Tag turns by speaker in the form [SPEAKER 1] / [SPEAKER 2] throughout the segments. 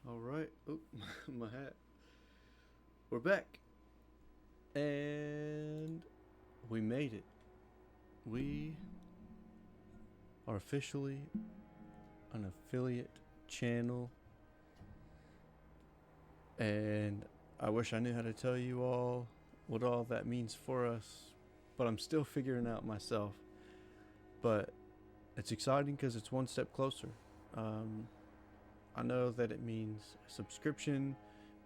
[SPEAKER 1] All right. Oh, my hat. We're back. And we made it. We are officially an affiliate channel. And I wish I knew how to tell you all what all that means for us, but I'm still figuring out myself. But it's exciting because it's one step closer. I know that it means subscription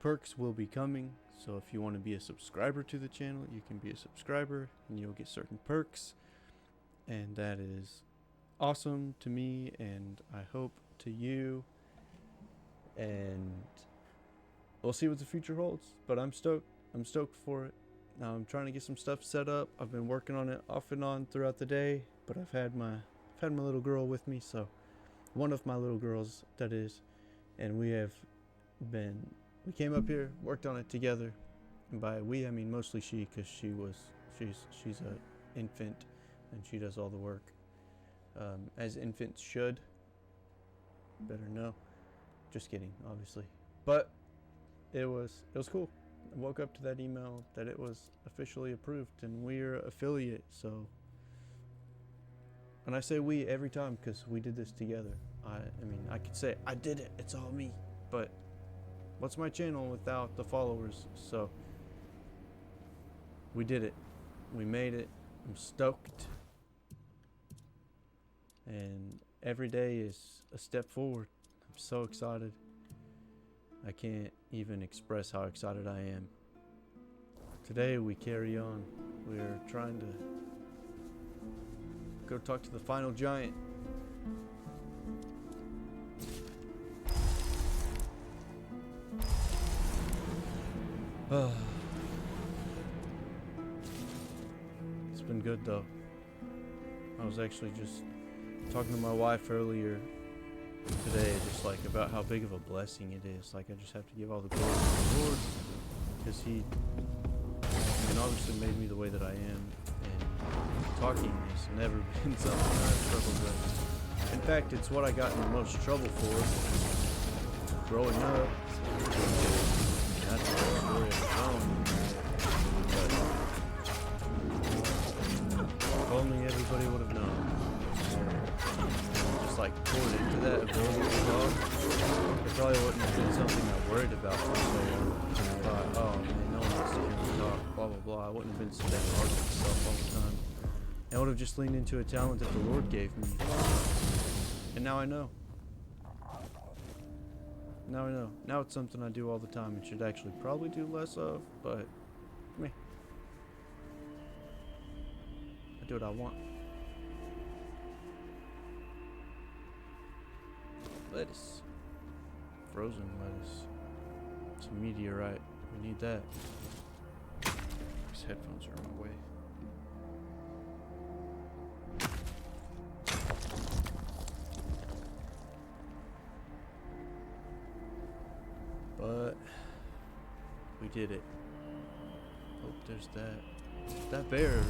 [SPEAKER 1] perks will be coming, so if you want to be a subscriber to the channel, you can be a subscriber and you'll get certain perks, and that is awesome to me and I hope to you, and we'll see what the future holds. But I'm stoked for it. Now I'm trying to get some stuff set up. I've been working on it off and on throughout the day, but I've had my little girl with me, so one of my little girls, that is, and we came up here, worked on it together, and by we I mean mostly she, because she's a infant and she does all the work, as infants should. Better know. Just kidding, obviously. But it was cool. I woke up to that email that it was officially approved and we're affiliate. So, and I say we every time because we did this together. I mean, I could say I did it, it's all me, but what's my channel without the followers? So we did it. We made it. I'm stoked. And every day is a step forward. I'm so excited. I can't even express how excited I am. Today we carry on. We're trying to go talk to the final giant. It's been good though. I was actually just talking to my wife earlier today, just like about how big of a blessing it is. Like, I just have to give all the glory to the Lord, because He obviously made me the way that I am, and talking has never been something I've struggled with. In fact, it's what I got in the most trouble for growing up. That's a story of its own. But if only everybody would have known. Just like poured into that ability to talk, it probably wouldn't have been something I worried about for so long. I thought, oh man, no one wants to hear me talk, blah blah blah. I wouldn't have been so damn hard on myself all the time. I would have just leaned into a talent that the Lord gave me. And now I know. Now I know. Now it's something I do all the time and should actually probably do less of, but meh. I do what I want. Lettuce. Frozen lettuce. It's a meteorite. We need that. These headphones are in my way. But we did it. Oh, there's that. That bear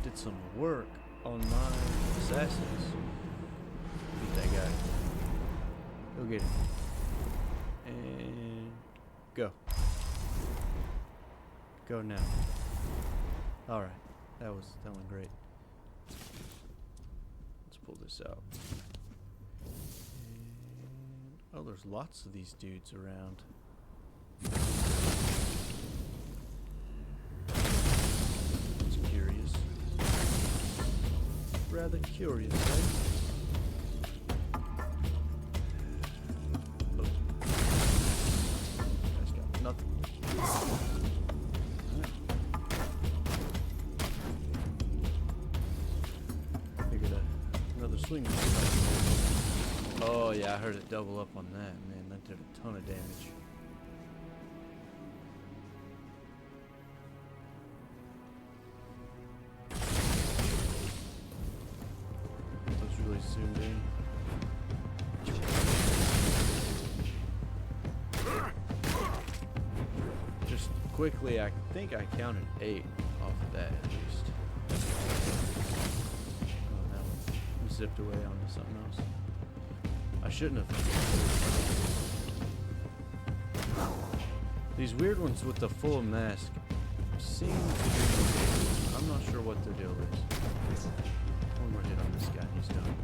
[SPEAKER 1] did some work on my assassins. Beat that guy. Go get him. And go. Go now. Alright. That went great. Let's pull this out. And, oh, there's lots of these dudes around. It's curious. Rather curious, right? Swing. Oh yeah, I heard it double up on that. Man, that did a ton of damage. That's really zoomed in. Just quickly, I think I counted 8 off of that at least. Zipped away onto something else. I shouldn't have. These weird ones with the full mask seem to be... I'm not sure what their deal is. One more hit on this guy, he's done.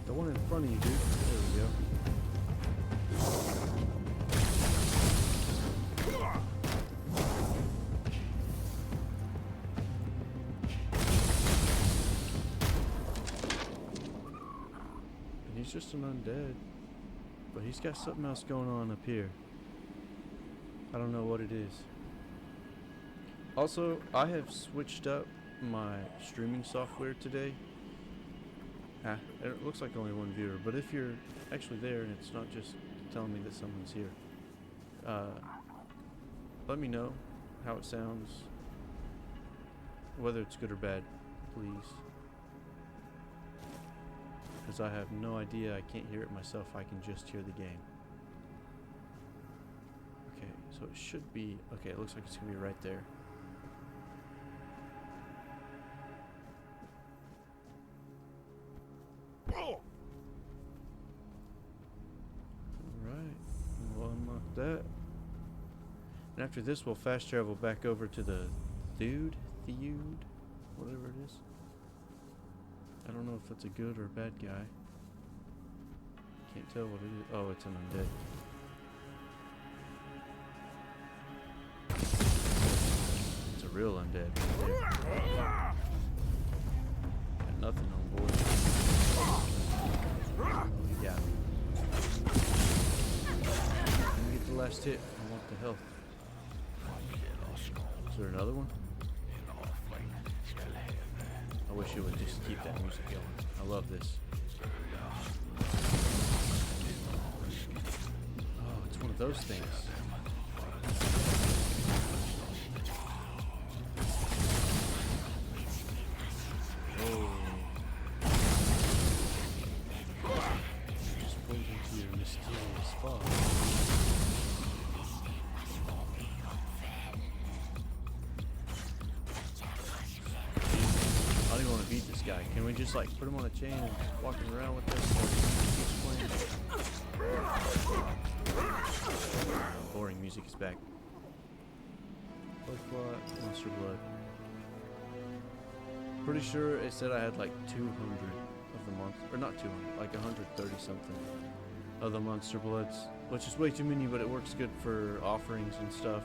[SPEAKER 1] The one in front of you, dude. There we go. And he's just an undead. But he's got something else going on up here. I don't know what it is. Also, I have switched up my streaming software today. It looks like only one viewer, but if you're actually there and it's not just telling me that someone's here, let me know how it sounds, whether it's good or bad, please. Because I have no idea, I can't hear it myself, I can just hear the game. Okay, so it should be, okay, it looks like it's going to be right there. Alright, we'll unlock that. And after this, we'll fast travel back over to the Theud, whatever it is. I don't know if it's a good or a bad guy. Can't tell what it is. Oh, it's an undead. It's a real undead right there. Got nothing on board. Oh, you got me. Let me get the last hit. I want the health. Is there another one? I wish it would just keep that music going. I love this. Oh, it's one of those things. Oh. Just pulled into your mysterious fog. I don't even want to beat this guy. Can we just like put him on a chain and walk him around with this? Boring music is back. Blood clot, monster blood. Pretty sure it said I had like 200 of the month, or not 200, like 130 something of the monster bloods, which is way too many, but it works good for offerings and stuff,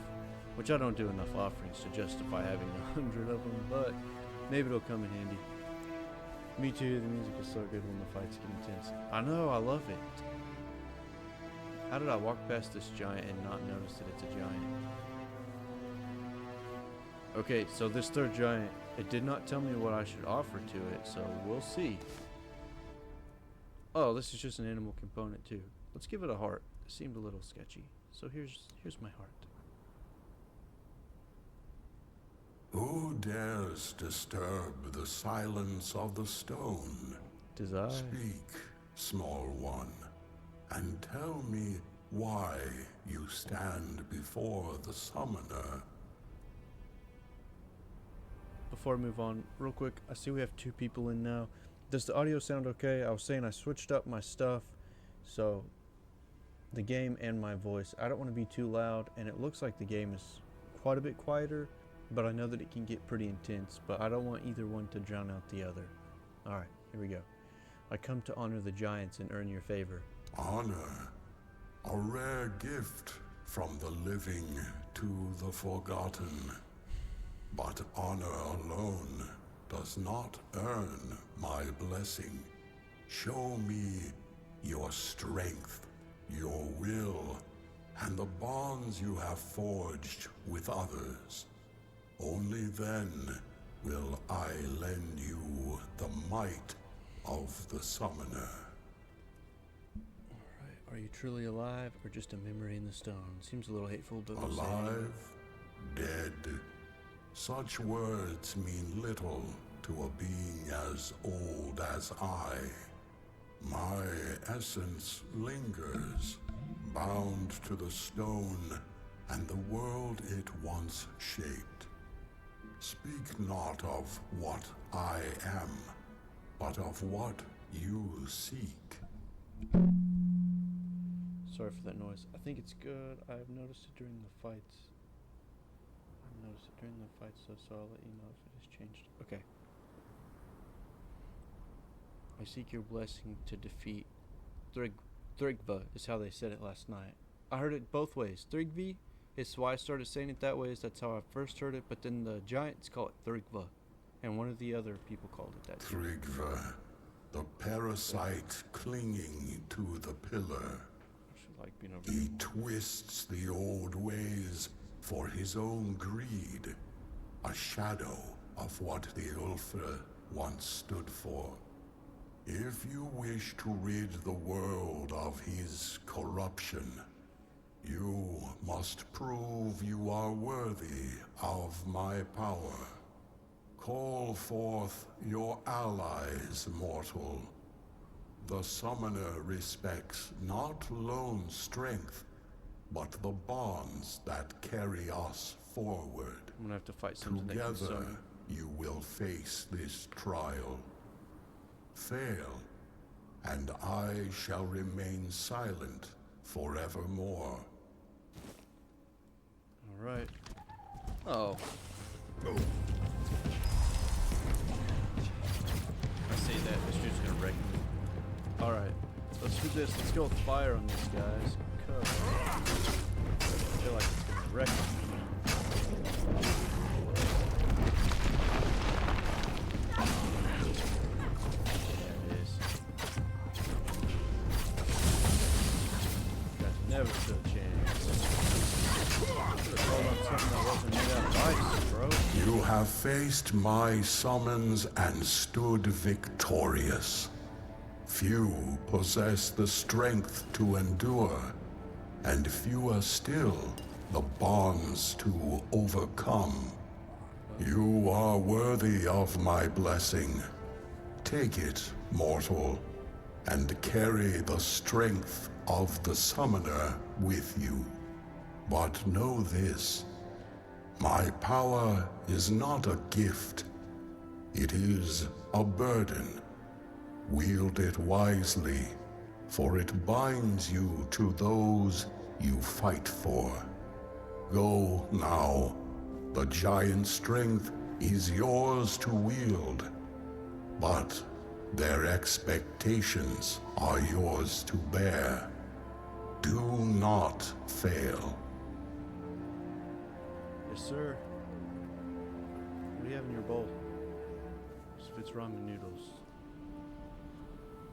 [SPEAKER 1] which I don't do enough offerings to justify having 100 of them, but maybe it'll come in handy. Me too, the music is so good when the fights get intense. I know, I love it. How did I walk past this giant and not notice that it's a giant? Okay, so this third giant, it did not tell me what I should offer to it, so we'll see. Oh, this is just an animal component too. Let's give it a heart. It seemed a little sketchy. So here's my heart.
[SPEAKER 2] Who dares disturb the silence of the stone?
[SPEAKER 1] Does I?
[SPEAKER 2] Speak, small one, and tell me why you stand before the summoner.
[SPEAKER 1] Before I move on, real quick, I see we have 2 people in now. Does the audio sound okay? I was saying I switched up my stuff, so the game and my voice. I don't want to be too loud, and it looks like the game is quite a bit quieter, but I know that it can get pretty intense, but I don't want either one to drown out the other. Alright, here we go. I come to honor the giants and earn your favor.
[SPEAKER 2] Honor, a rare gift from the living to the forgotten. But honor alone does not earn my blessing. Show me your strength, your will, and the bonds you have forged with others. Only then will I lend you the might of the summoner.
[SPEAKER 1] Alright, are you truly alive or just a memory in the stone? Seems a little hateful, but we'll
[SPEAKER 2] Alive, dead. Such words mean little to a being as old as I. My essence lingers, bound to the stone and the world it once shaped. Speak not of what I am, but of what you seek.
[SPEAKER 1] Sorry for that noise. I think it's good. I've noticed it during the fights. So I'll let you know if it has changed. Okay. I seek your blessing to defeat Thrigva is how they said it last night. I heard it both ways. Thrigvi is why I started saying it that way, is that's how I first heard it, but then the giants call it Thrigva. And one of the other people called it that too.
[SPEAKER 2] Thrigva, the parasite clinging to the pillar.
[SPEAKER 1] I should like being over
[SPEAKER 2] He
[SPEAKER 1] here.
[SPEAKER 2] twists the old ways for his own greed, a shadow of what the Ulfra once stood for. If you wish to rid the world of his corruption, you must prove you are worthy of my power. Call forth your allies, mortal. The summoner respects not lone strength, but the bonds that carry us forward.
[SPEAKER 1] I'm gonna have to fight something that can
[SPEAKER 2] Together,
[SPEAKER 1] summon.
[SPEAKER 2] you will face this trial. Fail, and I shall remain silent forevermore.
[SPEAKER 1] Alright. Oh. I say that, this dude's gonna wreck me. Alright. Let's do this. Let's go with fire on these guys. Cause I feel like it's gonna wreck me. Never stood a chance. Should've called on something that wasn't made out of ice, bro.
[SPEAKER 2] You have faced my summons and stood victorious. Few possess the strength to endure, and fewer still the bonds to overcome. You are worthy of my blessing. Take it, mortal, and carry the strength of the summoner with you. But know this, my power is not a gift. It is a burden. Wield it wisely, for it binds you to those you fight for. Go now. The giant strength is yours to wield, but their expectations are yours to bear. Do not fail.
[SPEAKER 1] Yes, sir. What do you have in your bowl? Just if it's ramen noodles,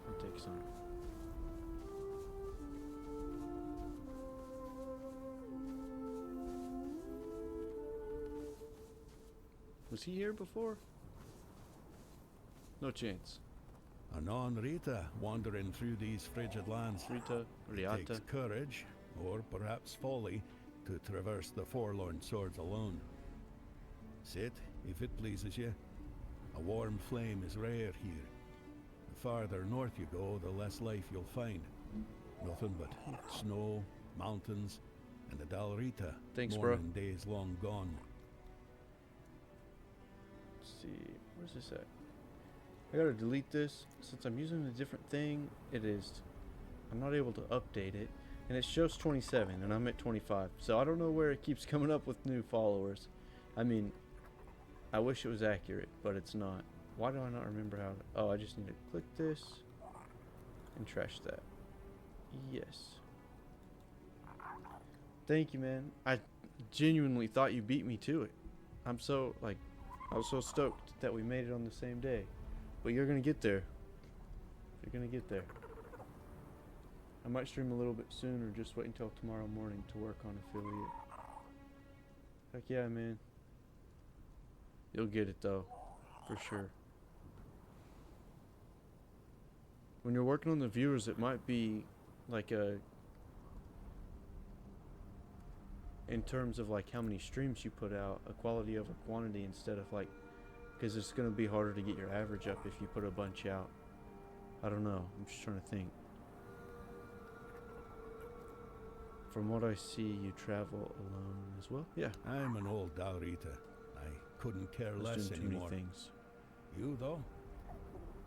[SPEAKER 1] I'll take some. Was he here before? No chance.
[SPEAKER 3] Anon Rita wandering through these frigid lands.
[SPEAKER 1] Rita,
[SPEAKER 3] It
[SPEAKER 1] Riata.
[SPEAKER 3] takes courage, or perhaps folly, to traverse the forlorn swords alone. Sit, if it pleases you. A warm flame is rare here. The farther north you go, the less life you'll find. Nothing but snow, mountains, and the Dalrita.
[SPEAKER 1] Thanks, bro.
[SPEAKER 3] Morning days long gone.
[SPEAKER 1] Let's see, where's this at? I gotta delete this since I'm using a different thing. I'm not able to update it, and it shows 27, and I'm at 25. So I don't know where it keeps coming up with new followers. I mean, I wish it was accurate, but it's not. Why do I not remember how to? Oh, I just need to click this and trash that. Yes. Thank you, man. I genuinely thought you beat me to it. I was so stoked that we made it on the same day. But you're gonna get there. You're gonna get there. I might stream a little bit soon, or just wait until tomorrow morning to work on affiliate. Heck yeah, man. You'll get it though, for sure. When you're working on the viewers, it might be like in terms of like how many streams you put out, a quality over quantity instead of like, because it's going to be harder to get your average up if you put a bunch out. I don't know. I'm just trying to think. From what I see, you travel alone as well. Yeah.
[SPEAKER 3] I'm an old Dalrita. I couldn't care
[SPEAKER 1] I was
[SPEAKER 3] less
[SPEAKER 1] doing too many
[SPEAKER 3] anymore.
[SPEAKER 1] things.
[SPEAKER 3] You, though?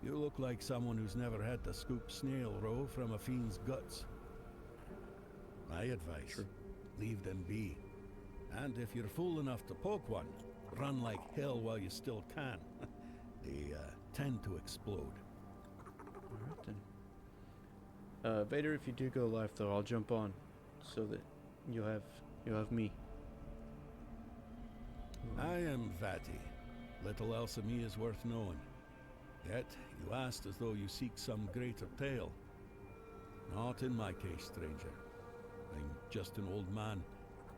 [SPEAKER 3] You look like someone who's never had to scoop snail roe from a fiend's guts. My advice,
[SPEAKER 1] True.
[SPEAKER 3] leave them be. And if you're fool enough to poke one, run like hell while you still can. They tend to explode.
[SPEAKER 1] Alright then. Vader, if you do go live though, I'll jump on so that you'll have me.
[SPEAKER 3] I am Vati. Little else of me is worth knowing. Yet you asked as though you seek some greater tale. Not in my case, stranger. I'm just an old man,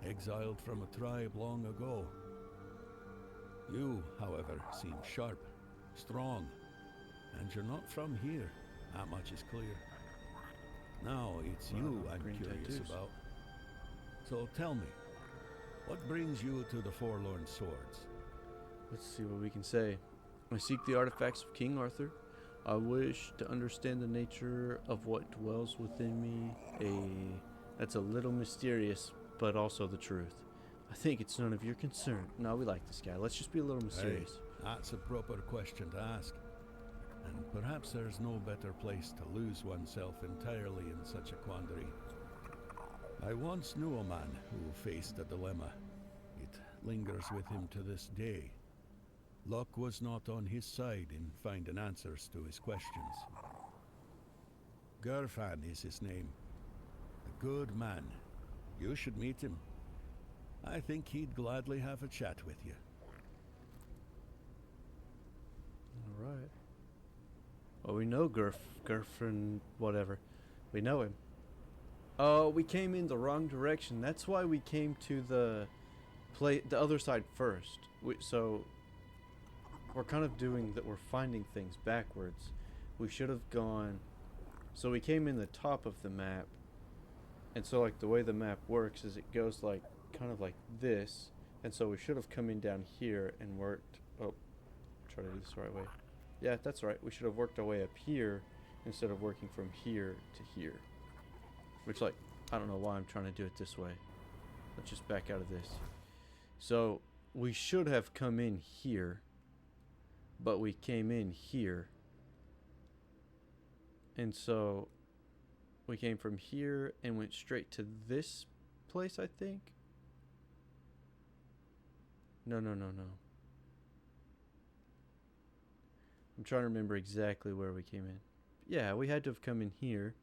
[SPEAKER 3] exiled from a tribe long ago. You, however, seem sharp, strong, and you're not from here. That much is clear. Now it's you I'm
[SPEAKER 1] green
[SPEAKER 3] curious
[SPEAKER 1] tattoos.
[SPEAKER 3] about. So tell me, what brings you to the Forlorn Swords?
[SPEAKER 1] Let's see what we can say. I seek the artifacts of King Arthur. I wish to understand the nature of what dwells within me. That's a little mysterious, but also the truth. I think it's none of your concern. No, we like this guy. Let's just be a little mysterious.
[SPEAKER 3] Hey, that's a proper question to ask. And perhaps there's no better place to lose oneself entirely in such a quandary. I once knew a man who faced a dilemma. It lingers with him to this day. Luck was not on his side in finding answers to his questions. Gerfan is his name. A good man. You should meet him. I think he'd gladly have a chat with you.
[SPEAKER 1] Alright. Well, we know Gerfan, whatever. We know him. Oh, we came in the wrong direction. That's why we came to the other side first. So we're kind of doing that. We're finding things backwards. We should have gone. So we came in the top of the map, and so like the way the map works is it goes like kind of like this, and so we should have come in down here and worked. Oh, try to do this the right way. Yeah, that's right. We should have worked our way up here instead of working from here to here. Which, like, I don't know why I'm trying to do it this way. Let's just back out of this. So, we should have come in here, but we came in here. And so, we came from here and went straight to this place, I think. No. I'm trying to remember exactly where we came in. Yeah, we had to have come in here.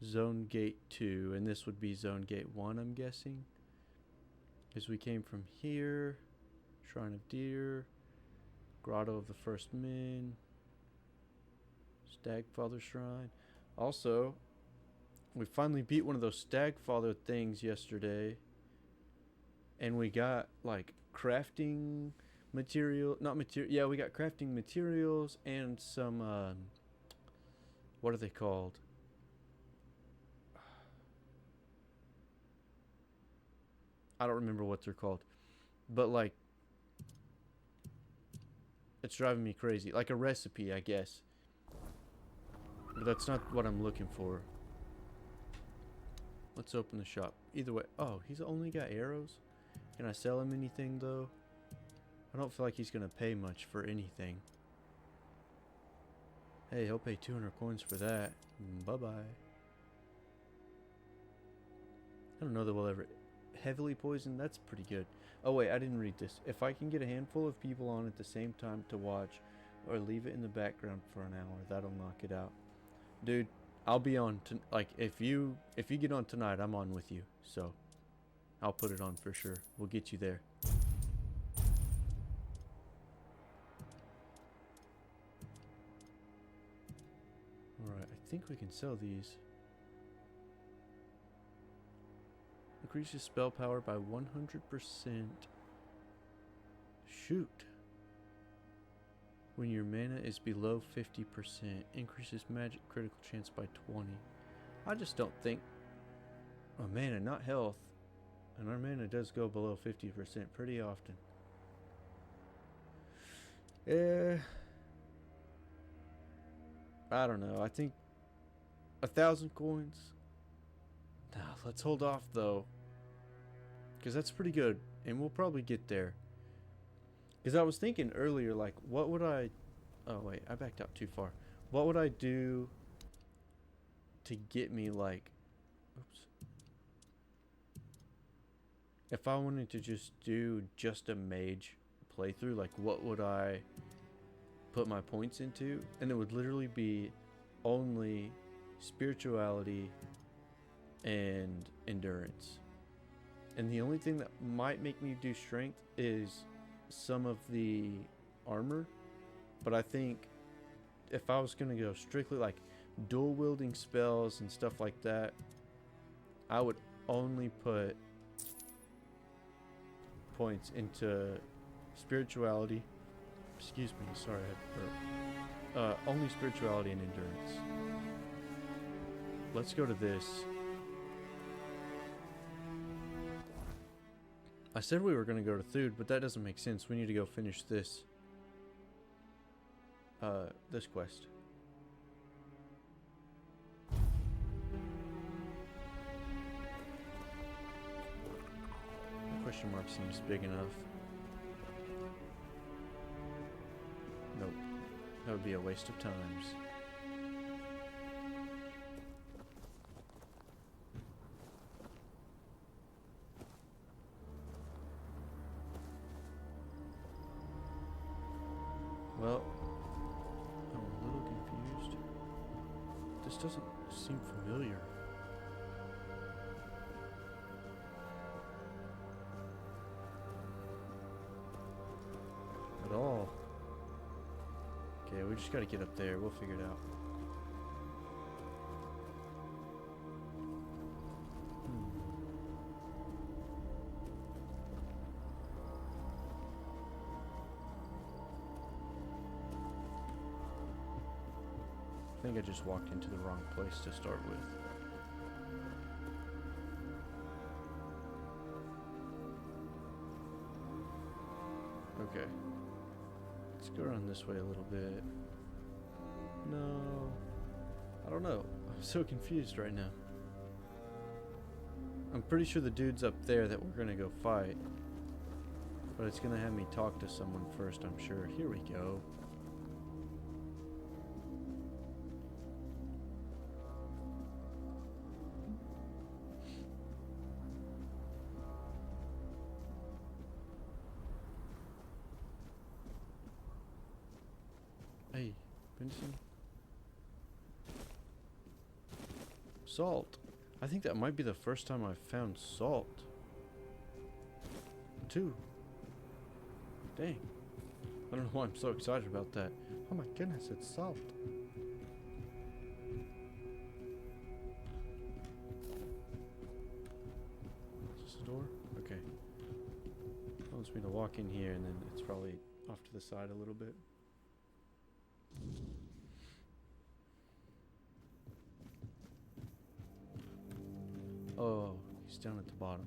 [SPEAKER 1] Zone Gate 2, and this would be Zone Gate 1, I'm guessing. Because we came from here. Shrine of Deer. Grotto of the First Men. Stagfather Shrine. Also, we finally beat one of those Stagfather things yesterday. And we got, like, crafting material. Not material. Yeah, we got crafting materials and some, what are they called? I don't remember what they're called. But, like, it's driving me crazy. Like a recipe, I guess. But that's not what I'm looking for. Let's open the shop. Either way. Oh, he's only got arrows? Can I sell him anything, though? I don't feel like he's going to pay much for anything. Hey, he'll pay 200 coins for that. Bye-bye. I don't know that we'll ever... Heavily poisoned? That's pretty good. Oh, wait, I didn't read this. If I can get a handful of people on at the same time to watch, or leave it in the background for an hour, that'll knock it out. Dude, I'll be on... like, if you get on tonight, I'm on with you. So, I'll put it on for sure. We'll get you there. Alright, I think we can sell these. Increases spell power by 100%. Shoot. When your mana is below 50%. Increases magic critical chance by 20. I just don't think... Oh, mana, not health. And our mana does go below 50% pretty often. I don't know. I think 1,000 coins. Nah, let's hold off though. Because that's pretty good. And we'll probably get there. Because I was thinking earlier, like, what would I... Oh, wait. I backed out too far. What would I do to get me, like... Oops. if I wanted to just do just a mage playthrough, like what would I put my points into? And it would literally be only spirituality and endurance. And the only thing that might make me do strength is some of the armor. But I think if I was going to go strictly like dual wielding spells and stuff like that, I would only put points into spirituality. Excuse me, sorry, I had to burp. Only spirituality and endurance. Let's go to this. I said we were going to go to Thude, but that doesn't make sense. We need to go finish this. This quest. The question mark seems big enough. Nope. That would be a waste of times. Well, I'm a little confused. This doesn't seem familiar. At all. Okay, we just gotta get up there. We'll figure it out. I think I just walked into the wrong place to start with. Okay. Let's go around this way a little bit. No. I don't know. I'm so confused right now. I'm pretty sure the dude's up there that we're gonna go fight. But it's gonna have me talk to someone first, I'm sure. Here we go. Hey, Benson. Salt. I think that might be the first time I've found salt. Too. Dang. I don't know why I'm so excited about that. Oh my goodness, it's salt. Is this a door? Okay. It wants me to walk in here and then it's probably off to the side a little bit. Oh, he's down at the bottom.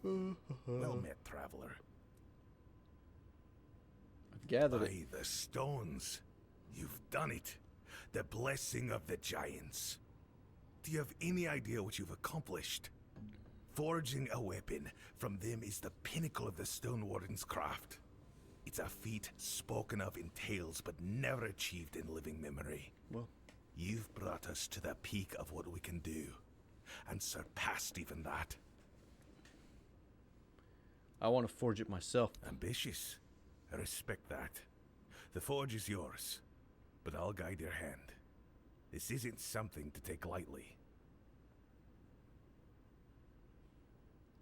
[SPEAKER 4] Well met, traveler.
[SPEAKER 1] I've gathered it.
[SPEAKER 4] By the stones, you've done it. The blessing of the giants. Do you have any idea what you've accomplished? Forging a weapon from them is the pinnacle of the Stone Warden's craft. It's a feat spoken of in tales, but never achieved in living memory.
[SPEAKER 1] Well,
[SPEAKER 4] You've brought us to the peak of what we can do, and surpassed even that.
[SPEAKER 1] I want to forge it myself.
[SPEAKER 4] Ambitious. I respect that. The forge is yours, but I'll guide your hand. This isn't something to take lightly.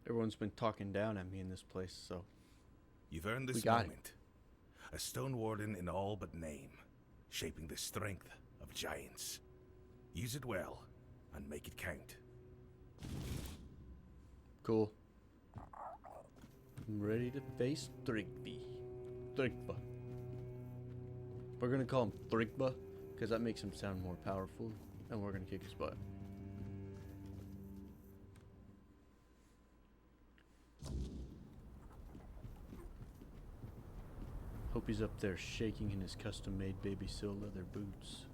[SPEAKER 1] Everyone's been talking down at me in this place, so
[SPEAKER 4] You've earned
[SPEAKER 1] We
[SPEAKER 4] this
[SPEAKER 1] got it.
[SPEAKER 4] moment. A Stone Warden in all but name, shaping the strength of giants. Use it well, and make it count.
[SPEAKER 1] cool. I'm ready to face Thrigby. Thrigba. We're gonna call him Thrigba because that makes him sound more powerful, and we're gonna kick his butt. Hope he's up there shaking in his custom-made baby seal leather boots.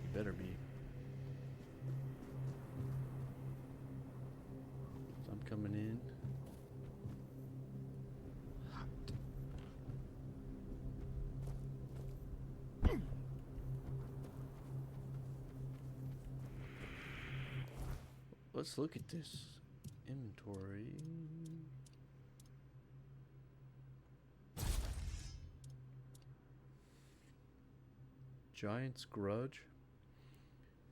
[SPEAKER 1] He better be. So I'm coming in. let's look at this inventory. Giant's Grudge.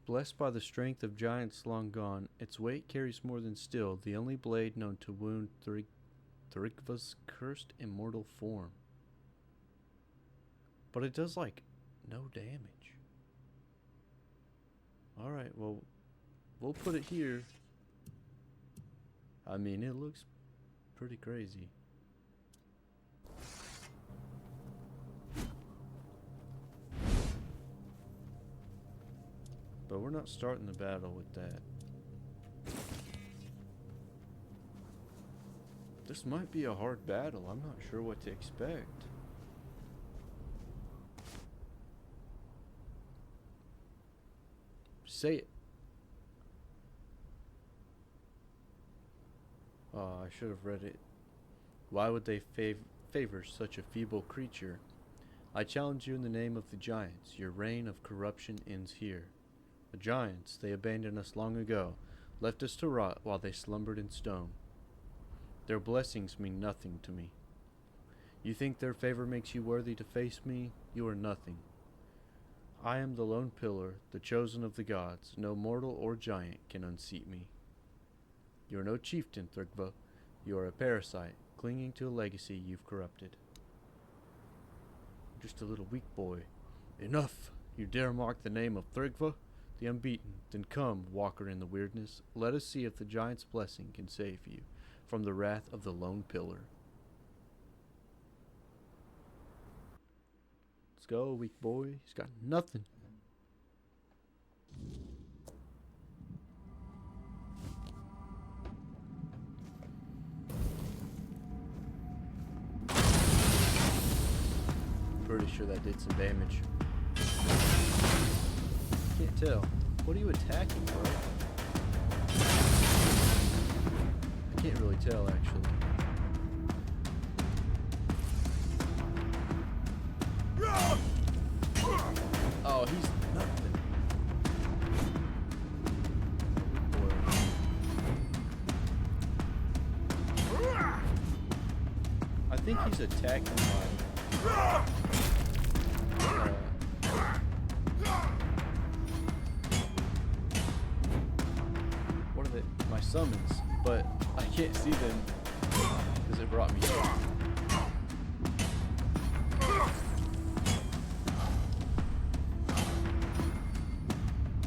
[SPEAKER 1] Blessed by the strength of giants long gone, its weight carries more than steel, the only blade known to wound Thrigva's cursed immortal form. But it does, like, no damage. Alright, well, we'll put it here. I mean, it looks pretty crazy. But we're not starting the battle with that. This might be a hard battle. I'm not sure what to expect. Say it. Oh, I should have read it. Why would they favor such a feeble creature? I challenge you in the name of the giants. Your reign of corruption ends here. The giants, they abandoned us long ago, left us to rot while they slumbered in stone. Their blessings mean nothing to me. You think their favor makes you worthy to face me? You are nothing. I am the lone pillar, the chosen of the gods. No mortal or giant can unseat me. You are no chieftain, Thrigva. You are a parasite, clinging to a legacy you've corrupted. Just a little weak boy. Enough! You dare mock the name of Thrigva, the unbeaten? Then come, walker in the weirdness. Let us see if the giant's blessing can save you from the wrath of the lone pillar. Let's go, weak boy. He's got nothing. Pretty sure that did some damage. Can't tell. What are you attacking, bro? I can't really tell, actually. Oh, he's nothing. I think he's attacking my... what are they? My summons, but I can't see them because it brought me here.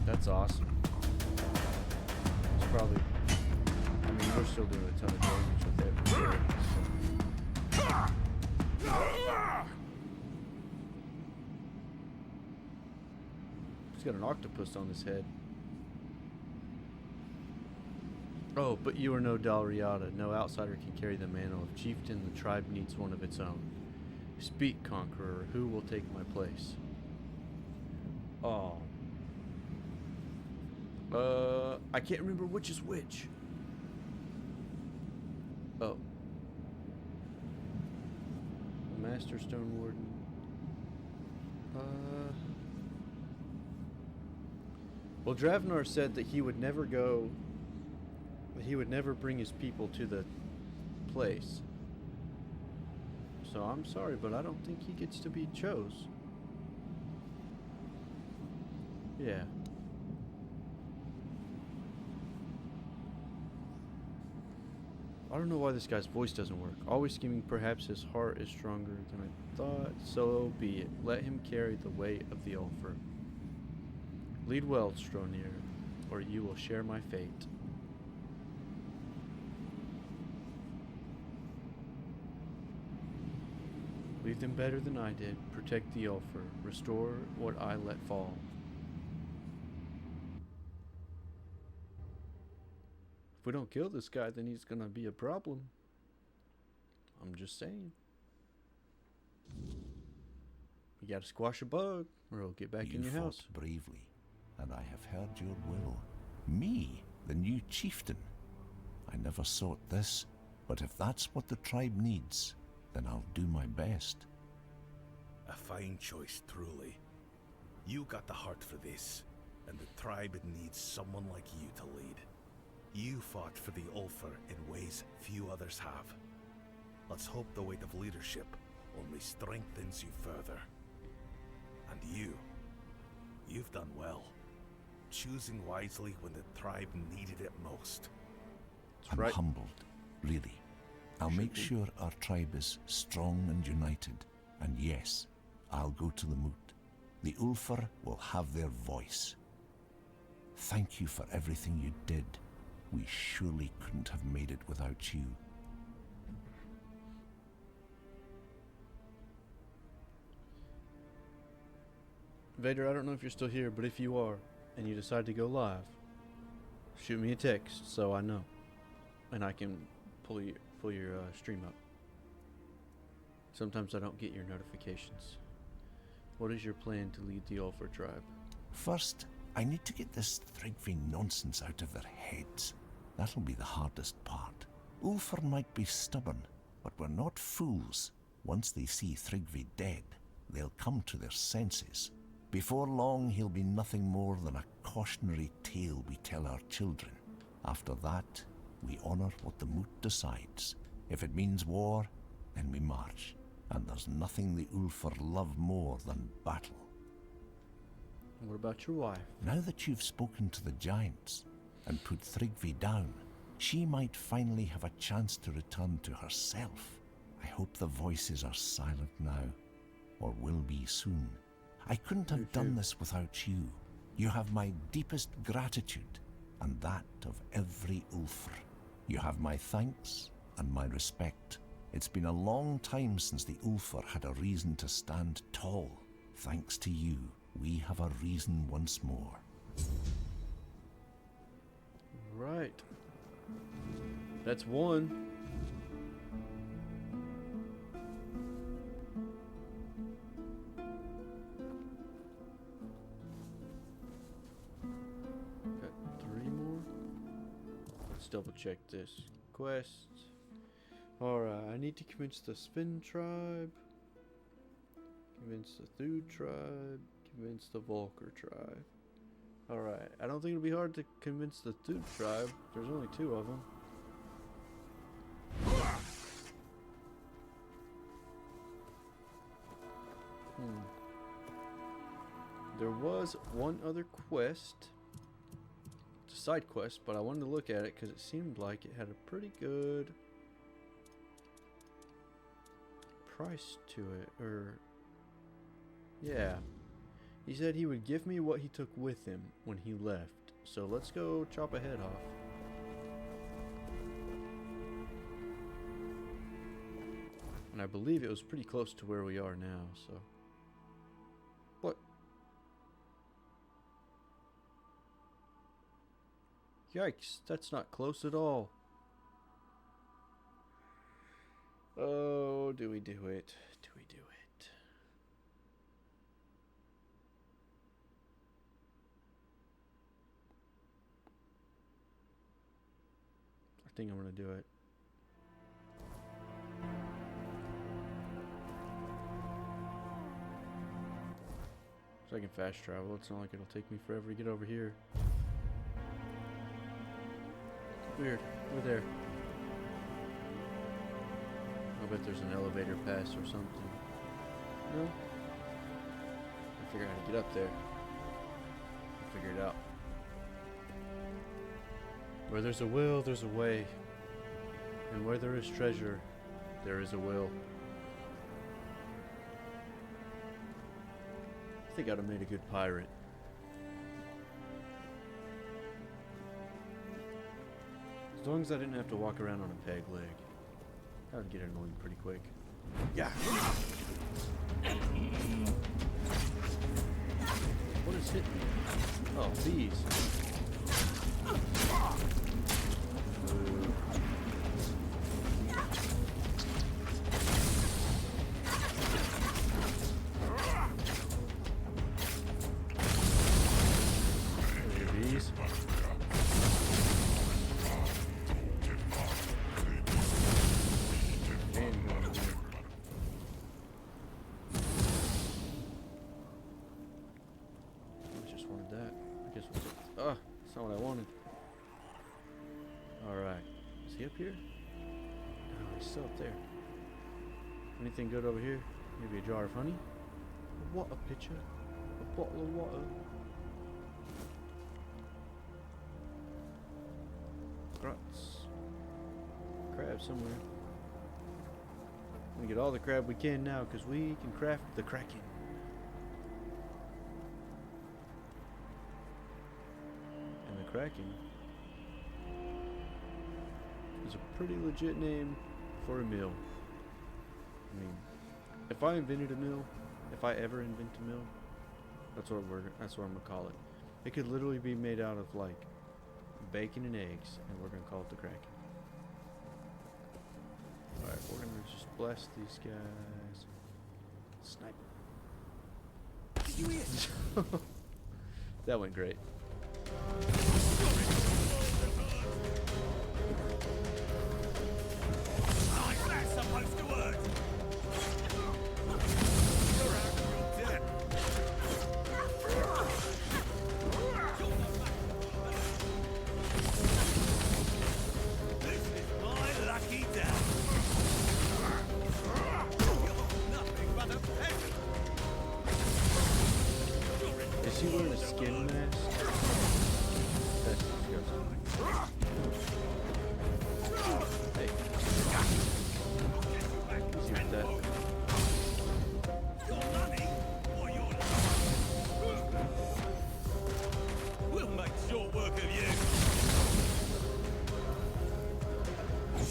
[SPEAKER 1] That's awesome. It's probably... I mean, we're still doing a ton of damage with it. He's got an octopus on his head. Oh, but you are no Dalriada. No outsider can carry the mantle of chieftain. The tribe needs one of its own. Speak, conqueror. Who will take my place? Oh. I can't remember which is which. Oh. Master Stone Warden. Well, Dravnar said that he would never go... that he would never bring his people to the place. So I'm sorry, but I don't think he gets to be chose. Yeah. I don't know why this guy's voice doesn't work. Always scheming, perhaps his heart is stronger than I thought. So be it. Let him carry the weight of the Ulfer. Lead well, Stronir, or you will share my fate. Lead them better than I did. Protect the Ulfer. Restore what I let fall. If we don't kill this guy, then he's gonna be a problem. I'm just saying. You gotta squash a bug, or he'll get back in your house.
[SPEAKER 5] You fought bravely, and I have heard your will. Me, the new chieftain. I never sought this, but if that's what the tribe needs, then I'll do my best.
[SPEAKER 4] A fine choice, truly. You got the heart for this, and the tribe needs someone like you to lead. You fought for the Ulfr in ways few others have. Let's hope the weight of leadership only strengthens you further. And you've done well. Choosing wisely when the tribe needed it most.
[SPEAKER 1] That's
[SPEAKER 5] I'm
[SPEAKER 1] right.
[SPEAKER 5] humbled, really. I'll
[SPEAKER 1] Should
[SPEAKER 5] make
[SPEAKER 1] be.
[SPEAKER 5] sure our tribe is strong and united. And yes, I'll go to the moot. The Ulfr will have their voice. Thank you for everything you did. We surely couldn't have made it without you.
[SPEAKER 1] Vader, I don't know if you're still here, but if you are, and you decide to go live, shoot me a text so I know, and I can pull your stream up. Sometimes I don't get your notifications. What is your plan to lead the Ulfr tribe?
[SPEAKER 5] First, I need to get this Thrigvi nonsense out of their heads. That'll be the hardest part. Ulfr might be stubborn, but we're not fools. Once they see Thrigvi dead, they'll come to their senses. Before long, he'll be nothing more than a cautionary tale we tell our children. After that, we honor what the moot decides. If it means war, then we march. And there's nothing the Ulfr love more than battle.
[SPEAKER 1] What about your wife?
[SPEAKER 5] Now that you've spoken to the giants and put Thrigvi down, she might finally have a chance to return to herself. I hope the voices are silent now, or will be soon. I couldn't have done this without you. You have my deepest gratitude, and that of every Ulfr. You have my thanks and my respect. It's been a long time since the Ulfr had a reason to stand tall. Thanks to you, we have a reason once more.
[SPEAKER 1] Right. That's one. Got 3 more. Let's double check this quest. Alright, I need to convince the Sven tribe, convince the Thud tribe, convince the Volker tribe. Alright, I don't think it'll be hard to convince the Thud tribe. There's only 2 of them. There was one other quest. It's a side quest, but I wanted to look at it because it seemed like it had a pretty good price to it, or yeah, he said he would give me what he took with him when he left, so let's go chop a head off. And I believe it was pretty close to where we are now, so what? Yikes, that's not close at all. Oh, do we do it? Do we do it? I think I'm gonna do it. So I can fast travel. It's not like it'll take me forever to get over here. Weird. We're there. I bet there's an elevator pass or something. No? I figure out how to get up there. I'll figure it out. Where there's a will, there's a way. And where there is treasure, there is a will. I think I'd have made a good pirate. As long as I didn't have to walk around on a peg leg. That would get annoying pretty quick. Yeah. What is hitting me? Oh, bees. Bees. That's not what I wanted. Alright. Is he up here? No, he's still up there. Anything good over here? Maybe a jar of honey? A water pitcher? A bottle of water? Grots. Crab somewhere. We get all the crab we can now because we can craft the Kraken. And the Kraken is a pretty legit name for a mill. I mean, if I invented a mill, if I ever invent a mill, that's what I'm gonna call it. It could literally be made out of like bacon and eggs, and we're gonna call it the Kraken. Alright, we're gonna just blast these guys. Snipe.
[SPEAKER 4] Did you hear?
[SPEAKER 1] That went great.
[SPEAKER 4] Like that's supposed to work. You're out of your depth. This is my lucky day. You're nothing but a peasant.
[SPEAKER 1] Is he wearing a skin mask? That's disgusting. Hey. Easy with that.
[SPEAKER 4] Your money or your life. We'll make short work of you.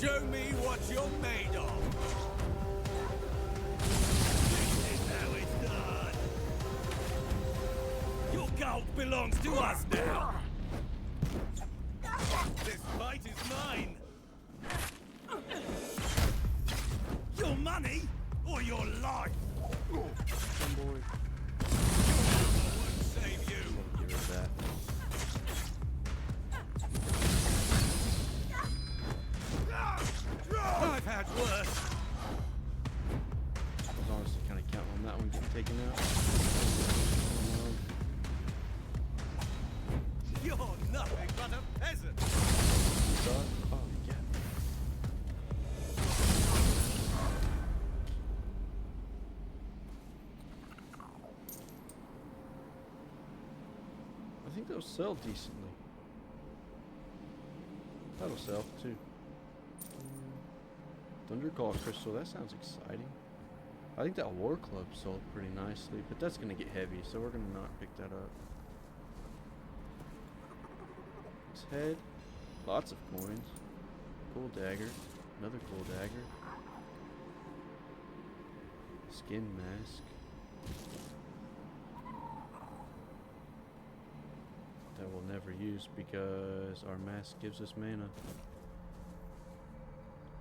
[SPEAKER 4] Show me what you're made of. This is how it's done. Your gold belongs to us now. This fight is mine. Your money or your life.
[SPEAKER 1] Some boy.
[SPEAKER 4] Won't save you.
[SPEAKER 1] Get rid of that.
[SPEAKER 4] I've had worse.
[SPEAKER 1] I was honestly kind of counting on that one getting taken out.
[SPEAKER 4] You're nothing but a peasant.
[SPEAKER 1] Oh, yeah. I think they'll sell decently. That'll sell too. Thunderclaw Crystal, that sounds exciting. I think that War Club sold pretty nicely, but that's gonna get heavy, so we're gonna not pick that up. His head, lots of coins. Cool dagger, another cool dagger. Skin mask. That we'll never use because our mask gives us mana.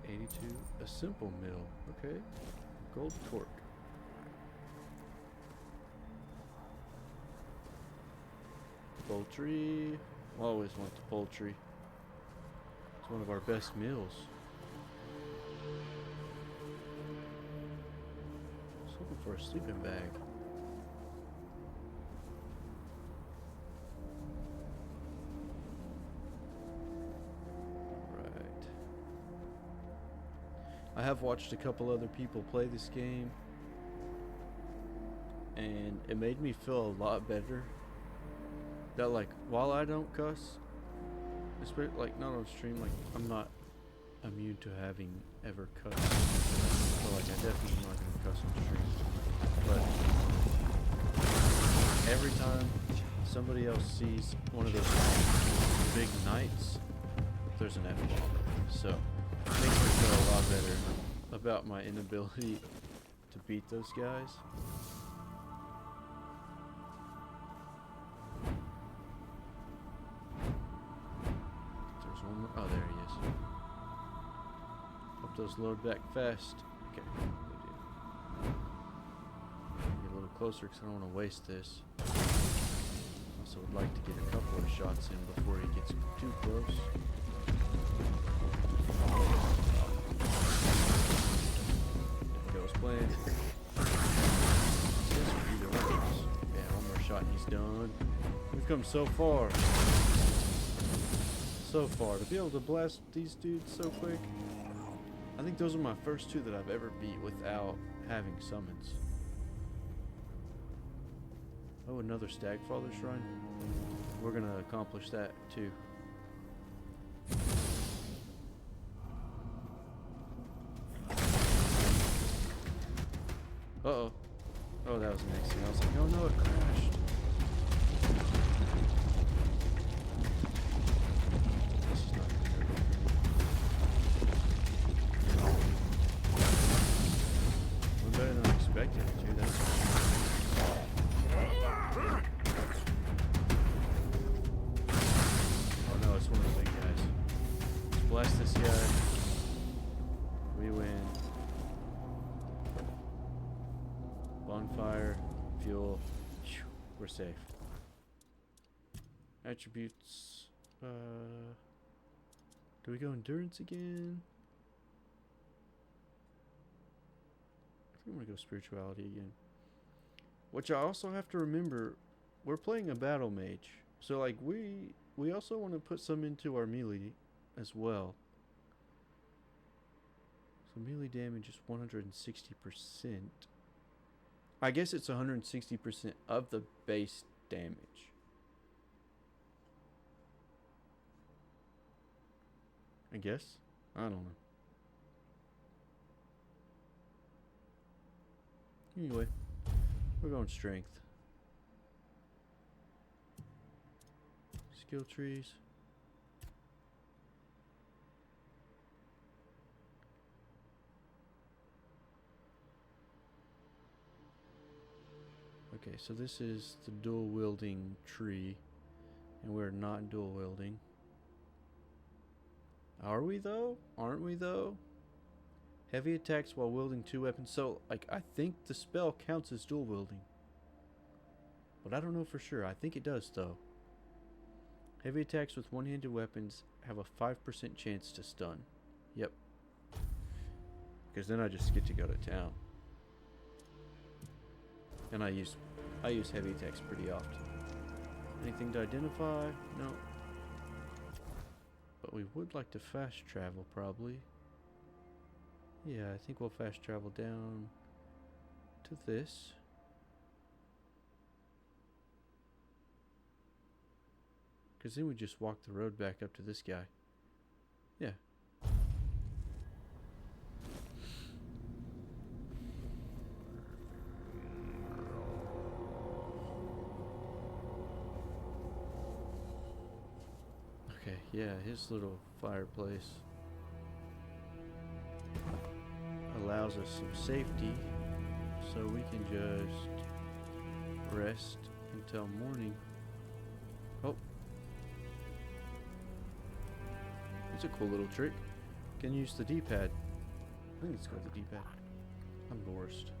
[SPEAKER 1] 82, a simple mill, okay. Gold torque. Poultry, always want the poultry. It's one of our best meals. I was looking for a sleeping bag. I have watched a couple other people play this game, and it made me feel a lot better that, like, while I don't cuss, especially like not on stream, like I'm not immune to having ever cussed, so like I definitely am not gonna cuss on stream, but every time somebody else sees one of those big knights, there's an F-bomb, so makes me feel a lot better about my inability to beat those guys. There's one more. Oh, there he is. Hope those load back fast. Okay, they do. Get a little closer because I don't want to waste this. Also would like to get a couple of shots in before he gets too close. There goes plan. Yeah, one more shot and he's done. We've come so far. so far. To be able to blast these dudes so quick. I think those are my first two that I've ever beat without having summons. Oh, another Stagfather Shrine. We're gonna accomplish that too. Uh-oh. Oh, that was the next thing. I was like, oh no, it crashed. This is not good. Better than I expected it to, that's oh no, it's one of the big guys. Let's blast this guy. We win. Bonfire, fuel. Phew, we're safe. Attributes. Do we go endurance again? I think I'm gonna go spirituality again. Which I also have to remember, we're playing a battle mage, so like we also want to put some into our melee as well. So melee damage is 160%. I guess it's 160% of the base damage. I guess? I don't know. Anyway, we're going strength. Skill trees. Okay, so this is the dual wielding tree, and we're not dual wielding. Are we though? Aren't we though? Heavy attacks while wielding two weapons. So, like, I think the spell counts as dual wielding. But I don't know for sure. I think it does though. Heavy attacks with one-handed weapons have a 5% chance to stun. Yep. Because then I just get to go to town. And I use heavy attacks pretty often. Anything to identify? No. But we would like to fast travel probably. Yeah, I think we'll fast travel down to this. Because then we just walk the road back up to this guy. Yeah. Okay, yeah, his little fireplace allows us some safety, so we can just rest until morning. Oh. It's a cool little trick. Can use the D-pad. I think it's called the D-pad. I'm the worst.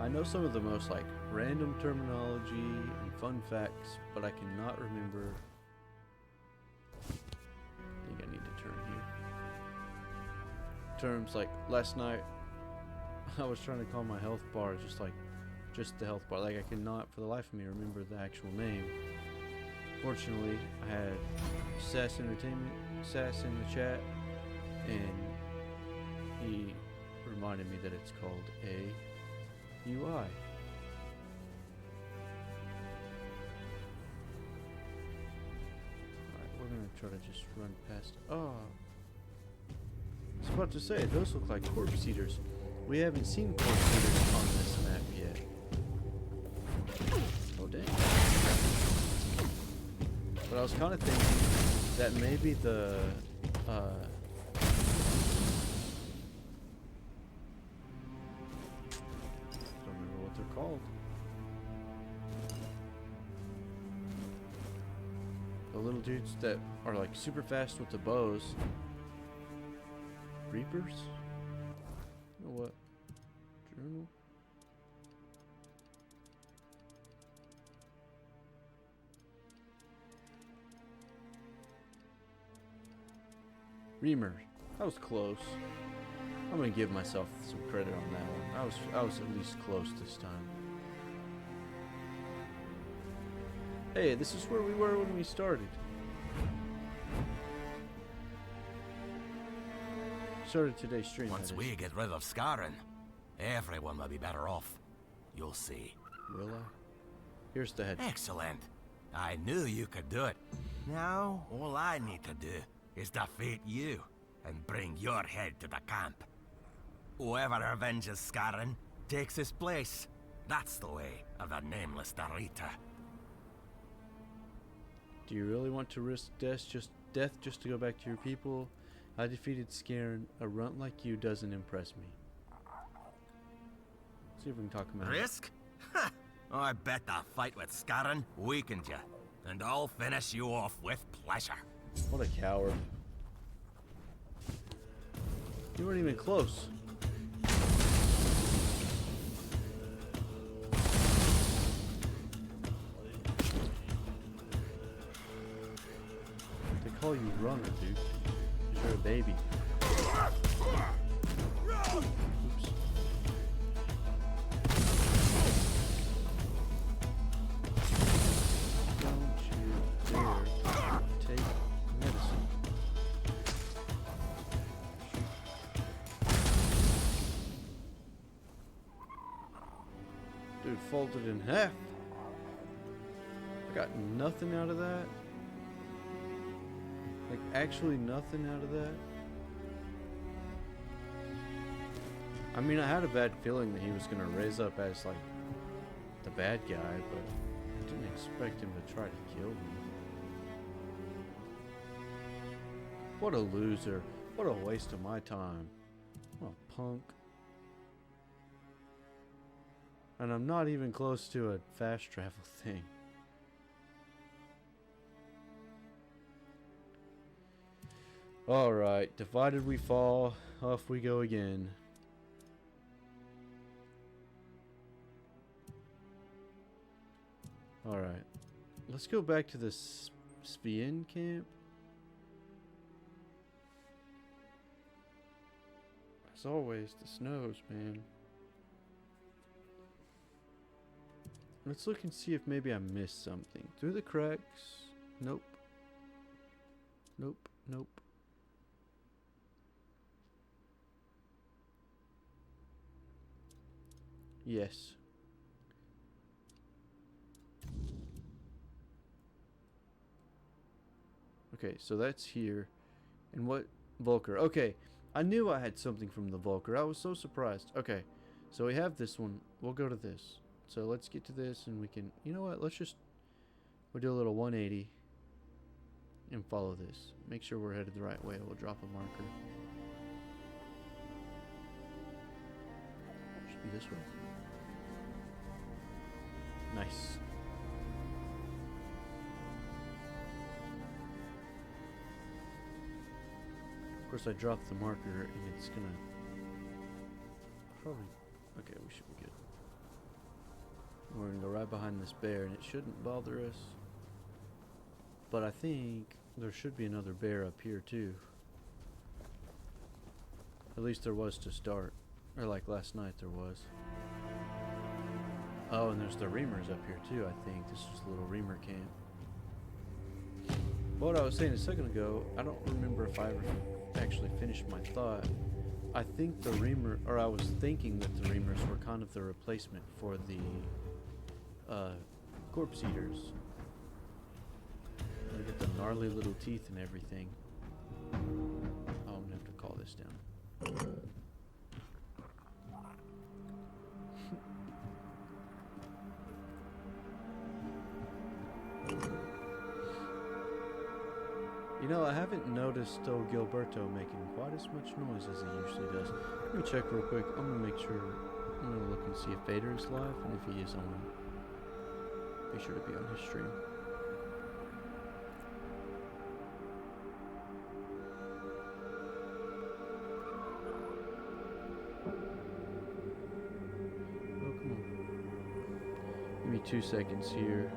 [SPEAKER 1] I know some of the most like random terminology and fun facts, but I cannot remember. I think I need to turn here. Terms like last night, I was trying to call my health bar just the health bar. Like I cannot for the life of me remember the actual name. Fortunately, I had Sass Entertainment, Sass in the chat, and he reminded me that it's called a UI. Alright, we're gonna try to just run past. Oh, I was about to say, those look like corpse eaters. We haven't seen corpse eaters on this map yet. Oh, dang. But I was kind of thinking that maybe the, called. The little dudes that are like super fast with the bows. Reapers? You know what? Journal? Reamer. That was close. I'm gonna give myself some credit on that one. I was at least close this time. Hey, this is where we were when we started. Started today's stream.
[SPEAKER 6] Once we get rid of Scarran, everyone will be better off. You'll see.
[SPEAKER 1] Will I? Here's the head.
[SPEAKER 6] Excellent. I knew you could do it. Now, all I need to do is defeat you and bring your head to the camp. Whoever avenges Scarran takes his place. That's the way of the nameless Darita.
[SPEAKER 1] Do you really want to risk death just to go back to your people? I defeated Scarran. A runt like you doesn't impress me. See if we can talk about it.
[SPEAKER 6] Risk? Ha! I bet the fight with Scarran weakened you, and I'll finish you off with pleasure.
[SPEAKER 1] What a coward. You weren't even close. They call you runner, dude. 'Cause you're a baby. Oops. Don't you dare take medicine. Dude, folded in half. I got nothing out of that. Like, actually nothing out of that. I mean, I had a bad feeling that he was going to raise up as, like, the bad guy, but I didn't expect him to try to kill me. What a loser. What a waste of my time. What a punk. And I'm not even close to a fast travel thing. Alright, divided we fall, off we go again. Alright, let's go back to the Svien camp. As always, the snows, man. Let's look and see if maybe I missed something. Through the cracks. Nope. Nope, nope. Yes. Okay, so that's here. And what? Volker. Okay, I knew I had something from the Volker. I was so surprised. Okay, so we have this one. We'll go to this. So let's get to this and we can... You know what? Let's just... We'll do a little 180. And follow this. Make sure we're headed the right way. We'll drop a marker. Should be this way. Nice. Of course, I dropped the marker and it's gonna probably... Okay, we should be good. We're gonna go right behind this bear and it shouldn't bother us. But I think there should be another bear up here too. At least there was to start. Or like last night there was. Oh, and there's the Reamers up here too, I think. This is a little Reamer camp. What I was saying a second ago, I don't remember if I ever actually finished my thought. I think the Reamer, or I was thinking that the Reamers were kind of the replacement for the corpse eaters. They get the gnarly little teeth and everything. Oh, I'm gonna have to call this down. You know, I haven't noticed Gilberto making quite as much noise as he usually does. Let me check real quick. I'm gonna make sure. I'm gonna look and see if Vader is live, and if he is on, be sure to be on his stream. Oh, come on. Give me 2 seconds here.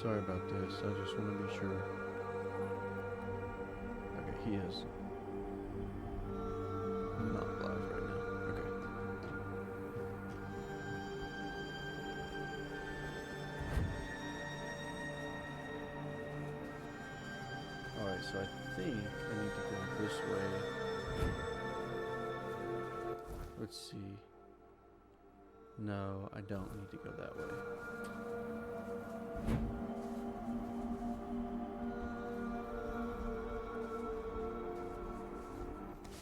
[SPEAKER 1] Sorry about this. I just want to be sure. Okay, he is not live right now. Okay. Alright, so I think I need to go this way. Let's see. No, I don't need to go that way.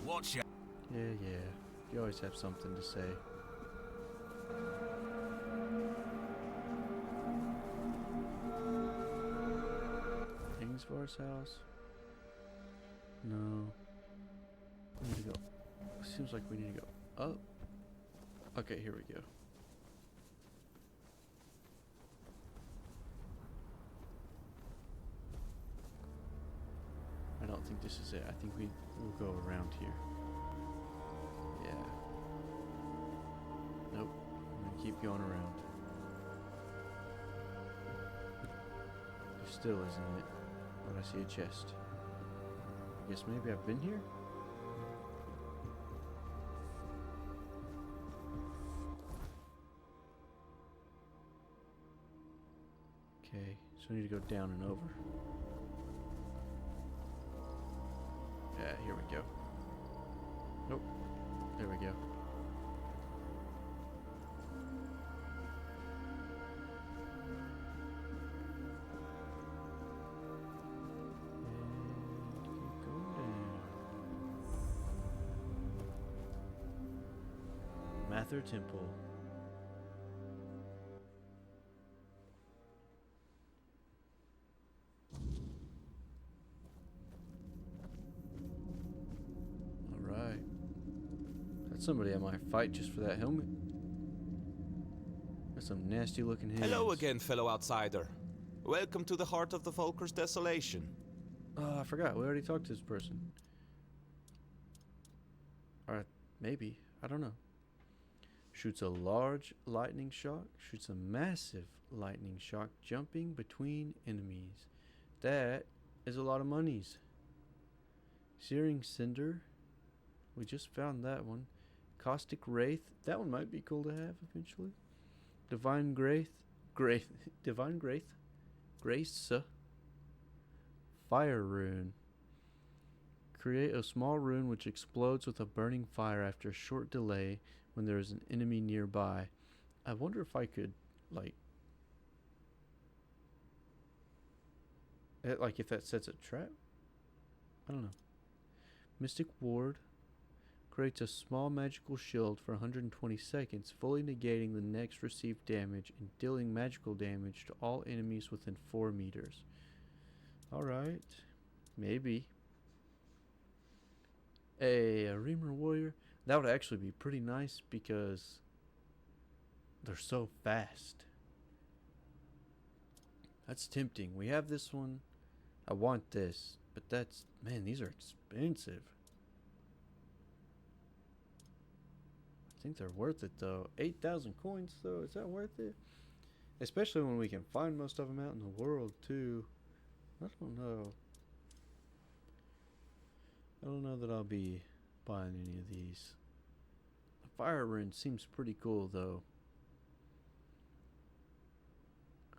[SPEAKER 6] Watch ya.
[SPEAKER 1] Yeah. You always have something to say. Ingsvar's house? No. We need to go. Seems like we need to go up. Okay, here we go. I don't think this is it. I think we'll go around here. Yeah. Nope. I'm gonna keep going around. There still isn't it, but I see a chest. I guess maybe I've been here? Okay, so I need to go down and over. Yeah, here we go. Nope. There we go. And keep going down. Mather Temple. Somebody I might fight just for that helmet. That's some nasty looking hands.
[SPEAKER 7] Hello again, fellow outsider. Welcome to the heart of the Volker's desolation.
[SPEAKER 1] Oh, I forgot. We already talked to this person. Or maybe. I don't know. Shoots a large lightning shock. Shoots a massive lightning shock jumping between enemies. That is a lot of monies. Searing Cinder. We just found that one. Caustic Wraith. That one might be cool to have eventually. Divine Grace. Divine Grace. Grace. Fire Rune. Create a small rune which explodes with a burning fire after a short delay when there is an enemy nearby. I wonder if I could, like if that sets a trap? I don't know. Mystic Ward. Creates a small magical shield for 120 seconds, fully negating the next received damage and dealing magical damage to all enemies within 4 meters. Alright. Maybe. A Reamer Warrior. That would actually be pretty nice because they're so fast. That's tempting. We have this one. I want this. But that's... Man, these are expensive. I think they're worth it though. 8,000 coins though, is that worth it? Especially when we can find most of them out in the world too. I don't know. I don't know that I'll be buying any of these. The Fire Rune seems pretty cool though.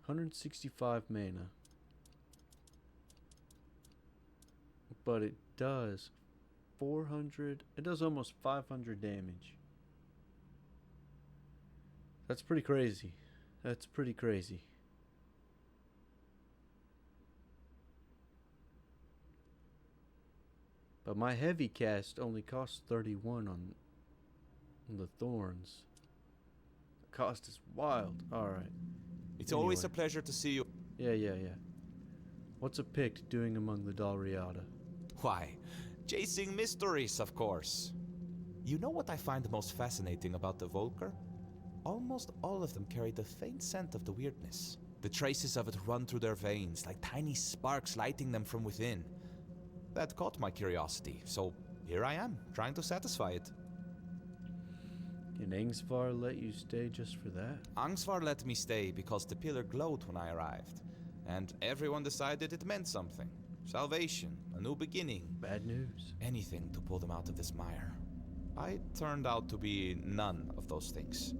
[SPEAKER 1] 165 mana. But it does 400, it does almost 500 damage. That's pretty crazy. That's pretty crazy. But my heavy cast only costs 31 on the thorns. The cost is wild. Alright.
[SPEAKER 7] It's always a pleasure to see you.
[SPEAKER 1] Yeah. What's a Pict doing among the Dalriada?
[SPEAKER 7] Why, chasing mysteries, of course. You know what I find most fascinating about the Volker? Almost all of them carry the faint scent of the weirdness. The traces of it run through their veins, like tiny sparks lighting them from within. That caught my curiosity, so here I am, trying to satisfy it.
[SPEAKER 1] Can Angsvar let you stay just for that?
[SPEAKER 7] Angsvar let me stay because the pillar glowed when I arrived. and everyone decided it meant something. Salvation, a new beginning,
[SPEAKER 1] Bad news.
[SPEAKER 7] anything to pull them out of this mire. I turned out to be none of those things.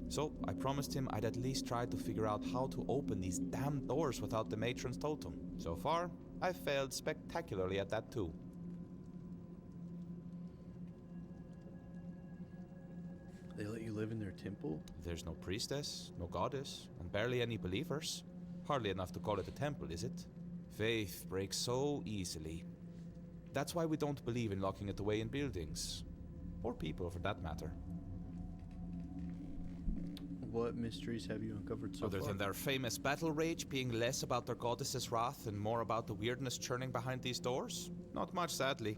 [SPEAKER 7] So I promised him I'd at least try to figure out how to open these damn doors without the matron's totem. So far, I've failed spectacularly at that too.
[SPEAKER 1] They let you live in their temple?
[SPEAKER 7] There's no priestess, no goddess, and barely any believers. Hardly enough to call it a temple, is it? Faith breaks so easily. That's why we don't believe in locking it away in buildings. Or people, for that matter.
[SPEAKER 1] What mysteries have you uncovered so
[SPEAKER 7] Other
[SPEAKER 1] far?
[SPEAKER 7] than their famous battle rage being less about their goddess's wrath and more about the weirdness churning behind these doors? Not much, sadly.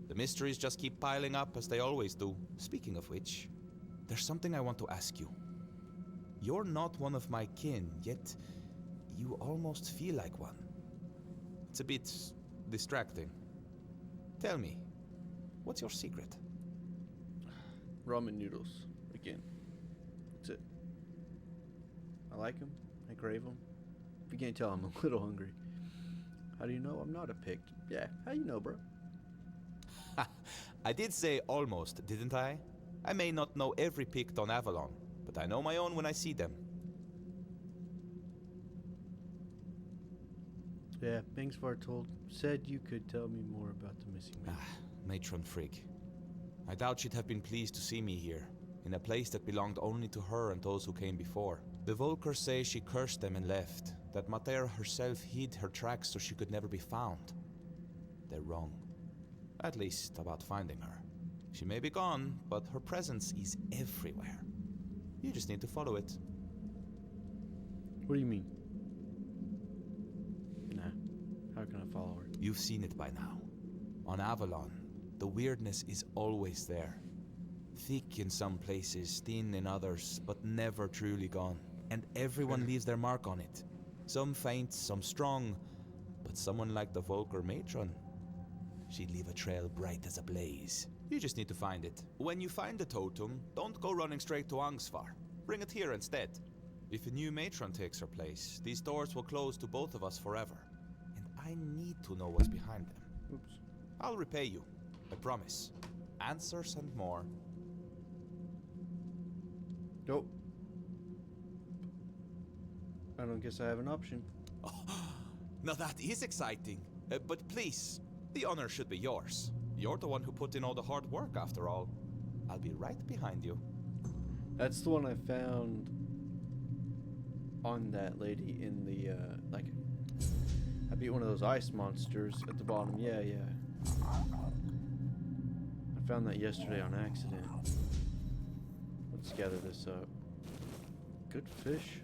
[SPEAKER 7] The mysteries just keep piling up, as they always do. Speaking of which, there's something I want to ask you. You're not one of my kin, yet you almost feel like one. It's a bit distracting. Tell me, what's your secret?
[SPEAKER 1] Ramen noodles. Again. That's it. I like them. I crave them. If you can't tell, I'm a little hungry. How do you know I'm not a pick? Yeah, how you know, bro?
[SPEAKER 7] I did say almost, didn't I? I may not know every Pict on Avalon, but I know my own when I see them.
[SPEAKER 1] Yeah, Bingsvar said you could tell me more about the missing man.
[SPEAKER 7] Matron Frigg. I doubt she'd have been pleased to see me here, in a place that belonged only to her and those who came before. The Volkers say she cursed them and left, that Mater herself hid her tracks so she could never be found. They're wrong. At least about finding her. She may be gone, but her presence is everywhere. You just need to follow it.
[SPEAKER 1] What do you mean? Nah. How can I follow her?
[SPEAKER 7] You've seen it by now. On Avalon, the weirdness is always there. Thick in some places, thin in others, but never truly gone. And everyone leaves their mark on it. Some faint, some strong, but someone like the Volker matron, she'd leave a trail bright as a blaze. You just need to find it. When you find the totem, don't go running straight to Angsvar. Bring it here instead. If a new matron takes her place, these doors will close to both of us forever. And I need to know what's behind them.
[SPEAKER 1] Oops.
[SPEAKER 7] I'll repay you. I promise. Answers and more.
[SPEAKER 1] Nope. I don't guess I have an option.
[SPEAKER 7] Now that is exciting. But please, the honor should be yours. You're the one who put in all the hard work, after all. I'll be right behind you.
[SPEAKER 1] That's the one I found on that lady in the, I beat one of those ice monsters at the bottom. Yeah. I found that yesterday on accident. Let's gather this up. Good fish.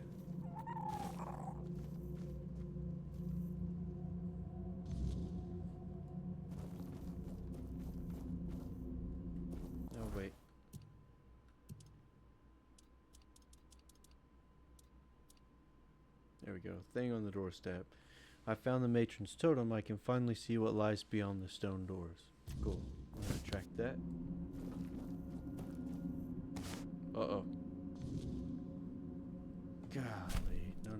[SPEAKER 1] Oh, wait. There we go. Thing on the doorstep. I found the matron's totem. I can finally see what lies beyond the stone doors. Cool. I'm gonna track that. Uh-oh. Golly. No.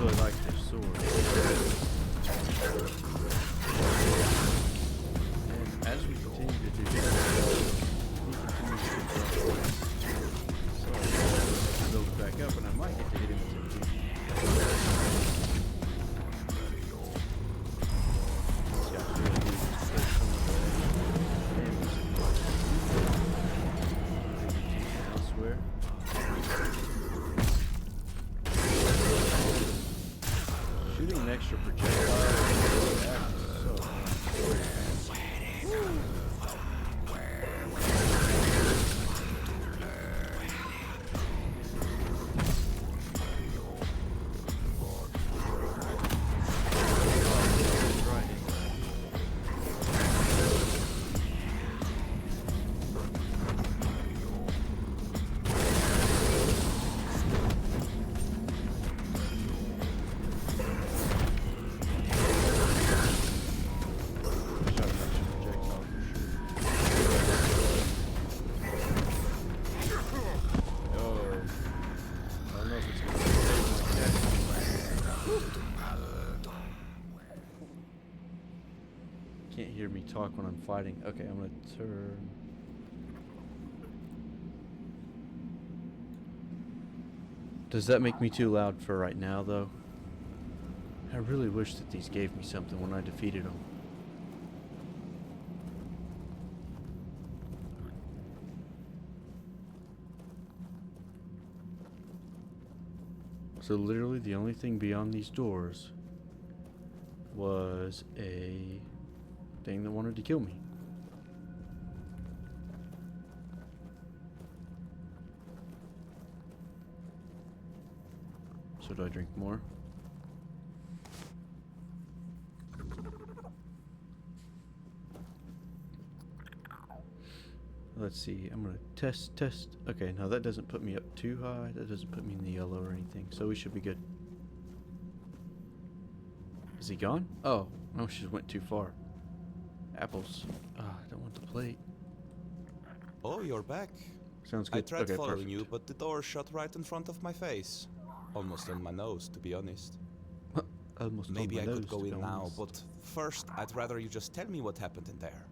[SPEAKER 1] really like this sword. extra projectiles. Can't hear me talk when I'm fighting. Okay, I'm gonna turn. Does that make me too loud for right now, though? I really wish that these gave me something when I defeated them. So literally the only thing beyond these doors was a thing that wanted to kill me. So do I drink more? Let's see, I'm gonna test. Okay, now that doesn't put me up too high. That doesn't put me in the yellow or anything. So we should be good. Is he gone? Oh, no, she just went too far. Apples. I don't want the plate.
[SPEAKER 7] Oh, you're back.
[SPEAKER 1] Sounds good.
[SPEAKER 7] I tried
[SPEAKER 1] Okay,
[SPEAKER 7] following
[SPEAKER 1] perfect.
[SPEAKER 7] you, but the door shut right in front of my face. Almost on my nose, to be honest.
[SPEAKER 1] Almost on
[SPEAKER 7] Maybe
[SPEAKER 1] my
[SPEAKER 7] I
[SPEAKER 1] nose,
[SPEAKER 7] could go
[SPEAKER 1] to be
[SPEAKER 7] in now,
[SPEAKER 1] honest.
[SPEAKER 7] but first I'd rather you just tell me what happened in there.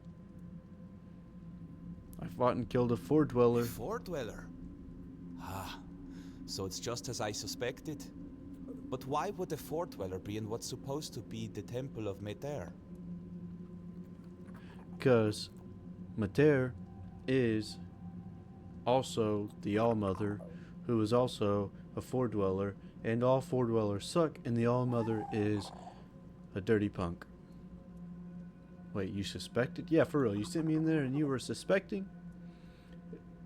[SPEAKER 1] I fought and killed a Four Dweller.
[SPEAKER 7] Four Dweller? Ah, so it's just as I suspected. But why would a Four Dweller be in what's supposed to be the Temple of Meter?
[SPEAKER 1] Because Mater is also the All-Mother, who is also a Four Dweller, and all Four Dwellers suck, and the All-Mother is a dirty punk. Wait, you suspected? Yeah, for real. You sent me in there and you were suspecting?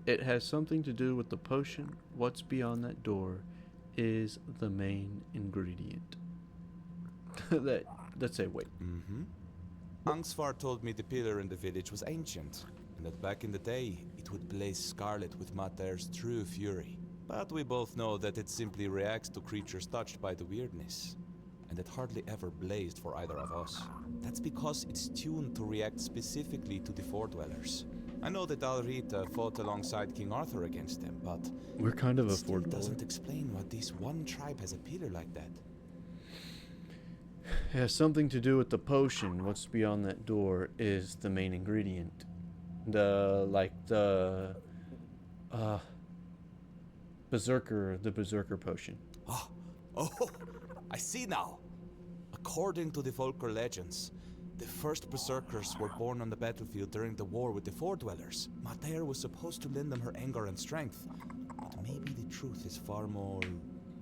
[SPEAKER 1] It has something to do with the potion. What's beyond that door is the main ingredient. Let's say wait.
[SPEAKER 7] Mm-hmm. Angsvar told me the pillar in the village was ancient, and that back in the day, it would blaze scarlet with Mater's true fury. But we both know that it simply reacts to creatures touched by the weirdness, and it hardly ever blazed for either of us. That's because it's tuned to react specifically to the Four Dwellers. I know that Alrita fought alongside King Arthur against them, but
[SPEAKER 1] We're kind of
[SPEAKER 7] it
[SPEAKER 1] a
[SPEAKER 7] still
[SPEAKER 1] Four Dweller.
[SPEAKER 7] doesn't explain why this one tribe has a pillar like that.
[SPEAKER 1] It has something to do with the potion. What's beyond that door is the main ingredient. The berserker potion.
[SPEAKER 7] Oh, I see now. According to the Volker legends, the first berserkers were born on the battlefield during the war with the Four Dwellers. Mater was supposed to lend them her anger and strength, but maybe the truth is far more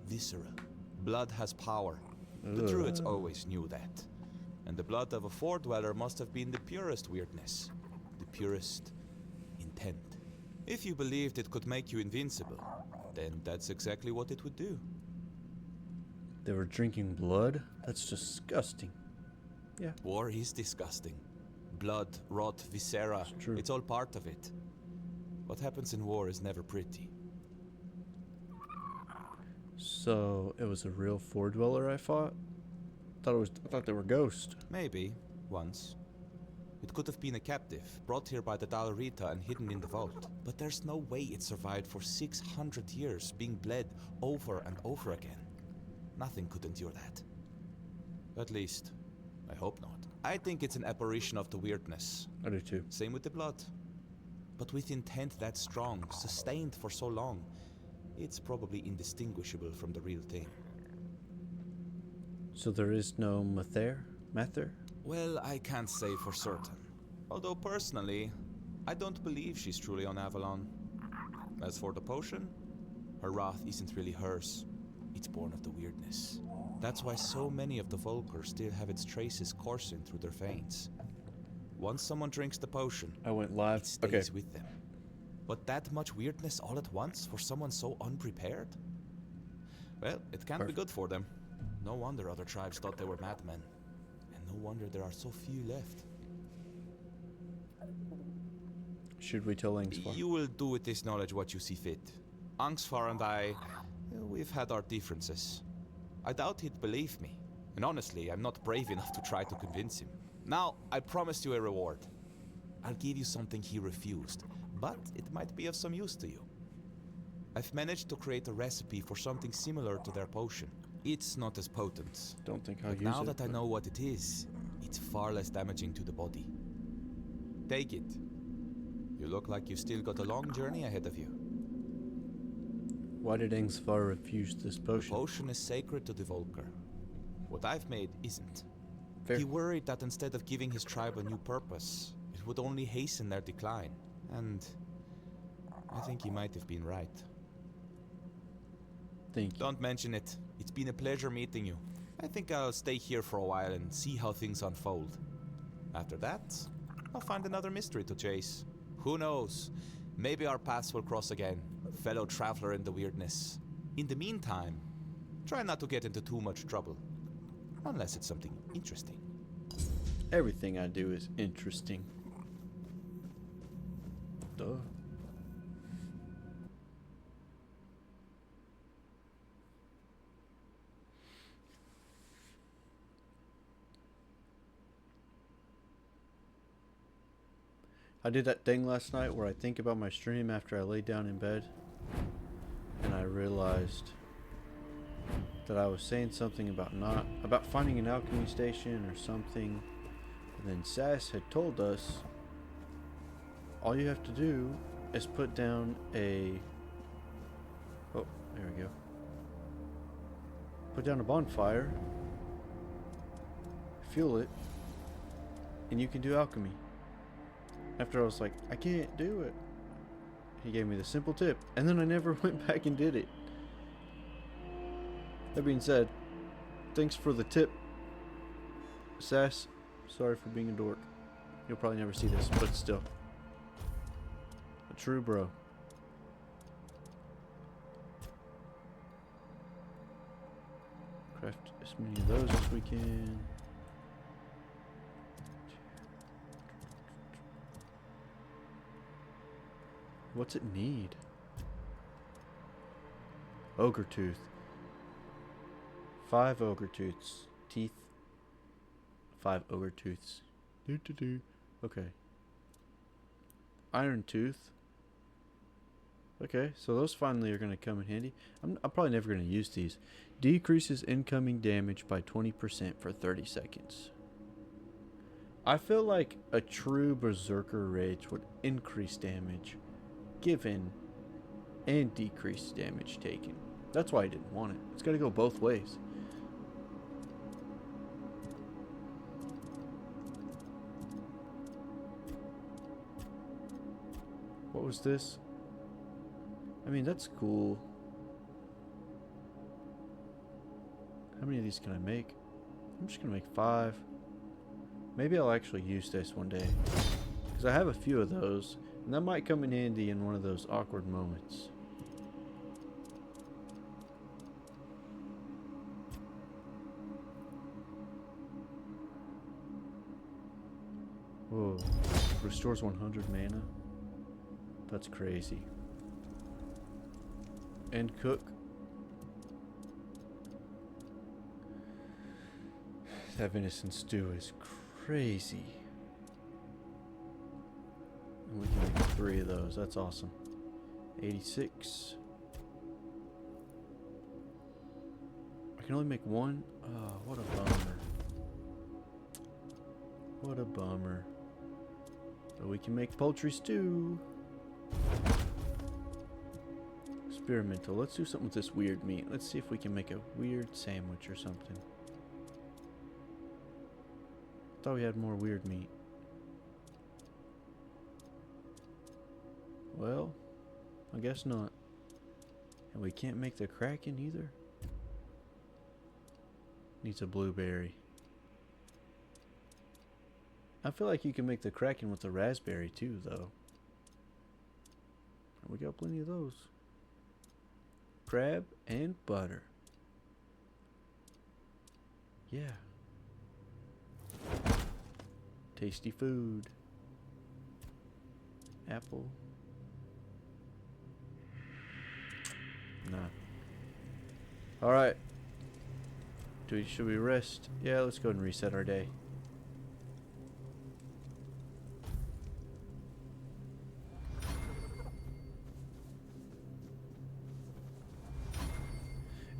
[SPEAKER 7] visceral. Blood has power. The Druids always knew that. And the blood of a Four Dweller must have been the purest weirdness, the purest intent. If you believed it could make you invincible, then that's exactly what it would do.
[SPEAKER 1] They were drinking blood? That's disgusting. Yeah.
[SPEAKER 7] War is disgusting. Blood, rot, viscera,
[SPEAKER 1] It's true.
[SPEAKER 7] it's all part of it. What happens in war is never pretty.
[SPEAKER 1] So it was a real Four Dweller I fought? I thought they were ghosts.
[SPEAKER 7] Maybe, once. It could have been a captive, brought here by the Dalrita and hidden in the vault. But there's no way it survived for 600 years, being bled over and over again. Nothing could endure that. At least, I hope not. I think it's an apparition of the weirdness.
[SPEAKER 1] I do too.
[SPEAKER 7] Same with the blood. But with intent that strong, sustained for so long, it's probably indistinguishable from the real thing.
[SPEAKER 1] So there is no Mather?
[SPEAKER 7] Well, I can't say for certain. Although personally, I don't believe she's truly on Avalon. As for the potion, her wrath isn't really hers. it's born of the weirdness. That's why so many of the Volker still have its traces coursing through their veins. Once someone drinks the potion,
[SPEAKER 1] I went live.
[SPEAKER 7] it stays with them. But that much weirdness all at once for someone so unprepared? Well, it can't be good for them. No wonder other tribes thought they were madmen. And no wonder there are so few left.
[SPEAKER 1] Should we tell Angsvar?
[SPEAKER 7] You will do with this knowledge what you see fit. Angsvar and I, we've had our differences. I doubt he'd believe me. And honestly, I'm not brave enough to try to convince him. Now, I promised you a reward. I'll give you something he refused, but it might be of some use to you. I've managed to create a recipe for something similar to their potion. It's not as potent.
[SPEAKER 1] Don't think I'll
[SPEAKER 7] But
[SPEAKER 1] use
[SPEAKER 7] now
[SPEAKER 1] it.
[SPEAKER 7] that I know what it is, it's far less damaging to the body. Take it. You look like you've still got a long journey ahead of you.
[SPEAKER 1] Why did Angsvar refuse this
[SPEAKER 7] The
[SPEAKER 1] potion?
[SPEAKER 7] potion is sacred to the Volker. What I've made isn't.
[SPEAKER 1] Fair.
[SPEAKER 7] He worried that instead of giving his tribe a new purpose, it would only hasten their decline. And I think he might have been right.
[SPEAKER 1] Thank you.
[SPEAKER 7] Don't mention it. It's been a pleasure meeting you. I think I'll stay here for a while and see how things unfold. After that, I'll find another mystery to chase. Who knows? Maybe our paths will cross again, fellow traveler in the weirdness. In the meantime, try not to get into too much trouble. Unless it's something interesting.
[SPEAKER 1] Everything I do is interesting. Duh. I did that thing last night where I think about my stream after I lay down in bed, and I realized that I was saying something about finding an alchemy station or something, and then Sass had told us all you have to do is put down a there we go. Put down a bonfire, fuel it, and you can do alchemy. After I was like, I can't do it. He gave me the simple tip, and then I never went back and did it. That being said, thanks for the tip, Sass. Sorry for being a dork. You'll probably never see this, but still. A true bro. Craft as many of those as we can. What's it need? Ogre tooth. 5 ogre tooths. Teeth. 5 ogre tooths. Okay. Iron tooth. Okay, so those finally are going to come in handy. I'm probably never going to use these. Decreases incoming damage by 20% for 30 seconds. I feel like a true Berserker Rage would increase damage given and decrease damage taken. That's why I didn't want it. It's got to go both ways. What was this? I mean, that's cool. How many of these can I make? I'm just gonna make 5. Maybe I'll actually use this one day, because I have a few of those, and that might come in handy in one of those awkward moments. Whoa. Restores 100 mana? That's crazy. And cook. That venison stew is crazy. And we can make 3 of those. That's awesome. 86. I can only make 1? Oh, what a bummer. What a bummer. But we can make poultry stew. Experimental. Let's do something with this weird meat. Let's see if we can make a weird sandwich or something. Thought we had more weird meat. Well, I guess not. And we can't make the Kraken either. needs a blueberry. I feel like you can make the Kraken with the raspberry too, though. We got plenty of those. Crab and butter. Yeah. Tasty food. Apple. Nah. Alright. Should we rest? Yeah, let's go and reset our day.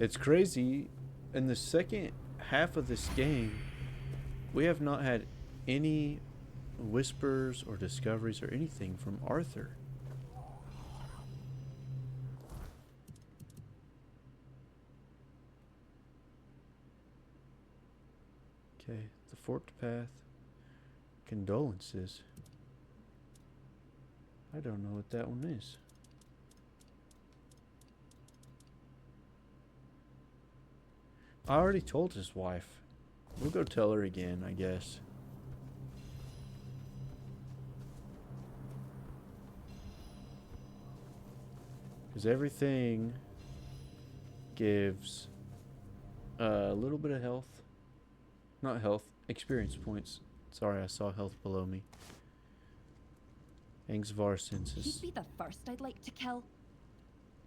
[SPEAKER 1] It's crazy. In the second half of this game, we have not had any whispers or discoveries or anything from Arthur. Okay, the forked path. Condolences. I don't know what that one is. I already told his wife. We'll go tell her again, I guess. Because everything gives a little bit of health. Not health, experience points. Sorry, I saw health below me. Angstvar senses.
[SPEAKER 8] He'd be the first I'd like to kill.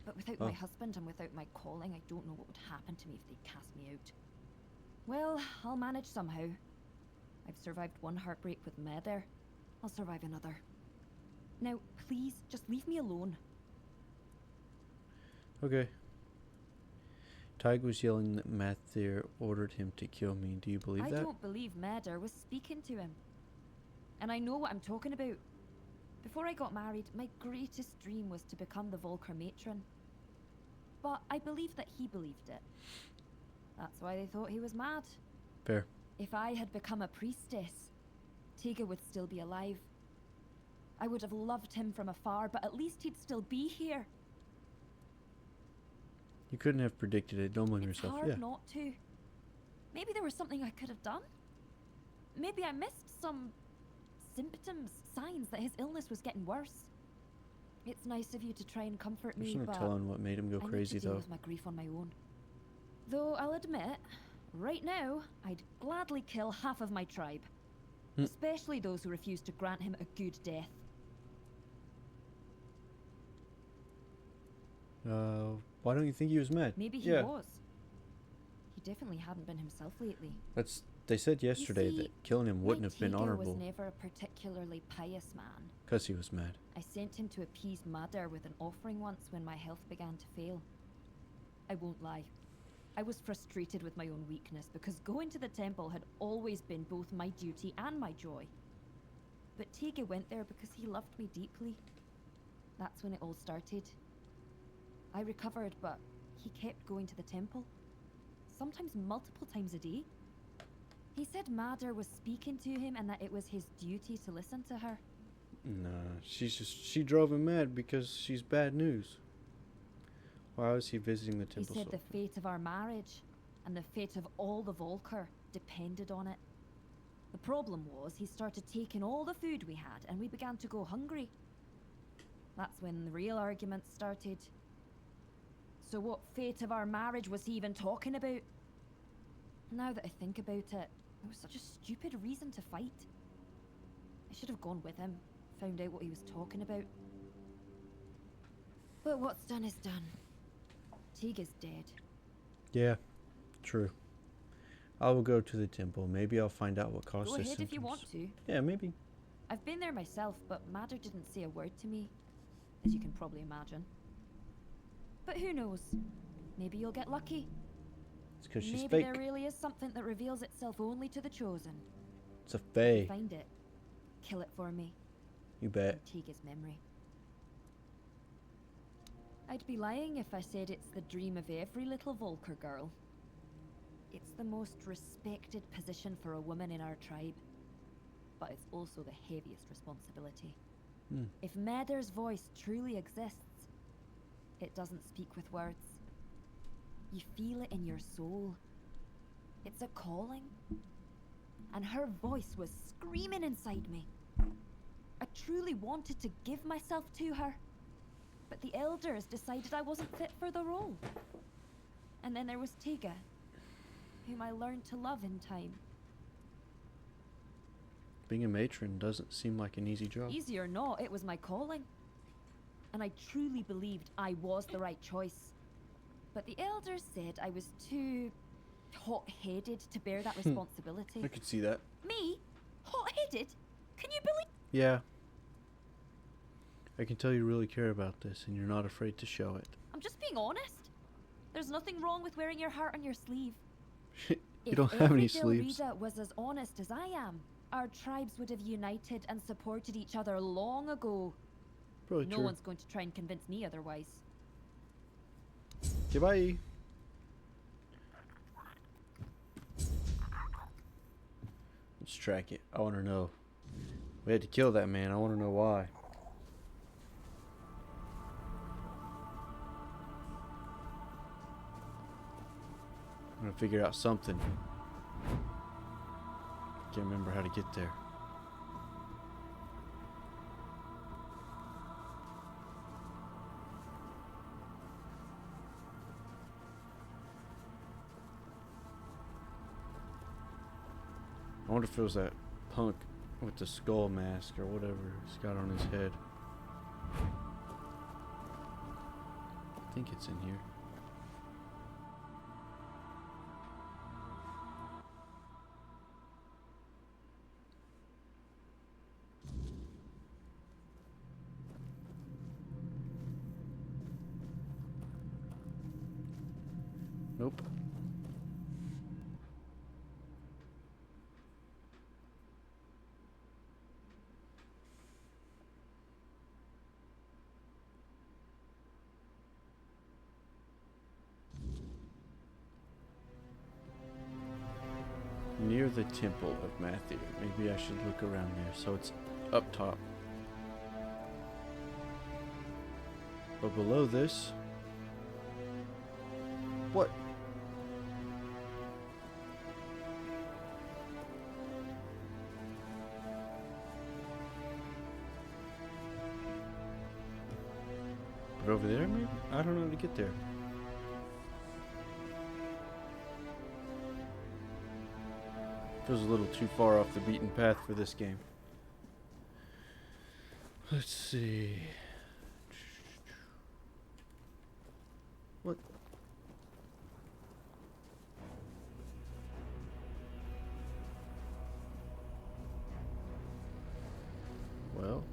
[SPEAKER 8] But without my husband and without my calling, I don't know what would happen to me if they cast me out. Well, I'll manage somehow. I've survived one heartbreak with Meder. I'll survive another. Now, please, just leave me alone.
[SPEAKER 1] Okay. Tig was yelling that Mathir ordered him to kill me. Do you believe that?
[SPEAKER 8] I don't believe Meder was speaking to him. And I know what I'm talking about. Before I got married, my greatest dream was to become the Volker matron. But I believe that he believed it. That's why they thought he was mad.
[SPEAKER 1] Fair.
[SPEAKER 8] If I had become a priestess, Tega would still be alive. I would have loved him from afar, but at least he'd still be here.
[SPEAKER 1] You couldn't have predicted it. Don't blame
[SPEAKER 8] It's
[SPEAKER 1] yourself.
[SPEAKER 8] hard
[SPEAKER 1] Yeah.
[SPEAKER 8] not to. Maybe there was something I could have done. Maybe I missed some symptoms, signs that his illness was getting worse. It's nice of you to try and comfort
[SPEAKER 1] I'm
[SPEAKER 8] me,
[SPEAKER 1] just
[SPEAKER 8] but
[SPEAKER 1] gonna tell him what made him go
[SPEAKER 8] I
[SPEAKER 1] crazy,
[SPEAKER 8] need to deal
[SPEAKER 1] though.
[SPEAKER 8] with my grief on my own. Though I'll admit, right now, I'd gladly kill half of my tribe. Especially those who refuse to grant him a good death.
[SPEAKER 1] Why don't you think he was mad?
[SPEAKER 8] Maybe he was. He definitely hadn't been himself lately.
[SPEAKER 1] They said yesterday
[SPEAKER 8] see,
[SPEAKER 1] that killing him wouldn't
[SPEAKER 8] my
[SPEAKER 1] have been
[SPEAKER 8] Tega
[SPEAKER 1] honorable.
[SPEAKER 8] was never a particularly pious man.
[SPEAKER 1] Because he was mad.
[SPEAKER 8] I sent him to appease Madar with an offering once when my health began to fail. I won't lie. I was frustrated with my own weakness because going to the temple had always been both my duty and my joy. But Tega went there because he loved me deeply. That's when it all started. I recovered, but he kept going to the temple. Sometimes multiple times a day. He said Madar was speaking to him and that it was his duty to listen to her.
[SPEAKER 1] Nah, she drove him mad because she's bad news. Why was he visiting the temple?
[SPEAKER 8] He said
[SPEAKER 1] so
[SPEAKER 8] the fate of our marriage and the fate of all the Volker depended on it. The problem was he started taking all the food we had and we began to go hungry. That's when the real arguments started. So what fate of our marriage was he even talking about? Now that I think about it, it was such a stupid reason to fight. I should have gone with him, found out what he was talking about. But what's done is done. Tega's dead.
[SPEAKER 1] Yeah, true. I will go to the temple. Maybe I'll find out what caused
[SPEAKER 8] Go
[SPEAKER 1] his
[SPEAKER 8] ahead
[SPEAKER 1] symptoms.
[SPEAKER 8] if you want to.
[SPEAKER 1] Yeah, maybe.
[SPEAKER 8] I've been there myself, but Madder didn't say a word to me, as you can probably imagine. But who knows? Maybe you'll get lucky.
[SPEAKER 1] It's because she's
[SPEAKER 8] Maybe
[SPEAKER 1] fake.
[SPEAKER 8] there really is something that reveals itself only to the chosen.
[SPEAKER 1] It's a fae.
[SPEAKER 8] Find it. Kill it for me.
[SPEAKER 1] You bet.
[SPEAKER 8] Take his memory. I'd be lying if I said it's the dream of every little Volker girl. It's the most respected position for a woman in our tribe. But it's also the heaviest responsibility. If Meder's voice truly exists, it doesn't speak with words. You feel it in your soul. It's a calling. And her voice was screaming inside me. I truly wanted to give myself to her, but the elders decided I wasn't fit for the role. And then there was Tiga, whom I learned to love in time.
[SPEAKER 1] Being a matron doesn't seem like an easy job.
[SPEAKER 8] Easy or not, it was my calling. And I truly believed I was the right choice. But the elders said I was too hot-headed to bear that responsibility.
[SPEAKER 1] I could see that.
[SPEAKER 8] Me? Hot-headed? Can you believe?
[SPEAKER 1] Yeah. I can tell you really care about this, and you're not afraid to show it.
[SPEAKER 8] I'm just being honest. There's nothing wrong with wearing your heart on your sleeve.
[SPEAKER 1] You don't have any sleeves.
[SPEAKER 8] If Del Rita was as honest as I am, our tribes would have united and supported each other long ago.
[SPEAKER 1] Probably
[SPEAKER 8] No
[SPEAKER 1] true.
[SPEAKER 8] one's going to try and convince me otherwise.
[SPEAKER 1] Goodbye. Let's track it. I want to know. We had to kill that man. I want to know why. I'm gonna figure out something. Can't remember how to get there. I wonder if it was that punk with the skull mask or whatever he's got on his head. I think it's in here. Nope. Near the Temple of Matthew. Maybe I should look around there. So it's up top. But below this... What? But over there, maybe? I don't know how to get there. Feels a little too far off the beaten path for this game. Let's see. What? Well.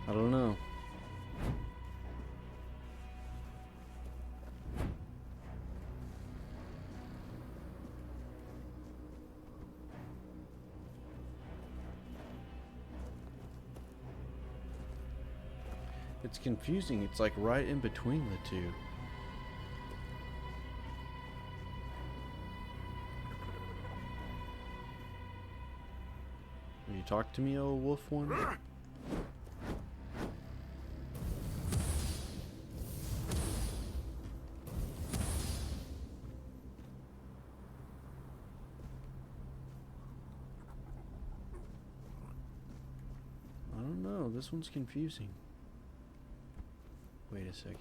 [SPEAKER 1] I don't know. It's confusing. It's like right in between the two. Will you talk to me, old wolf one? I don't know. This one's confusing. Wait a second.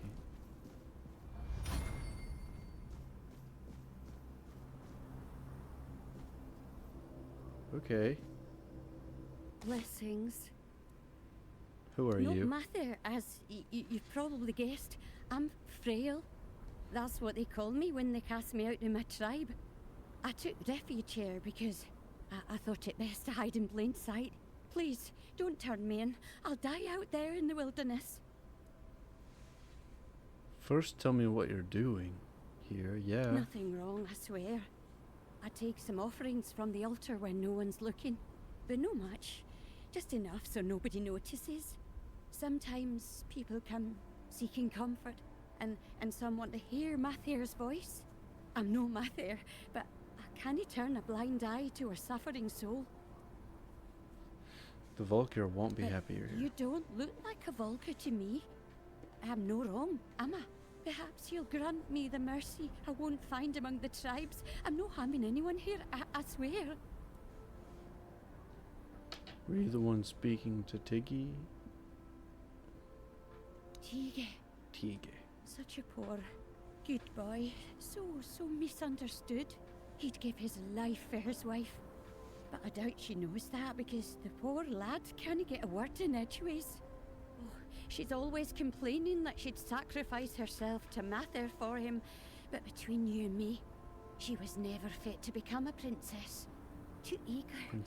[SPEAKER 1] Okay.
[SPEAKER 9] Blessings.
[SPEAKER 1] Who are
[SPEAKER 9] No
[SPEAKER 1] you?
[SPEAKER 9] matter, as you've probably guessed, I'm frail. That's what they call me when they cast me out of my tribe. I took refuge here because I thought it best to hide in plain sight. Please, don't turn me in. I'll die out there in the wilderness.
[SPEAKER 1] First, tell me what you're doing here. Yeah.
[SPEAKER 9] Nothing wrong, I swear. I take some offerings from the altar when no one's looking, but no much. Just enough so nobody notices. Sometimes people come seeking comfort, and some want to hear Mather's voice. I'm no Mather, but I can he turn a blind eye to a suffering soul?
[SPEAKER 1] The Vulgar won't be
[SPEAKER 9] But
[SPEAKER 1] happier.
[SPEAKER 9] you don't look like a Vulgar to me. I'm no wrong, am I? Perhaps you'll grant me the mercy I won't find among the tribes. I'm no harming anyone here, I swear.
[SPEAKER 1] Were you the one speaking to Tiggy?
[SPEAKER 9] Tige,
[SPEAKER 1] Tige.
[SPEAKER 9] such a poor, good boy. So misunderstood. He'd give his life for his wife. But I doubt she knows that because the poor lad can't get a word in edgeways. Oh, she's always complaining that she'd sacrifice herself to Mather for him. But between you and me, she was never fit to become a princess. Too eager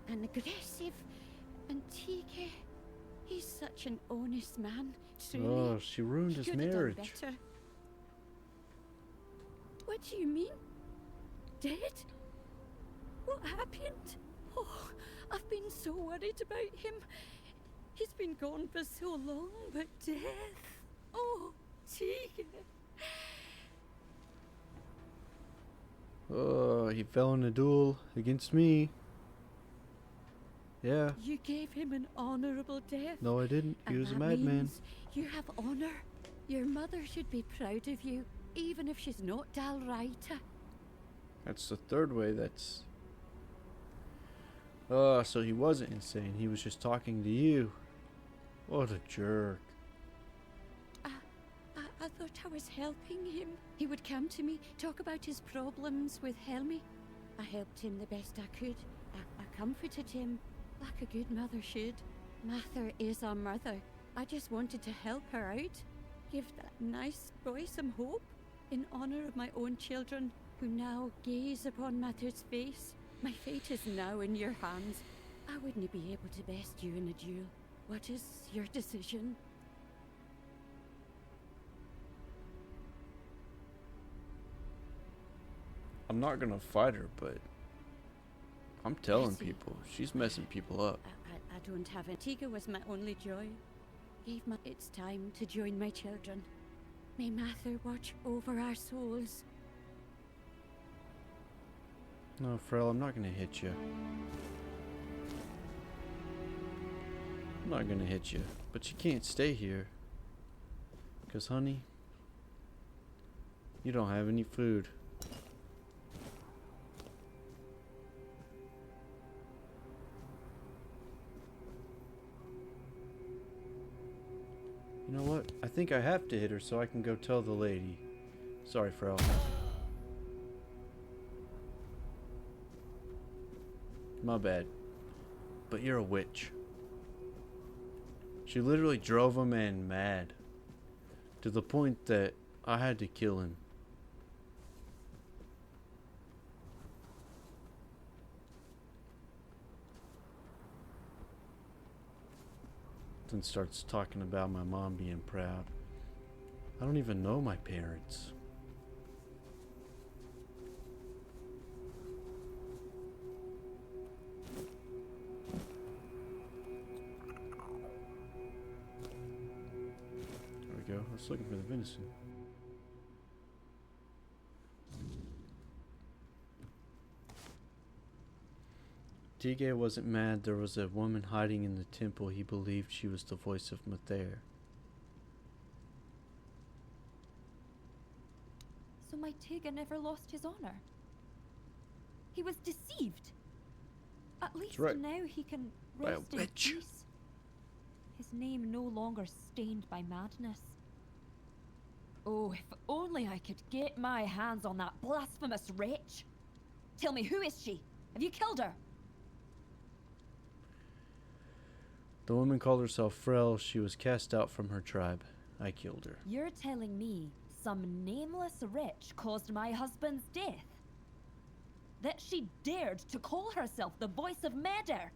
[SPEAKER 9] and aggressive. And Tige, he's such an honest man, truly.
[SPEAKER 1] Oh, she ruined his
[SPEAKER 9] Could have done
[SPEAKER 1] marriage.
[SPEAKER 9] better. What do you mean? Dead? What happened? Oh, I've been so worried about him. He's been gone for so long, but death. Oh, Tige.
[SPEAKER 1] Oh, he fell in a duel against me. Yeah.
[SPEAKER 9] You gave him an honorable death.
[SPEAKER 1] No, I didn't. He
[SPEAKER 9] And
[SPEAKER 1] was a
[SPEAKER 9] that
[SPEAKER 1] madman.
[SPEAKER 9] means you have honor. Your mother should be proud of you, even if she's not Dalraita.
[SPEAKER 1] That's the third way that's... Oh, so he wasn't insane. He was just talking to you. What a jerk.
[SPEAKER 9] I thought I was helping him. He would come to me, talk about his problems with Helmi. I helped him the best I could. I comforted him, like a good mother should. Mather is our mother. I just wanted to help her out. Give that nice boy some hope. In honor of my own children, who now gaze upon Mather's face. My fate is now in your hands. I wouldn't be able to best you in a duel. What is your decision?
[SPEAKER 1] I'm not gonna fight her, but I'm telling
[SPEAKER 9] Bessie.
[SPEAKER 1] people. She's messing people up.
[SPEAKER 9] I don't have it. Tige was my only joy. It's time to join my children. May Mather watch over our souls.
[SPEAKER 1] No, Frel, I'm not gonna hit you. I'm not gonna hit you. But you can't stay here. Because, honey, you don't have any food. You know what? I think I have to hit her so I can go tell the lady. Sorry, Frel. My bad. But you're a witch. She literally drove a man mad. To the point that I had to kill him. Then starts talking about my mom being proud. I don't even know my parents. There we go. I was looking for the venison. Tige wasn't mad. There was a woman hiding in the temple. He believed she was the voice of Mather.
[SPEAKER 8] So my Tige never lost his honor. He was deceived. At least
[SPEAKER 1] right.
[SPEAKER 8] now he can
[SPEAKER 1] By a
[SPEAKER 8] rest in
[SPEAKER 1] witch.
[SPEAKER 8] peace. His name no longer stained by madness. Oh, if only I could get my hands on that blasphemous wretch. Tell me, who is she? Have you killed her?
[SPEAKER 1] The woman called herself Frel. She was cast out from her tribe. I killed her.
[SPEAKER 8] You're telling me some nameless wretch caused my husband's death? That she dared to call herself the voice of Meder?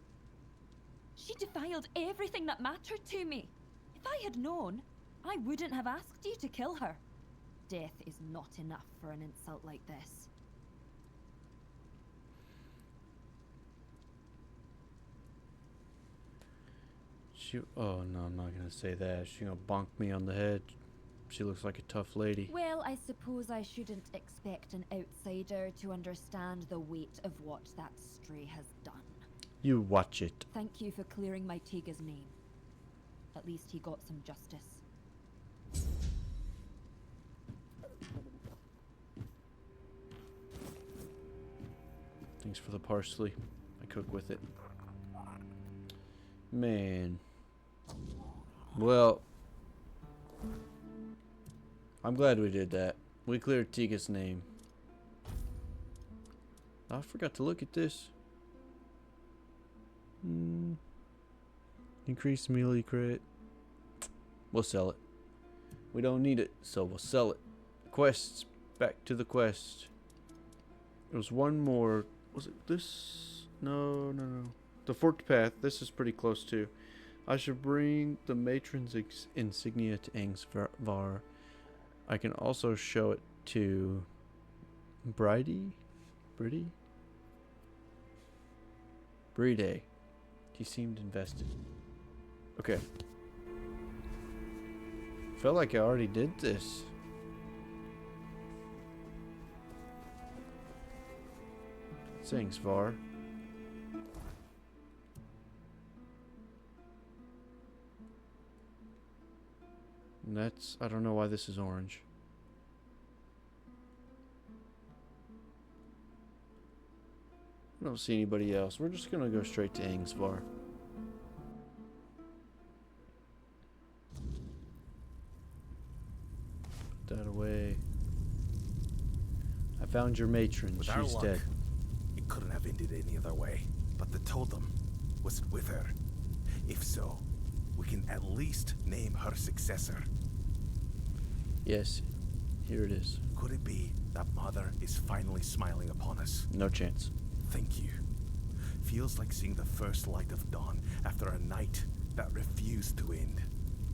[SPEAKER 8] She defiled everything that mattered to me. If I had known, I wouldn't have asked you to kill her. Death is not enough for an insult like this.
[SPEAKER 1] Oh no, I'm not gonna say that. She gonna bonk me on the head. She looks like a tough lady.
[SPEAKER 8] Well, I suppose I shouldn't expect an outsider to understand the weight of what that stray has done.
[SPEAKER 1] You watch it.
[SPEAKER 8] Thank you for clearing my Tega's name. At least he got some justice.
[SPEAKER 1] Thanks for the parsley. I cook with it. Man. Well, I'm glad we did that. We cleared Tiga's name. I forgot to look at this. Increased melee crit. We'll sell it. We don't need it, so we'll sell it. Quests. Back to the quest. There was one more. Was it this? No. The Forked Path. This is pretty close too. I should bring the matron's insignia to Angsvar. I can also show it to Bride. He seemed invested. Okay. Felt like I already did this. It's Angsvar. And that's, I don't know why this is orange. I don't see anybody else. We're just gonna go straight to Angsvar. Put that away. I found your matron.
[SPEAKER 4] With our
[SPEAKER 1] She's
[SPEAKER 4] luck,
[SPEAKER 1] dead.
[SPEAKER 4] it couldn't have ended any other way. But the totem was it with her? If so, we can at least name her successor.
[SPEAKER 1] Yes, here it is.
[SPEAKER 4] Could it be that Mother is finally smiling upon us?
[SPEAKER 1] No chance.
[SPEAKER 4] Thank you. Feels like seeing the first light of dawn after a night that refused to end.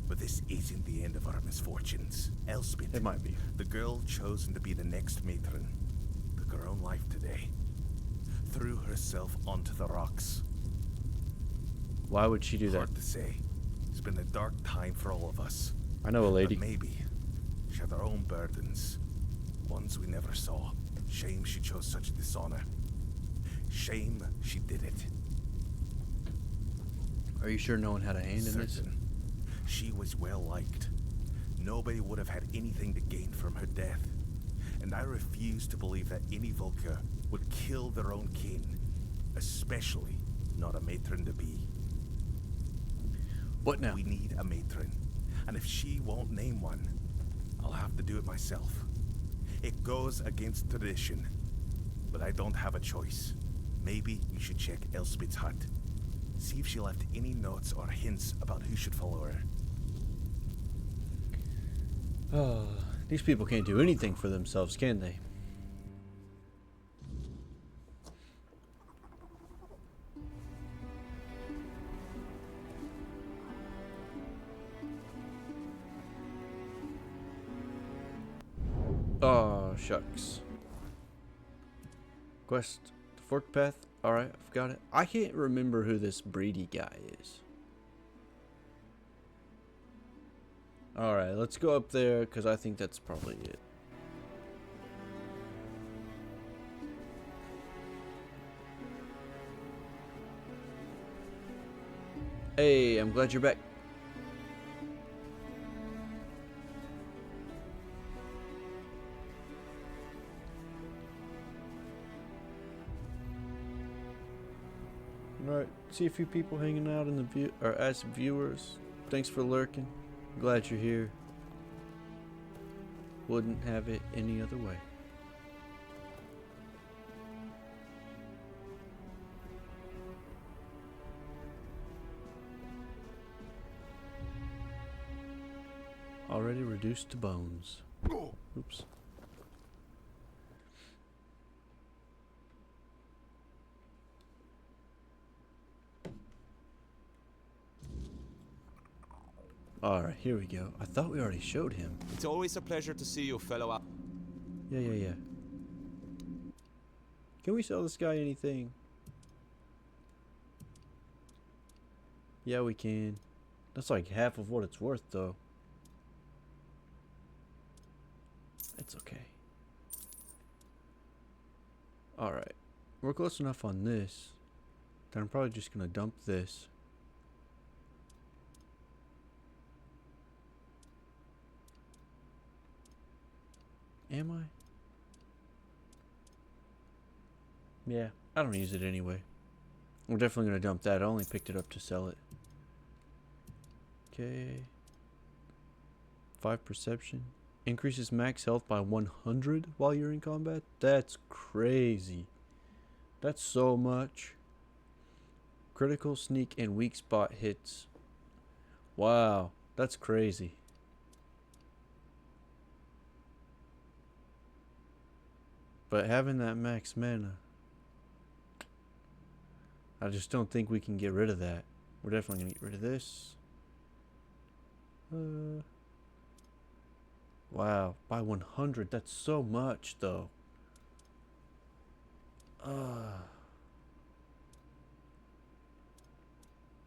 [SPEAKER 4] But this isn't the end of our misfortunes. Elspeth,
[SPEAKER 1] It might be.
[SPEAKER 4] the girl chosen to be the next matron, took her own life today. Threw herself onto the rocks.
[SPEAKER 1] Why would she do that?
[SPEAKER 4] Hard to say. It's been a dark time for all of us.
[SPEAKER 1] I know a lady.
[SPEAKER 4] But maybe she had her own burdens. Ones we never saw. Shame she chose such dishonor. Shame she did it.
[SPEAKER 1] Are you sure no one had a hand in this?
[SPEAKER 4] Certain. She was well liked. Nobody would have had anything to gain from her death. And I refuse to believe that any Volker would kill their own kin. Especially not a matron-to-be.
[SPEAKER 1] What now?
[SPEAKER 4] We need a matron. And if she won't name one, I'll have to do it myself. It goes against tradition. But I don't have a choice. Maybe you should check Elspeth's hut. See if she left any notes or hints about who should follow her.
[SPEAKER 1] Oh, these people can't do anything for themselves, can they? Oh, shucks. Quest, the Forked Path. Alright, I've got it. I can't remember who this Breedy guy is. Alright, let's go up there, because I think that's probably it. Hey, I'm glad you're back. Alright, see a few people hanging out in the view or as viewers. Thanks for lurking. Glad you're here. Wouldn't have it any other way. Already reduced to bones. Oops. Alright, here we go. I thought we already showed him.
[SPEAKER 7] It's always a pleasure to see you, fellow.
[SPEAKER 1] Yeah. Can we sell this guy anything? Yeah, we can. That's like half of what it's worth, though. That's okay. Alright. We're close enough on this that I'm probably just gonna dump this. Am I? Yeah, I don't use it anyway. We're definitely gonna dump that. I only picked it up to sell it. Okay. 5 perception. Increases max health by 100 while you're in combat? That's crazy. That's so much. Critical, sneak, and weak spot hits. Wow, that's crazy. But having that max mana, I just don't think we can get rid of that. We're definitely going to get rid of this. Wow, by 100, that's so much though. Let's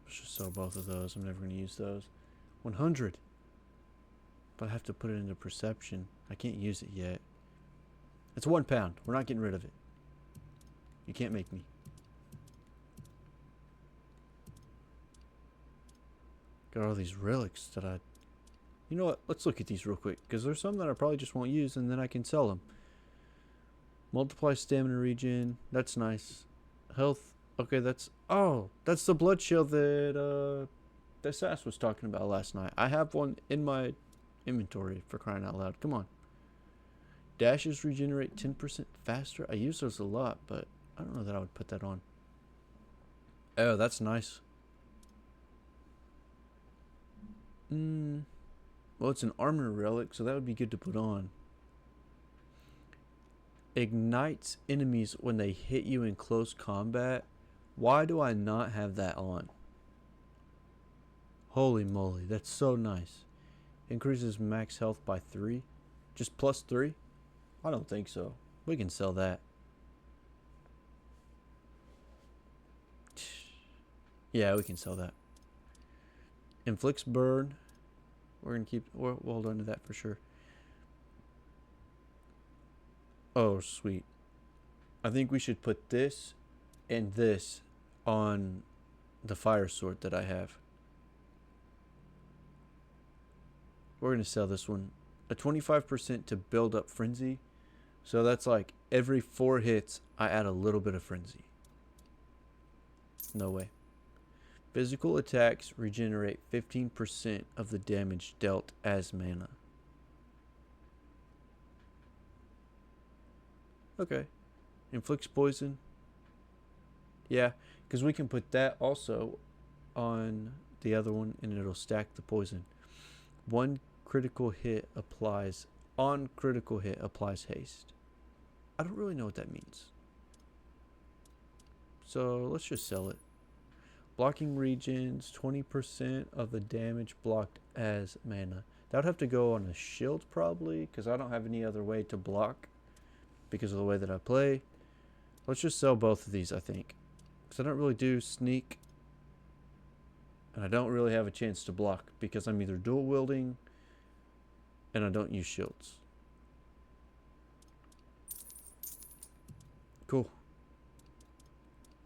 [SPEAKER 1] just sell both of those. I'm never going to use those. 100. But I have to put it into perception. I can't use it yet. It's £1. We're not getting rid of it. You can't make me. Got all these relics that I... You know what? Let's look at these real quick. Because there's some that I probably just won't use and then I can sell them. Multiply stamina regen. That's nice. Health. Okay, that's... Oh, that's the blood shield that Sass was talking about last night. I have one in my inventory, for crying out loud. Come on. Dashes regenerate 10% faster. I use those a lot, but I don't know that I would put that on. Oh, that's nice. Well, it's an armor relic, so that would be good to put on. Ignites enemies when they hit you in close combat. Why do I not have that on? Holy moly, that's so nice. Increases max health by 3. Just plus 3? I don't think so. We can sell that. Yeah, we can sell that. Inflicts burn. We're gonna keep. We'll hold on to that for sure. Oh, sweet. I think we should put this and this on the fire sword that I have. We're gonna sell this one. A 25% to build up frenzy. So that's like every 4 hits, I add a little bit of frenzy. No way. Physical attacks regenerate 15% of the damage dealt as mana. Okay. Inflicts poison. Yeah, because we can put that also on the other one and it'll stack the poison. One critical hit applies... On critical hit applies haste. I don't really know what that means. So let's just sell it. Blocking regions 20% of the damage blocked as mana. That would have to go on a shield probably, because I don't have any other way to block because of the way that I play. Let's just sell both of these, I think. Because I don't really do sneak. And I don't really have a chance to block because I'm either dual wielding and I don't use shields. Cool.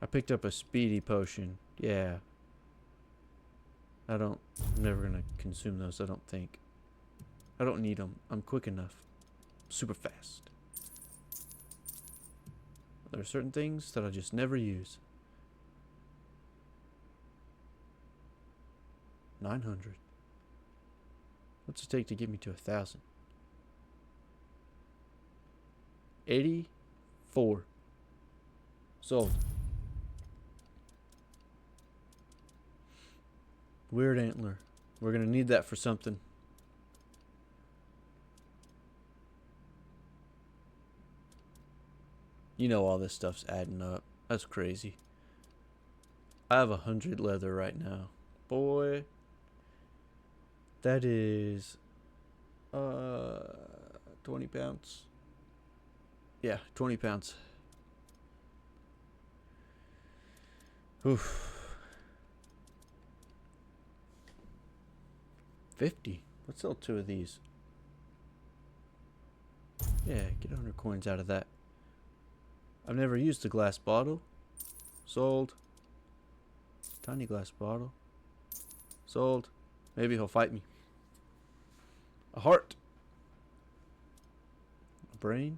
[SPEAKER 1] I picked up a speedy potion. Yeah. I'm never going to consume those, I don't think. I don't need them. I'm quick enough. Super fast. There are certain things that I just never use. 900. What's it take to get me to 1,000? 84. Sold. Weird antler. We're gonna need that for something. You know all this stuff's adding up. That's crazy. I have 100 leather right now. Boy. That is 20 pounds. Yeah, 20 pounds. Oof. 50. Let's sell 2 of these. Yeah, get 100 coins out of that. I've never used the glass bottle. Sold. Tiny glass bottle. Sold. Maybe he'll fight me. A heart. A brain.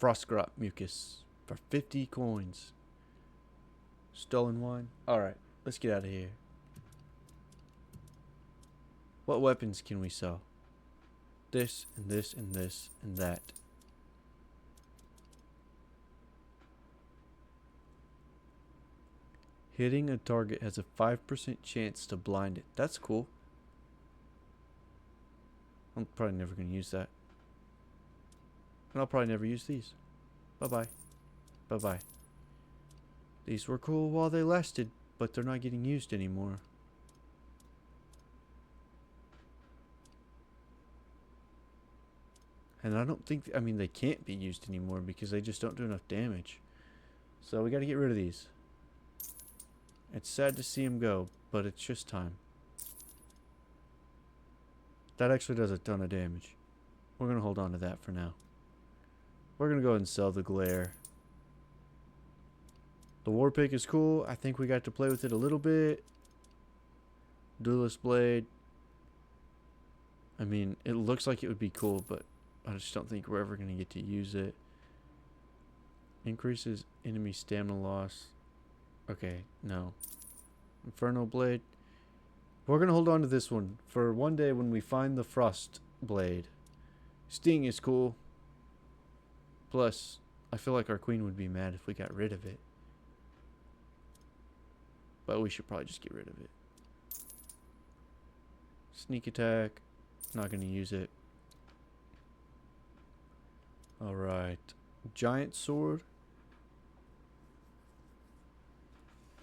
[SPEAKER 1] Frostgrot mucus for 50 coins. Stolen wine. Alright, let's get out of here. What weapons can we sell? This and this and this and that. Hitting a target has a 5% chance to blind it. That's cool. I'm probably never going to use that. And I'll probably never use these. Bye-bye. Bye-bye. These were cool while they lasted, but they're not getting used anymore. And I don't think, I mean, they can't be used anymore because they just don't do enough damage. So we got to get rid of these. It's sad to see them go, but it's just time. That actually does a ton of damage. We're going to hold on to that for now. We're going to go ahead and sell the glare. The war pick is cool. I think we got to play with it a little bit. Duelist blade. I mean, it looks like it would be cool, but I just don't think we're ever going to get to use it. Increases enemy stamina loss. Okay, no. Inferno blade. We're going to hold on to this one for one day when we find the frost blade. Sting is cool. Plus, I feel like our queen would be mad if we got rid of it. But we should probably just get rid of it. Sneak attack. Not going to use it. Alright. Giant sword.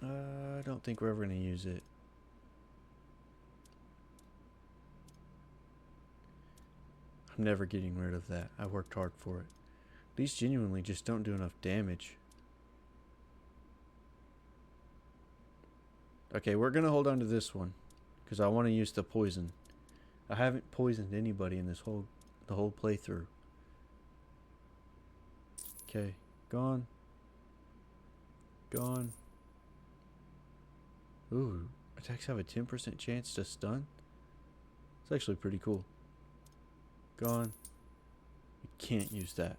[SPEAKER 1] I don't think we're ever going to use it. I'm never getting rid of that. I worked hard for it. These genuinely just don't do enough damage. Okay, we're going to hold on to this one. Because I want to use the poison. I haven't poisoned anybody in this the whole playthrough. Okay, gone. Gone. Ooh, attacks have a 10% chance to stun? It's actually pretty cool. Gone. We can't use that.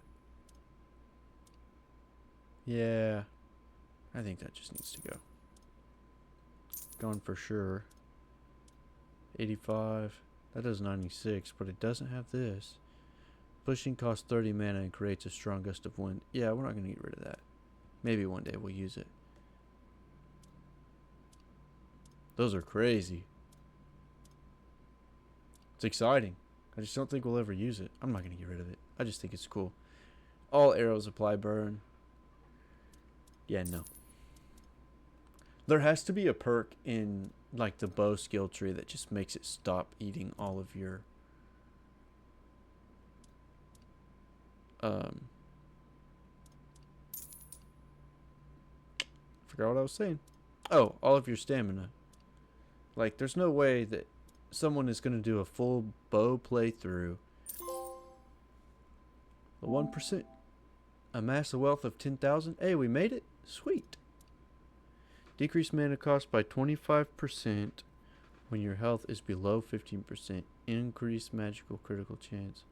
[SPEAKER 1] Yeah, I think that just needs to go. Gone for sure. 85. That does 96, but it doesn't have this. Pushing costs 30 mana and creates a strong gust of wind. Yeah, we're not going to get rid of that. Maybe one day we'll use it. Those are crazy. It's exciting. I just don't think we'll ever use it. I'm not going to get rid of it. I just think it's cool. All arrows apply burn. Yeah, no. There has to be a perk in like the bow skill tree that just makes it stop eating all of your forgot what I was saying. Oh, all of your stamina. Like, there's no way that someone is going to do a full bow playthrough. The 1%. Amass a wealth of 10,000. Hey, we made it. Sweet. Decrease mana cost by 25% when your health is below 15%. Increase magical critical chance.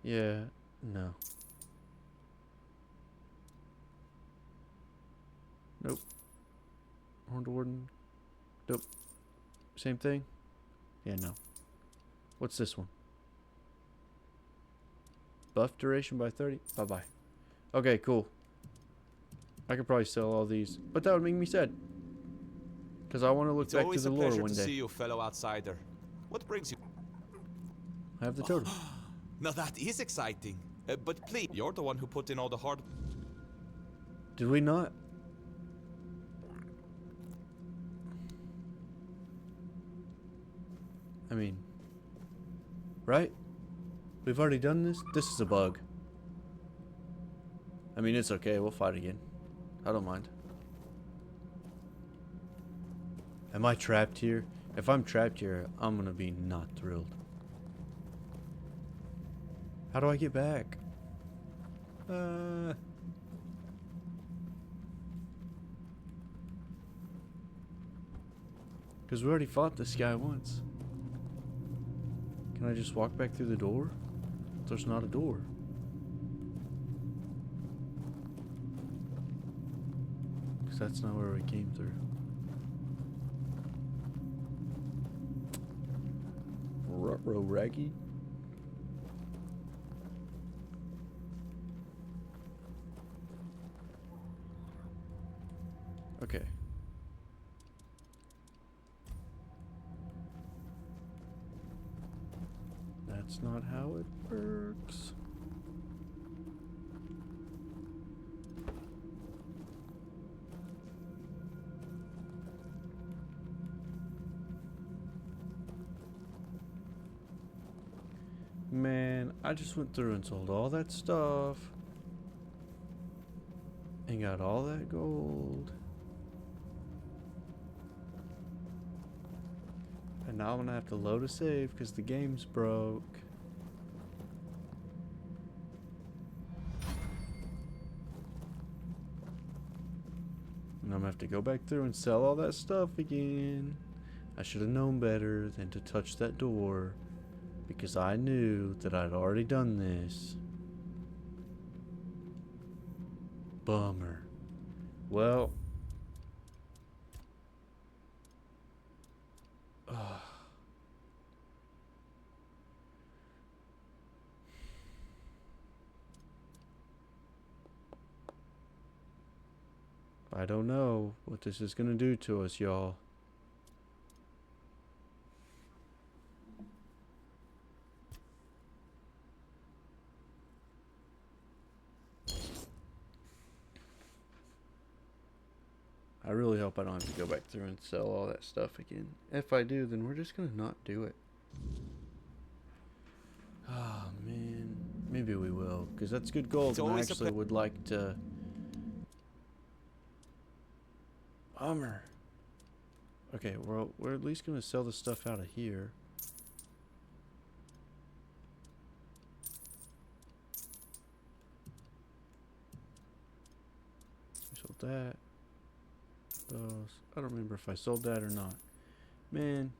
[SPEAKER 1] Yeah, no. Nope. Horned Warden. Nope. Same thing? Yeah, no. What's this one? Buff duration by 30? Bye-bye. Okay, cool. I could probably sell all these, but that would make me sad. Because I want to look back to the lore one day.
[SPEAKER 7] It's always a pleasure to see you, fellow outsider. What brings you?
[SPEAKER 1] I have the totem.
[SPEAKER 7] Now that is exciting. But please, you're the one who put in all the hard...
[SPEAKER 1] Did we not? I mean... Right? We've already done this? This is a bug. I mean, it's okay. We'll fight again. I don't mind. Am I trapped here? If I'm trapped here, I'm gonna be not thrilled. How do I get back? Because we already fought this guy once. Can I just walk back through the door? There's not a door. Because that's not where we came through. Ruh-roh, Raggy. Okay. That's not how it works. Man, I just went through and sold all that stuff and got all that gold. And now I'm gonna have to load a save because the game's broke. And I'm gonna have to go back through and sell all that stuff again. I should have known better than to touch that door because I knew that I'd already done this. Bummer. Well. I don't know what this is gonna do to us, y'all. I really hope I don't have to go back through and sell all that stuff again. If I do, then we're just gonna not do it. Oh man, maybe we will, because that's good gold, and I actually would like to. Bummer. Okay, well, we're at least gonna sell the stuff out of here. We sold that. Those. I don't remember if I sold that or not. Man.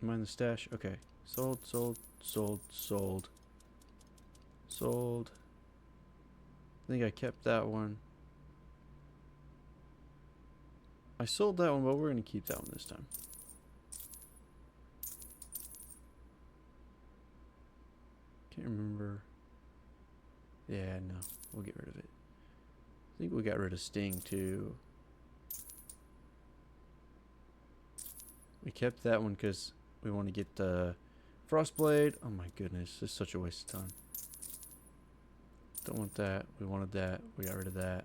[SPEAKER 1] Am I in the stash? Okay. Sold, sold, sold, sold. Sold. I think I kept that one. I sold that one, but we're going to keep that one this time. Can't remember. Yeah, no. We'll get rid of it. I think we got rid of Sting, too. We kept that one because we want to get the Frostblade. Oh my goodness, this is such a waste of time. Don't want that. We wanted that. We got rid of that.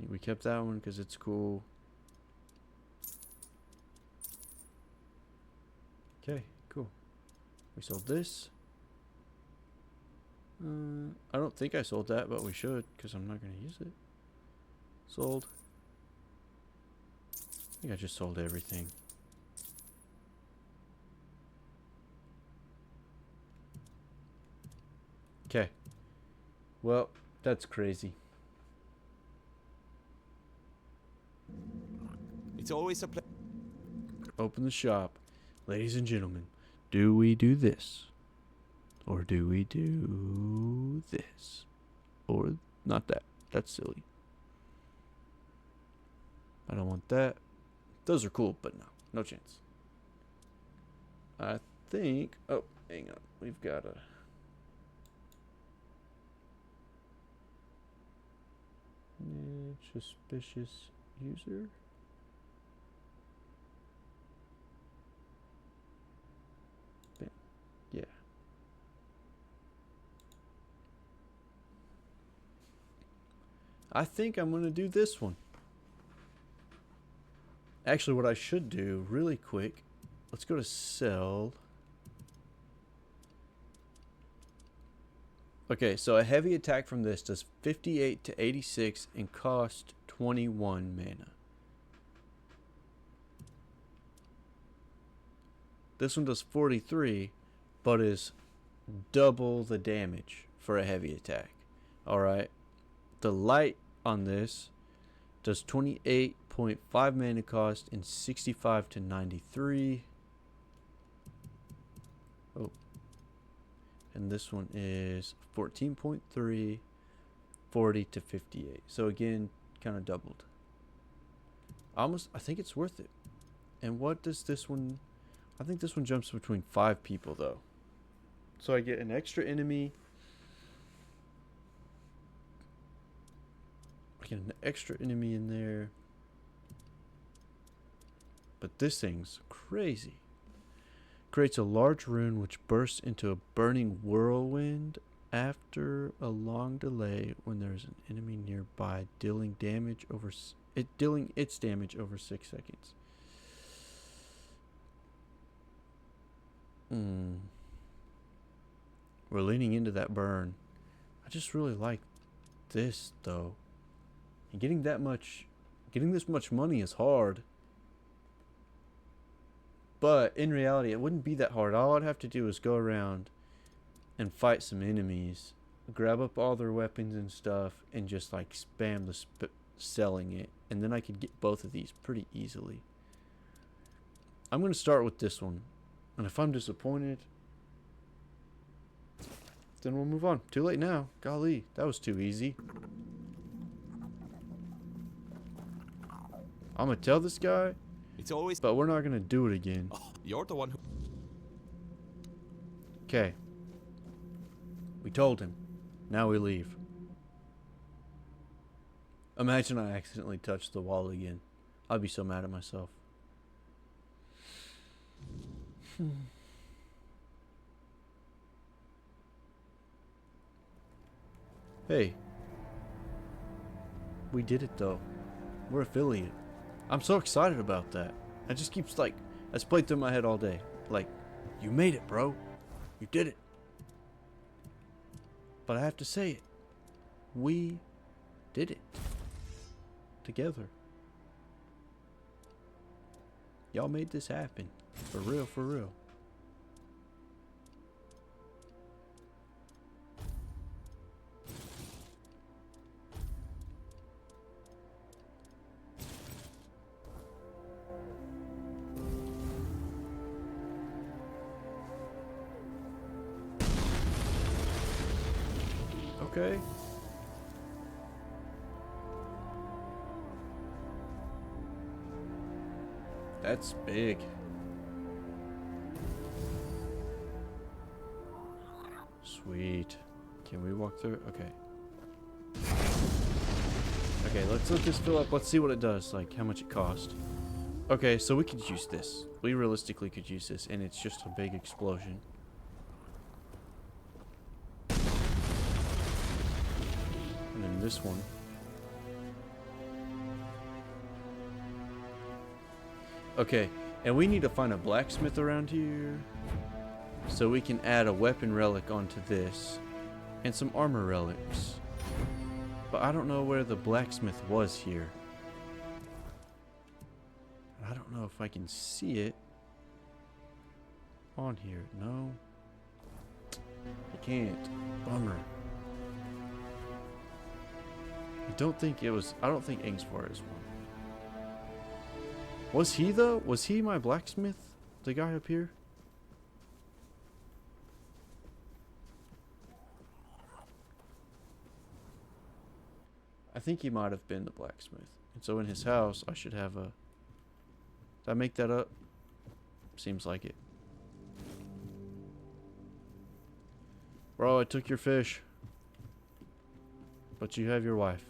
[SPEAKER 1] We kept that one because it's cool. Okay, cool. We sold this. I don't think I sold that, but we should because I'm not going to use it. Sold. I think I just sold everything. Okay. Well, that's crazy.
[SPEAKER 7] It's always a pleasure.
[SPEAKER 1] Open the shop. Ladies and gentlemen, do we do this? Or do we do this? Or not that. That's silly. I don't want that. Those are cool, but no. No chance. I think... Oh, hang on. We've got a... Suspicious user. Bam. Yeah. I think I'm going to do this one. Actually, what I should do really quick, let's go to sell. Okay, so a heavy attack from this does 58 to 86 and cost 21 mana. This one does 43, but is double the damage for a heavy attack. Alright. The light on this does 28.5 mana cost and 65 to 93. Oh. And this one is 14.3, 40 to 58. So again, kind of doubled. I think it's worth it. And what does this one... I think this one jumps between 5 people, though. So I get an extra enemy. I get an extra enemy in there. But this thing's crazy. Creates a large rune which bursts into a burning whirlwind after a long delay when there's an enemy nearby, dealing its damage over 6 seconds. We're leaning into that burn. I just really like this though. And getting this much money is hard. But in reality, it wouldn't be that hard. All I'd have to do is go around and fight some enemies, grab up all their weapons and stuff, and just like spam selling it. And then I could get both of these pretty easily. I'm going to start with this one. And if I'm disappointed, then we'll move on. Too late now. Golly, that was too easy. I'm going to tell this guy,
[SPEAKER 7] It's always...
[SPEAKER 1] but we're not going to do it again.
[SPEAKER 7] Oh, you're the one who...
[SPEAKER 1] Okay. We told him. Now we leave. Imagine I accidentally touched the wall again. I'd be so mad at myself. Hey. We did it though. We're affiliate. I'm so excited about that. It just keeps like, that's played through my head all day. Like, you made it, bro. You did it. But I have to say it. We did it. Together. Y'all made this happen. For real, for real. Okay. That's big. Sweet. Can we walk through? Okay. Okay, let's let this fill up. Let's see what it does. Like, how much it cost. Okay, so we could use this. We realistically could use this, and it's just a big explosion. And then this one. Okay, and we need to find a blacksmith around here so we can add a weapon relic onto this and some armor relics. But I don't know where the blacksmith was here. I don't know if I can see it on here. No. I can't. Bummer. I don't think Ingsvar is one. Was he though? Was he my blacksmith? The guy up here? I think he might have been the blacksmith. And so in his house, I should have a... Did I make that up? Seems like it. Bro, I took your fish. But you have your wife.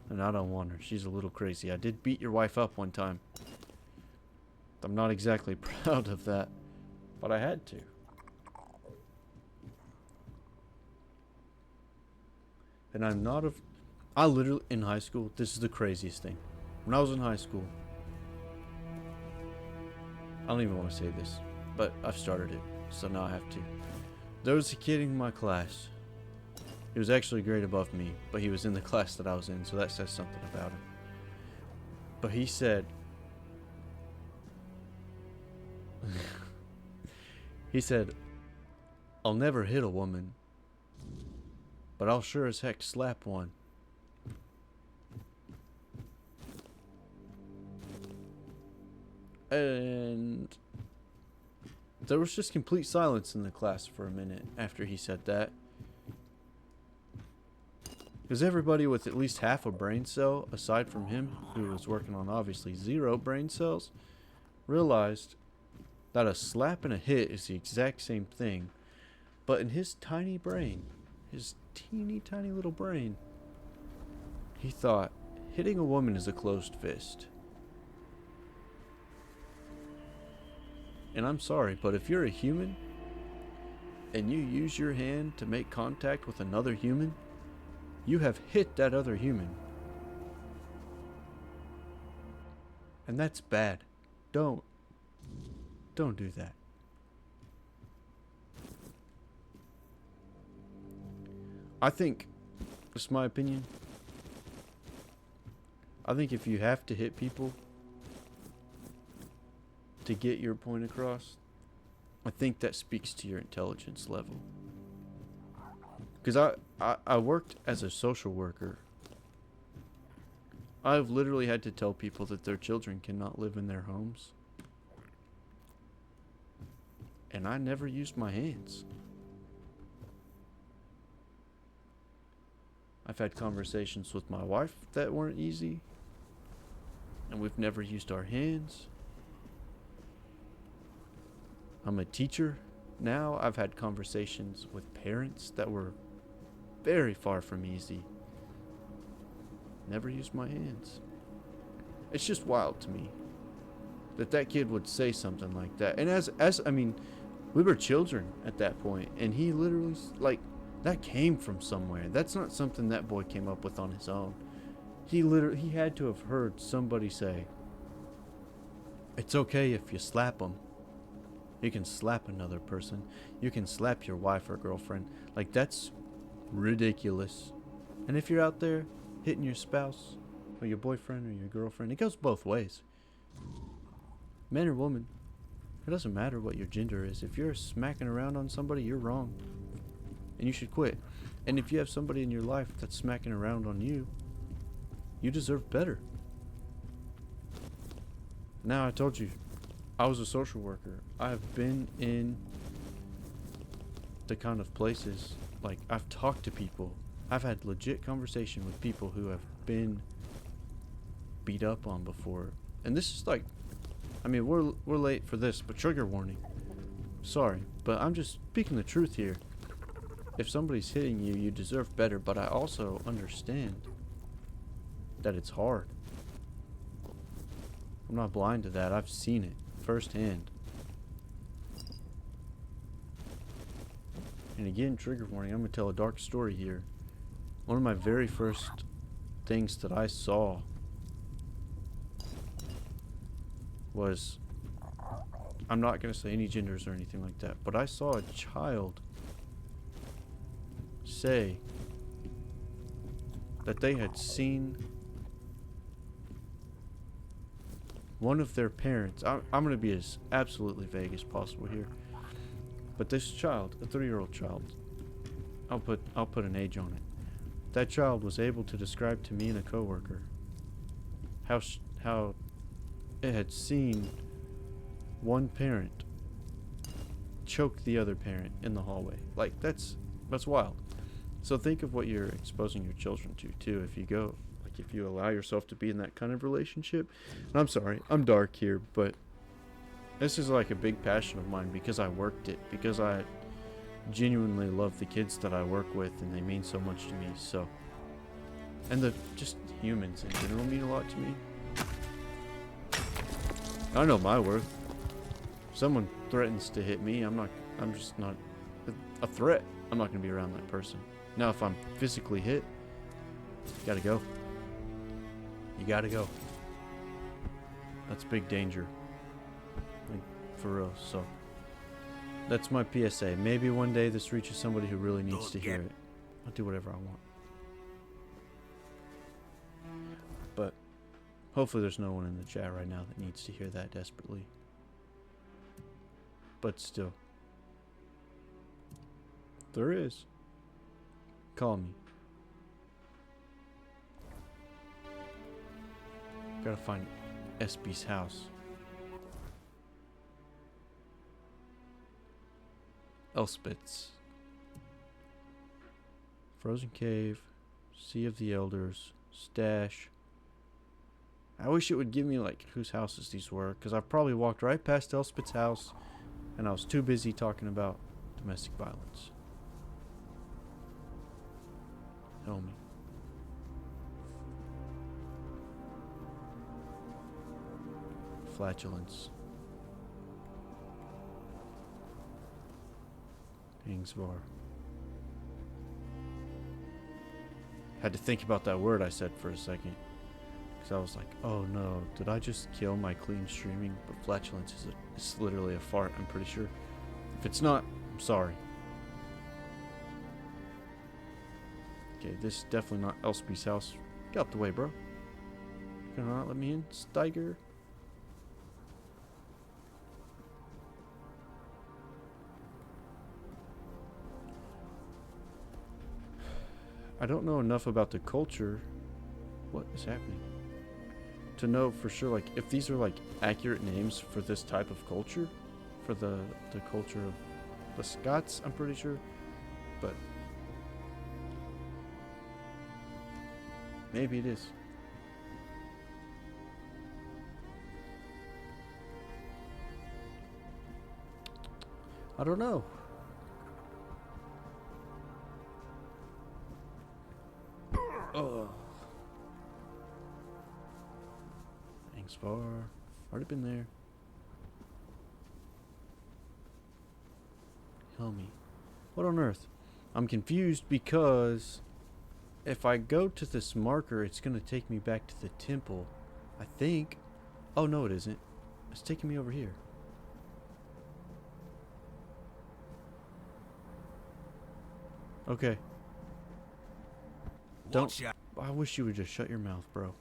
[SPEAKER 1] And I don't want her. She's a little crazy. I did beat your wife up one time. I'm not exactly proud of that. But I had to. And I'm not of... I literally, in high school, this is the craziest thing. When I was in high school... I don't even want to say this. But I've started it. So now I have to. There was a kid in my class. He was actually a grade above me, but he was in the class that I was in, so that says something about him. But he said... He said, I'll never hit a woman, but I'll sure as heck slap one. And there was just complete silence in the class for a minute after he said that. Because everybody with at least half a brain cell, aside from him, who was working on obviously 0 brain cells, realized that a slap and a hit is the exact same thing. But in his tiny brain, his teeny tiny little brain, he thought hitting a woman is a closed fist. And I'm sorry, but if you're a human and you use your hand to make contact with another human, you have hit that other human. And that's bad. Don't do that. I think, this is my opinion, I think if you have to hit people to get your point across, I think that speaks to your intelligence level. Because I worked as a social worker. I've literally had to tell people that their children cannot live in their homes. And I never used my hands. I've had conversations with my wife that weren't easy. And we've never used our hands. I'm a teacher now. I've had conversations with parents that were very far from easy. Never used my hands. It's just wild to me that kid would say something like that. And as I mean, we were children at that point, and he literally, like, that came from somewhere. That's not something that boy came up with on his own. He had to have heard somebody say, it's okay if you slap them. You can slap another person. You can slap your wife or girlfriend. Like, that's ridiculous. And if you're out there hitting your spouse or your boyfriend or your girlfriend, it goes both ways. Man or woman, it doesn't matter what your gender is. If you're smacking around on somebody, you're wrong. And you should quit. And if you have somebody in your life that's smacking around on you, you deserve better. Now, I told you, I was a social worker. I've been in the kind of places, like, I've talked to people. I've had legit conversation with people who have been beat up on before. And this is like, I mean, we're late for this, but trigger warning. Sorry, but I'm just speaking the truth here. If somebody's hitting you, you deserve better, but I also understand that it's hard. I'm not blind to that. I've seen it firsthand. And again, trigger warning, I'm going to tell a dark story here. One of my very first things that I saw was, I'm not going to say any genders or anything like that, but I saw a child say that they had seen one of their parents. I'm going to be as absolutely vague as possible here, but this child, a 3-year-old child, I'll put an age on it. That child was able to describe to me and a coworker how it had seen one parent choke the other parent in the hallway. Like, that's wild. So think of what you're exposing your children to too. If you allow yourself to be in that kind of relationship. And I'm sorry, I'm dark here, but this is like a big passion of mine because I worked it, because I genuinely love the kids that I work with, and they mean so much to me. So, and the just humans in general mean a lot to me. I know my worth. If someone threatens to hit me, I'm just not a threat. I'm not going to be around that person. Now, if I'm physically hit, you gotta go. You gotta go. That's big danger. Like, for real. So, that's my PSA. Maybe one day this reaches somebody who really needs to hear it. I'll do whatever I want. But hopefully there's no one in the chat right now that needs to hear that desperately. But still, There is. Call me. Gotta find Espy's house. Elspeth's. Frozen Cave. Sea of the Elders. Stash. I wish it would give me like whose houses these were, because I've probably walked right past Elspeth's house and I was too busy talking about domestic violence. Tell me. Flatulence. Hingsvar. Had to think about that word I said for a second. Because I was like, oh no, did I just kill my clean streaming? But flatulence is literally a fart, I'm pretty sure. If it's not, I'm sorry. Okay, this is definitely not Elspeth's house. Get out the way, bro. You're gonna not let me in, Steiger? I don't know enough about the culture. What is happening? To know for sure, like, if these are, like, accurate names for this type of culture. For the culture of the Scots, I'm pretty sure. But maybe it is. I don't know. Oh. Thanks far. Already been there. Tell me. What on earth? I'm confused because if I go to this marker, it's going to take me back to the temple. I think. Oh, no, it isn't. It's taking me over here. Okay. Don't. I wish you would just shut your mouth, bro.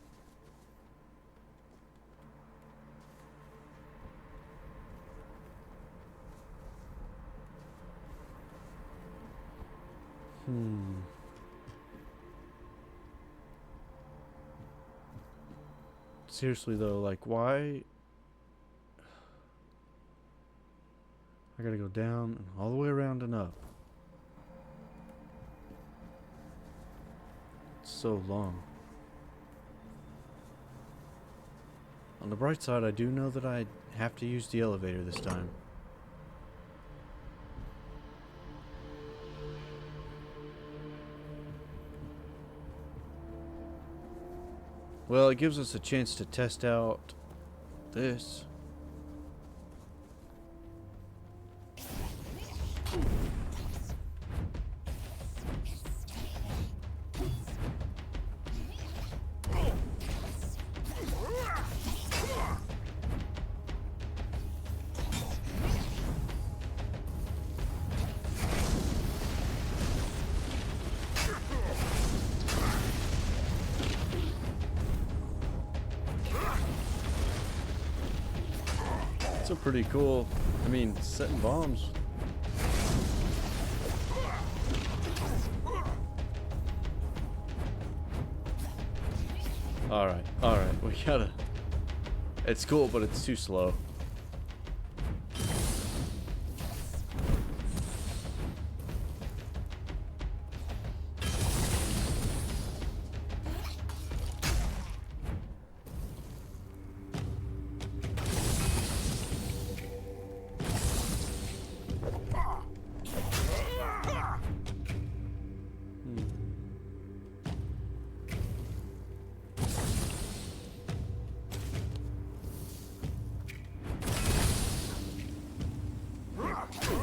[SPEAKER 1] Seriously though, like, why? I gotta go down and all the way around and up. It's so long. On the bright side, I do know that I have to use the elevator this time. Well, it gives us a chance to test out this. It's a pretty cool, I mean, setting bombs. Alright, we gotta, it's cool, but it's too slow.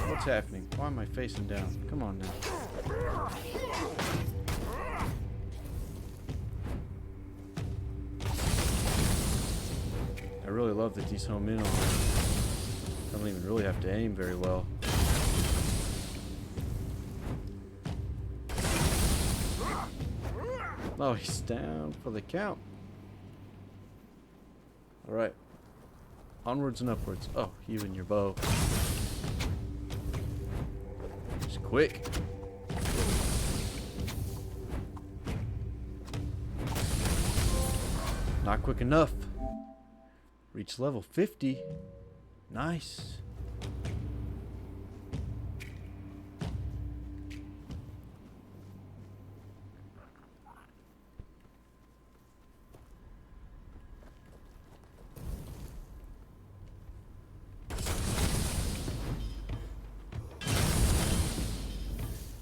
[SPEAKER 1] What's happening? Why am I facing down? Come on now. I really love that these home in on. I don't even really have to aim very well. Oh, he's down for the count. Alright. Onwards and upwards. Oh, you and your bow. Just quick. Not quick enough. Reach level 50. Nice.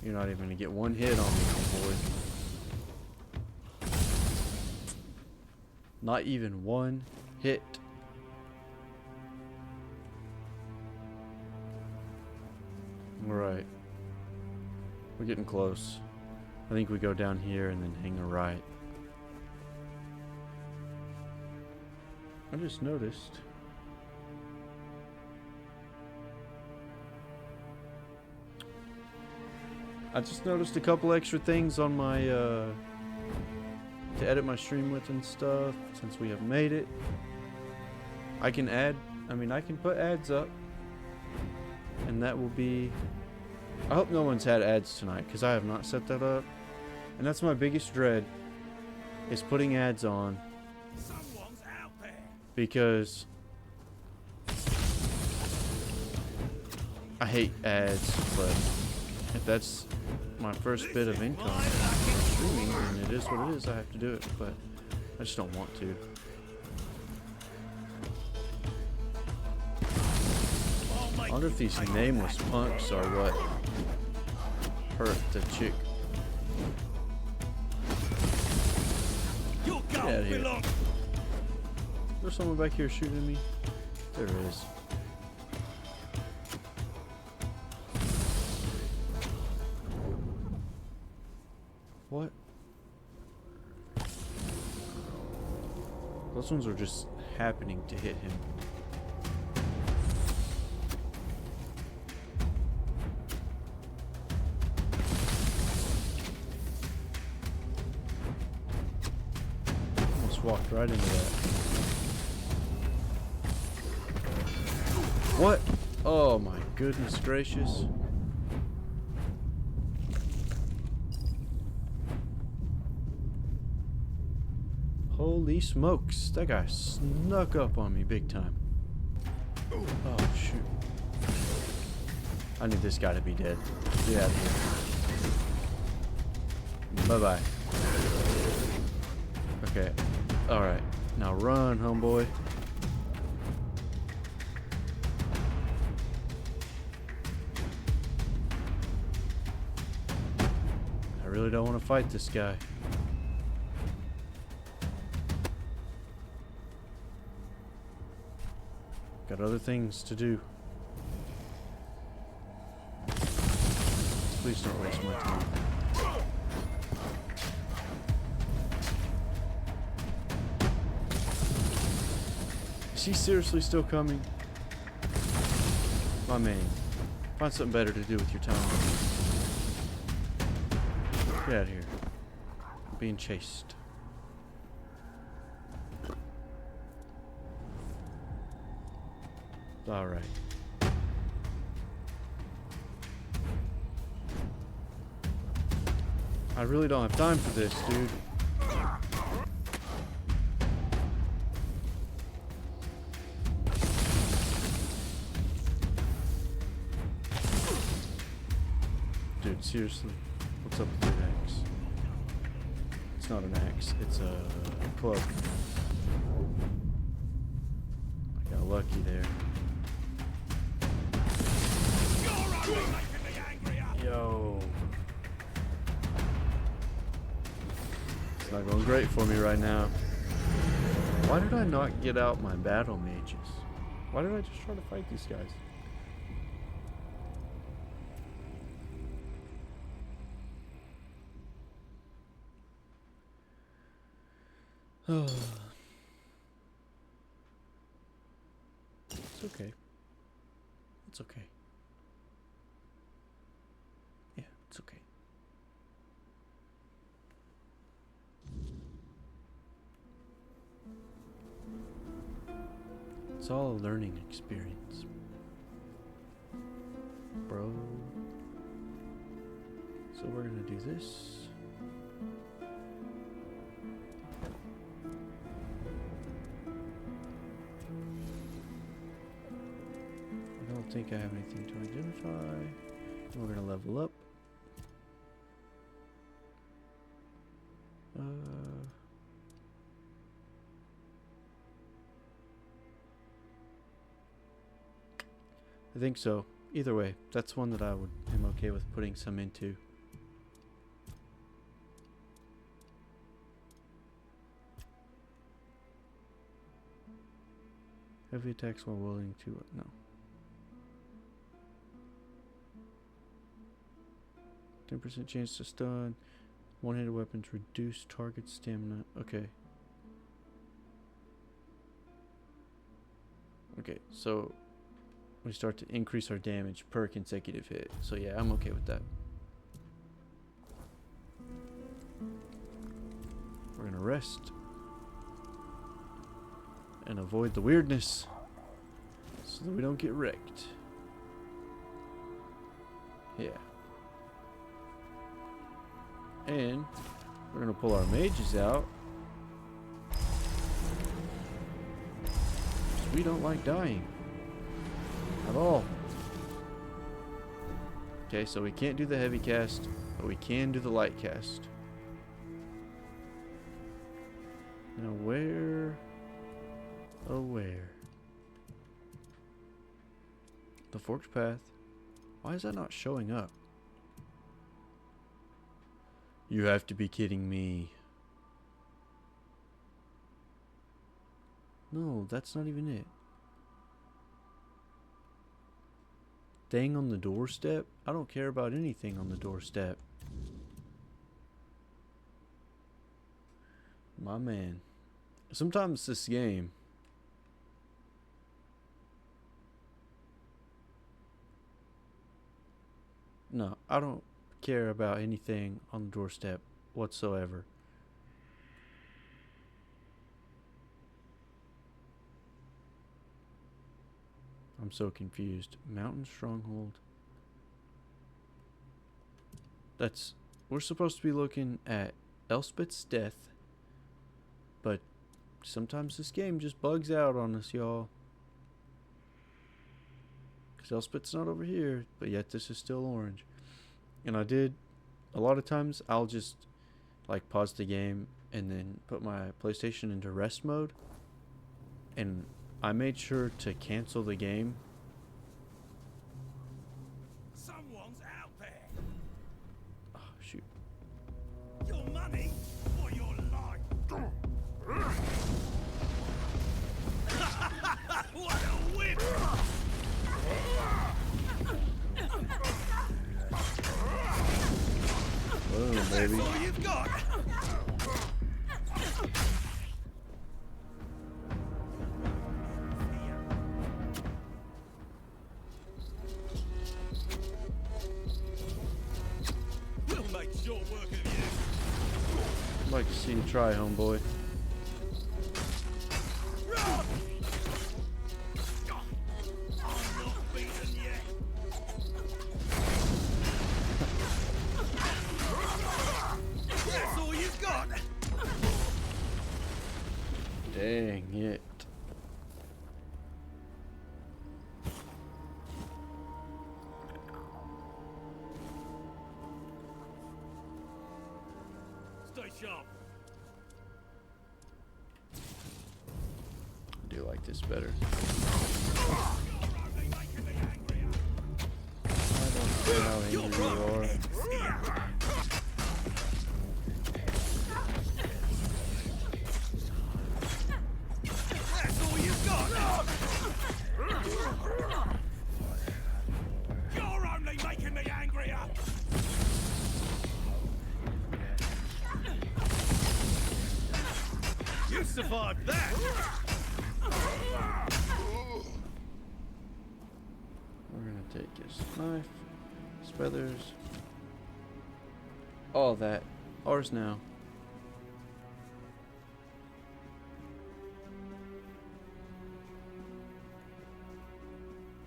[SPEAKER 1] You're not even gonna get one hit on me, boy. Not even one hit. Alright. We're getting close. I think we go down here and then hang a right. I just noticed. I just noticed a couple extra things on my, to edit my stream with and stuff, since we have made it. I can add, I can put ads up. And that will be, I hope no one's had ads tonight, because I have not set that up. And that's my biggest dread, is putting ads on.
[SPEAKER 4] Someone's out there.
[SPEAKER 1] Because I hate ads, but if that's my first bit of income streaming, and it is what it is, I have to do it, but I just don't want to. I wonder if these nameless punks are what hurt the chick. Get out of here. There's someone back here shooting at me. There is. What? Those ones are just happening to hit him. Almost walked right into that. What? Oh my goodness gracious. Holy smokes, that guy snuck up on me big time. Oh shoot. I need this guy to be dead. Get out of here. Bye-bye. Okay, alright. Now run, homeboy. I really don't want to fight this guy. Got other things to do. Please don't waste my time. Is he seriously still coming? My man, find something better to do with your time. Get out of here. I'm being chased. Alright. I really don't have time for this, dude. Dude, seriously. What's up with your axe? It's not an axe, it's a club. I got lucky there. Yo. It's not going great for me right now. Why did I not get out my battle mages? Why did I just try to fight these guys? It's okay. It's okay. Yeah, it's okay. It's all a learning experience, bro. So we're gonna do this. don't think I have anything to identify. We're gonna level up. I think so. Either way, that's one that am okay with putting some into. Heavy attacks while willing to no. %10 chance to stun. One-handed weapons reduce target stamina. Okay. Okay, so we start to increase our damage per consecutive hit. So yeah, I'm okay with that. We're gonna rest and avoid the weirdness so that we don't get wrecked. Yeah. And we're gonna pull our mages out. We don't like dying at all. Okay, so we can't do the heavy cast, but we can do the light cast. Now where? Oh, where? The forked path. Why is that not showing up? You have to be kidding me. No, that's not even it. Thing on the doorstep? I don't care about anything on the doorstep. My man. Sometimes this game no, I don't care about anything on the doorstep whatsoever. I'm so confused. Mountain stronghold. We're supposed to be looking at Elspeth's death, but sometimes this game just bugs out on us, y'all. Because Elspeth's not over here, but yet this is still orange. And a lot of times I'll just like pause the game and then put my PlayStation into rest mode, and I made sure to cancel the game.
[SPEAKER 4] Someone's out there.
[SPEAKER 1] Oh, shoot.
[SPEAKER 4] Your money or your life. What a whip!
[SPEAKER 1] Boom, baby.
[SPEAKER 4] That's all you've got. We'll make short work of you.
[SPEAKER 1] I'd like to see you try, homeboy.
[SPEAKER 4] Run! I'm not beaten yet. That's all you've got.
[SPEAKER 1] Dang it.
[SPEAKER 4] Stay sharp.
[SPEAKER 1] I do like this better.
[SPEAKER 4] You're only making me angrier.
[SPEAKER 1] I don't care how angry you are.
[SPEAKER 4] Here. That's all you've got. You're only making me angrier. You survived that.
[SPEAKER 1] We're gonna take his knife, his feathers, all that. Ours now.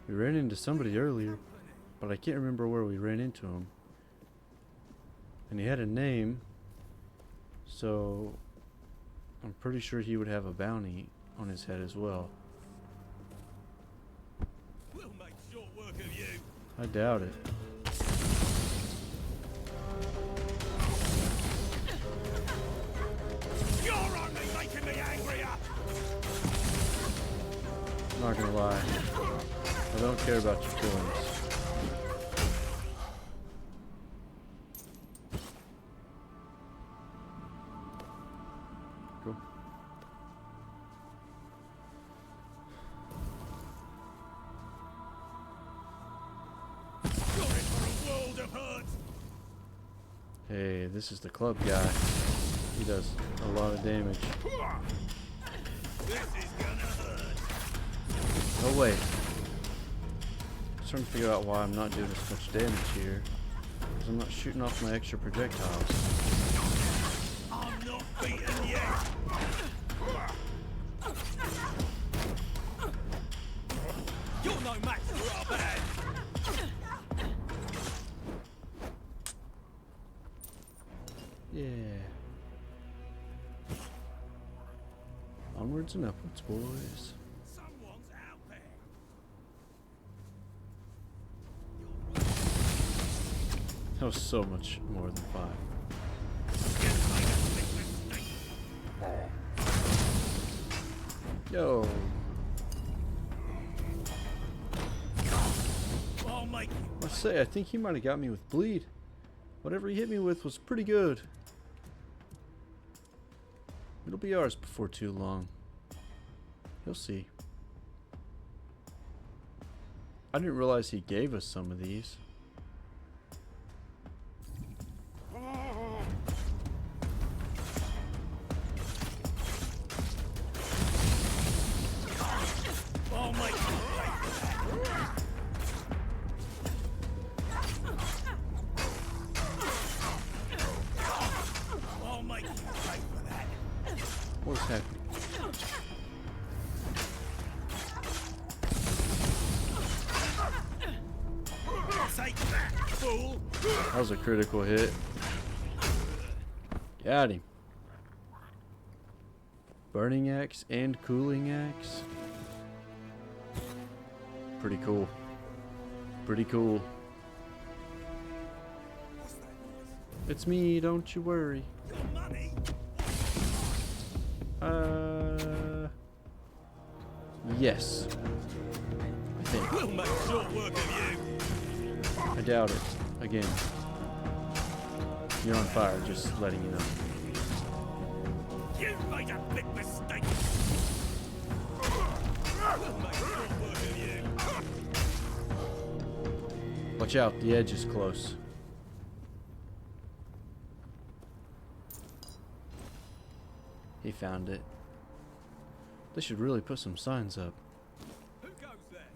[SPEAKER 1] We ran into somebody earlier, but I can't remember where we ran into him. And he had a name, so I'm pretty sure he would have a bounty on his head as well.
[SPEAKER 4] We'll make short work of you.
[SPEAKER 1] I doubt it.
[SPEAKER 4] You're only making me angrier.
[SPEAKER 1] I'm not gonna lie. I don't care about your feelings. Cool.
[SPEAKER 4] You're in for a world of hurt.
[SPEAKER 1] Hey, this is the club guy. He does a lot of damage.
[SPEAKER 4] This is gonna hurt.
[SPEAKER 1] Oh wait. I'm trying to figure out why I'm not doing as much damage here. Because I'm not shooting off my extra projectiles.
[SPEAKER 4] I'm not beaten yet. You're no match for our band.
[SPEAKER 1] Yeah. Onwards and upwards, boys.
[SPEAKER 4] Someone's out there.
[SPEAKER 1] That was so much more than 5. Yo.
[SPEAKER 4] I'll make you.
[SPEAKER 1] I say, I think he might have got me with bleed. Whatever he hit me with was pretty good. It'll be ours before too long. You'll see. I didn't realize he gave us some of these.
[SPEAKER 4] I'll make you pay for that. I'll make you pay for that.
[SPEAKER 1] What's happening?
[SPEAKER 4] Take that, fool.
[SPEAKER 1] That was a critical hit. Got him. Burning axe and cooling axe. Pretty cool. Pretty cool.
[SPEAKER 4] What's that noise?
[SPEAKER 1] It's me, don't you worry.
[SPEAKER 4] Your money.
[SPEAKER 1] Yes. I think.
[SPEAKER 4] We'll make short work of you.
[SPEAKER 1] I doubt it. Again. You're on fire, just letting you know.
[SPEAKER 4] You made a big mistake. We'll make short work of you.
[SPEAKER 1] Watch out, the edge is close. He found it. They should really put some signs up.
[SPEAKER 4] Who goes there?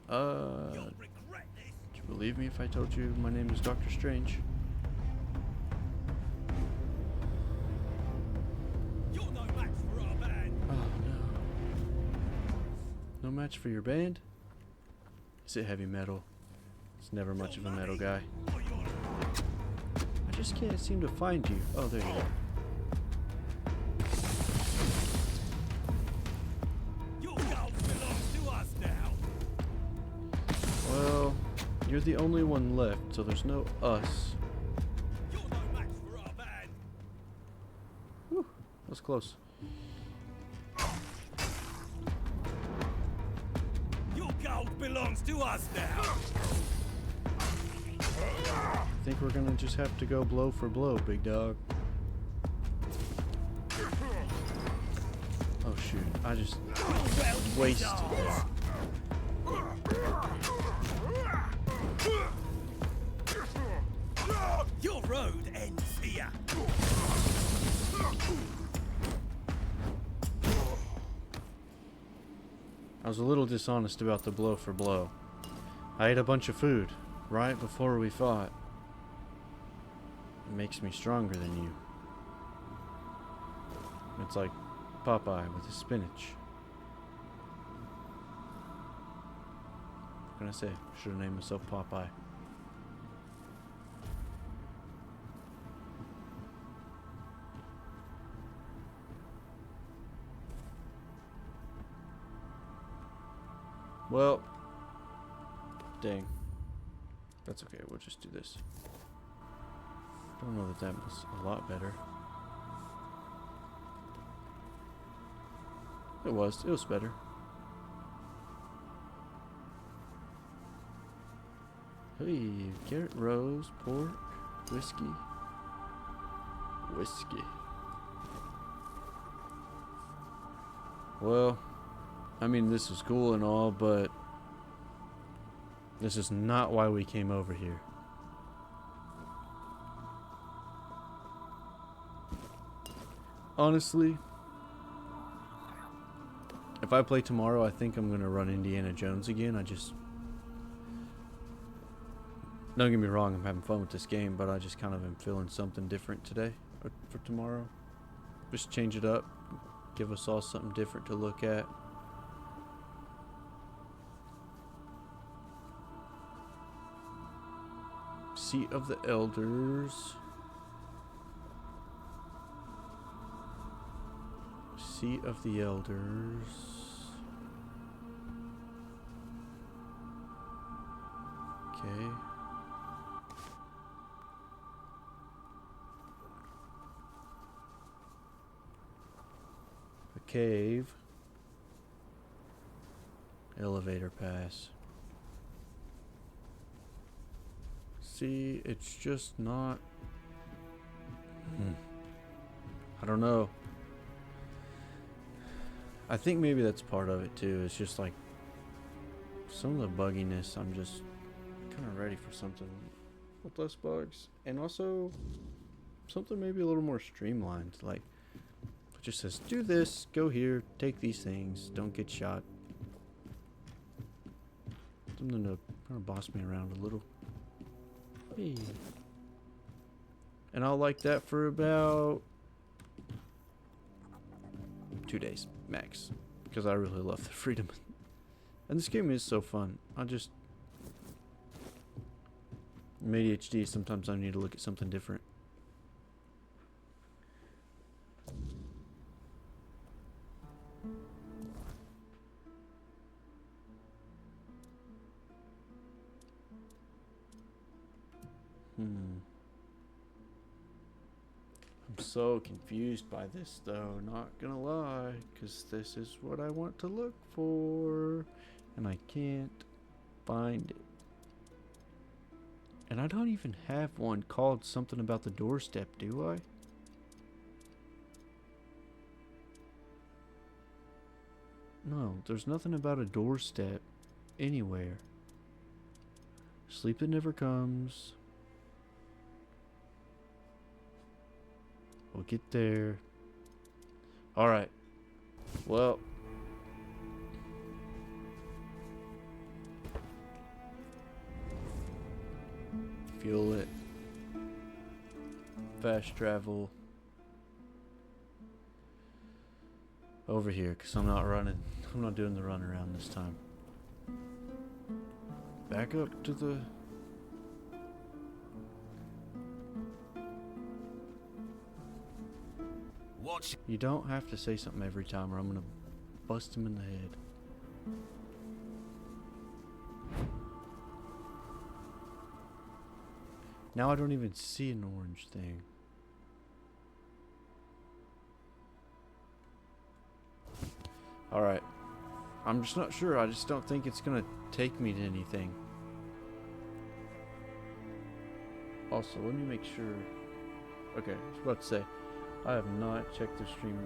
[SPEAKER 1] Would
[SPEAKER 4] You'll regret this.
[SPEAKER 1] you believe me if I told you my name is Dr. Strange?
[SPEAKER 4] You're no match for our band.
[SPEAKER 1] Oh no. No match for your band? Is it heavy metal? It's never much of a metal guy.
[SPEAKER 4] Or your
[SPEAKER 1] I just can't seem to find you. Oh, there you are.
[SPEAKER 4] Your gold belongs to us now.
[SPEAKER 1] Well, you're the only one left, so there's no us.
[SPEAKER 4] You're no match for our band.
[SPEAKER 1] Whew, that was close.
[SPEAKER 4] Your gold belongs to us now.
[SPEAKER 1] I think we're gonna just have to go blow for blow, big dog. Oh shoot, I just wasted that.
[SPEAKER 4] Your road ends here.
[SPEAKER 1] I was a little dishonest about the blow for blow. I ate a bunch of food right before we fought. It makes me stronger than you. It's like Popeye with his spinach. What can I say? Should have named myself Popeye. Well, Dang. That's okay, we'll just do this. Don't know that that was a lot better. It was better. Hey, carrot, rose, pork, whiskey. Whiskey. Well, I mean, this is cool and all, but this is not why we came over here. Honestly, if I play tomorrow, I think I'm gonna run Indiana Jones again. Don't get me wrong, I'm having fun with this game, but I just kind of am feeling something different today, or for tomorrow. Just change it up, give us all something different to look at. Seat of the Elders. Seat of the Elders. Okay. A cave. Elevator pass. See, it's just not... I don't know. I think maybe that's part of it too. It's just like some of the bugginess. I'm just kind of ready for something with less bugs, and also something maybe a little more streamlined. Like it just says, do this, go here, take these things, don't get shot. Something to kind of boss me around a little. Hey. And I'll like that for about 2 days max, because I really love the freedom. And this game is so fun. I'm ADHD, sometimes I need to look at something different. I'm so confused by this though, not gonna lie, because this is what I want to look for, and I can't find it. And I don't even have one called something about the doorstep, do I? No, there's nothing about a doorstep anywhere. Sleep that never comes. We'll get there. Alright. Well. Fuel it. Fast travel. Over here, because I'm not running. I'm not doing the run around this time. Back up to the...
[SPEAKER 6] Watch.
[SPEAKER 1] You don't have to say something every time or I'm gonna bust him in the head. Now I don't even see an orange thing. Alright. I'm just not sure. I just don't think it's gonna take me to anything. Also, let me make sure. Okay, I was about to say, I have not checked the stream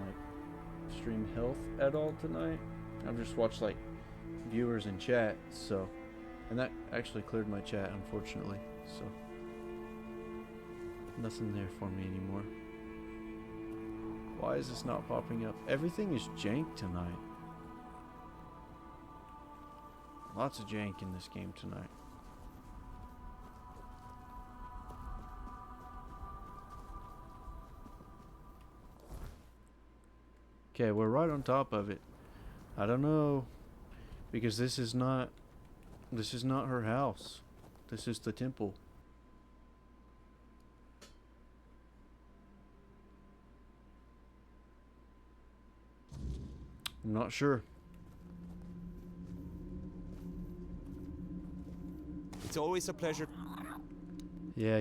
[SPEAKER 1] health at all tonight. I've just watched like viewers and chat, so, and that actually cleared my chat, unfortunately. So nothing there for me anymore. Why is this not popping up? Everything is jank tonight. Lots of jank in this game tonight. Okay, we're right on top of it. I don't know, because this is not her house. This is the temple. I'm not sure.
[SPEAKER 7] It's always a pleasure.
[SPEAKER 1] Yeah.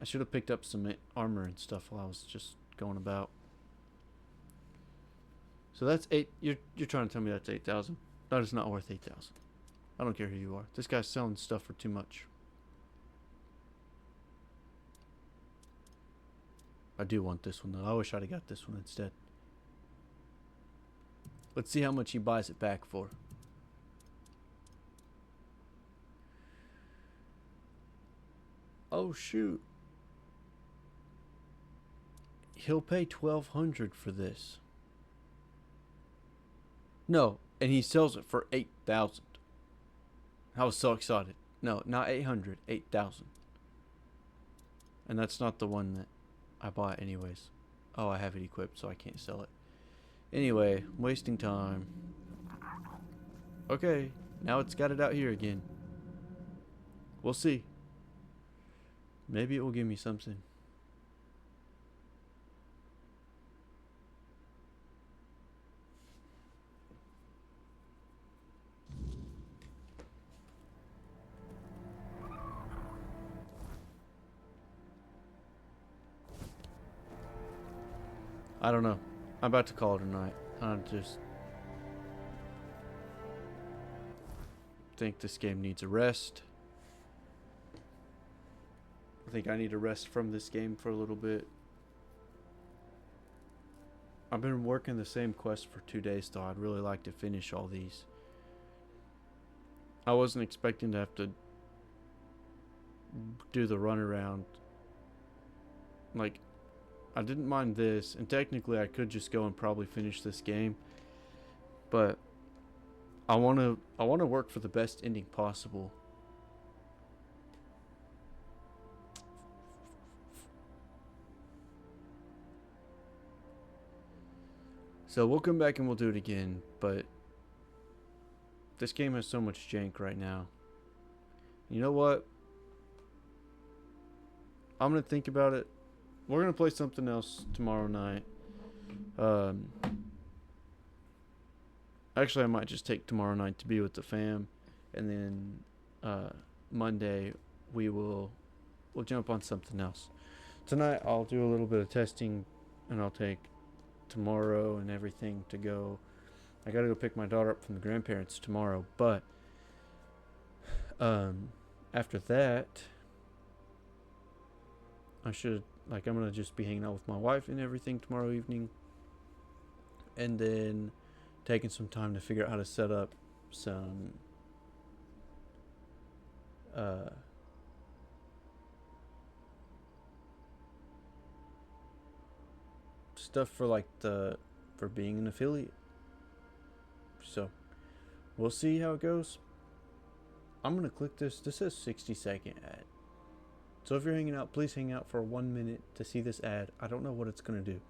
[SPEAKER 1] I should have picked up some armor and stuff while I was just going about. So that's 8. You're trying to tell me that's 8,000? That is not worth 8,000. I don't care who you are. This guy's selling stuff for too much. I do want this one though. I wish I'd have got this one instead. Let's see how much he buys it back for. Oh shoot. He'll pay 1,200 for this. No, and he sells it for 8,000. I was so excited. No, not 800, 8,000. And that's not the one that I bought anyways. Oh, I have it equipped, so I can't sell it. Anyway, wasting time. Okay, now it's got it out here again. We'll see. Maybe it will give me something. I don't know. I'm about to call it a night. I just think this game needs a rest. I think I need a rest from this game for a little bit. I've been working the same quest for 2 days though. I'd really like to finish all these. I wasn't expecting to have to do the runaround. Like, I didn't mind this, and technically I could just go and probably finish this game, but I want to work for the best ending possible. So we'll come back and we'll do it again, but this game has so much jank right now. You know what? I'm going to think about it. We're going to play something else tomorrow night. Actually, I might just take tomorrow night to be with the fam. And then Monday, we'll jump on something else. Tonight, I'll do a little bit of testing. And I'll take tomorrow and everything to go. I got to go pick my daughter up from the grandparents tomorrow. But after that, I'm going to just be hanging out with my wife and everything tomorrow evening. And then taking some time to figure out how to set up some stuff for for being an affiliate. So we'll see how it goes. I'm going to click this. This says 60-second ad. So if you're hanging out, please hang out for 1 minute to see this ad. I don't know what it's going to do.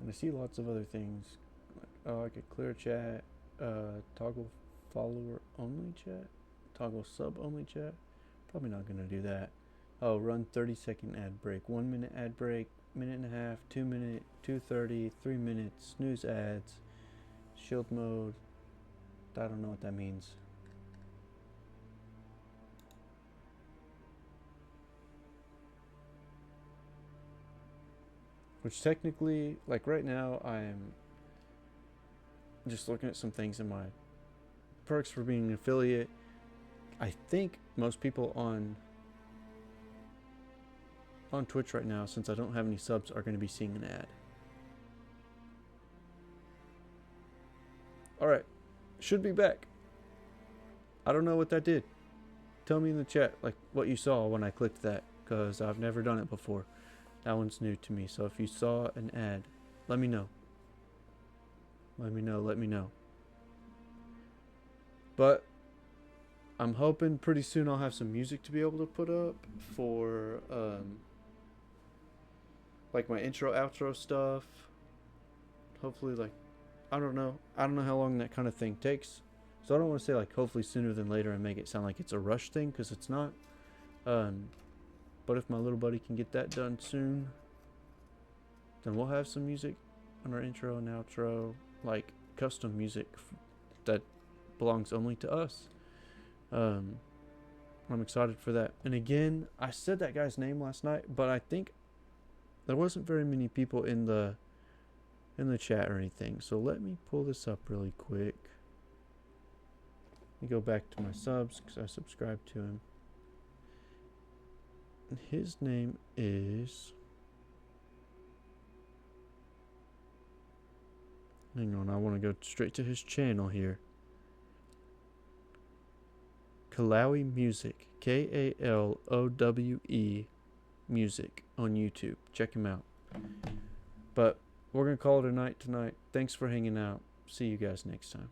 [SPEAKER 1] And I see lots of other things. I could clear chat, toggle follower only chat. Toggle sub only chat. Probably not gonna do that. Oh, run 30-second ad break, 1 minute ad break, minute and a half, 2 minute, 2:30, 3 minutes, snooze ads, shield mode. I don't know what that means. Which technically, like right now, I'm just looking at some things in my perks for being an affiliate. I think most people on Twitch right now, since I don't have any subs, are going to be seeing an ad. Alright, should be back. I don't know what that did. Tell me in the chat like what you saw when I clicked that, because I've never done it before. That one's new to me, so if you saw an ad, let me know. Let me know. But I'm hoping pretty soon I'll have some music to be able to put up for like my intro outro stuff. Hopefully like I don't know. I don't know how long that kind of thing takes. So I don't want to say like hopefully sooner than later and make it sound like it's a rush thing, because it's not. But if my little buddy can get that done soon, then we'll have some music on our intro and outro, like custom music that belongs only to us. I'm excited for that. And again, I said that guy's name last night, but I think there wasn't very many people in the chat or anything. So let me pull this up really quick. Let me go back to my subs because I subscribed to him. And his name is... Hang on, I want to go straight to his channel here. Kalowe Music. Kalowe Music on YouTube. Check him out. But we're going to call it a night tonight. Thanks for hanging out. See you guys next time.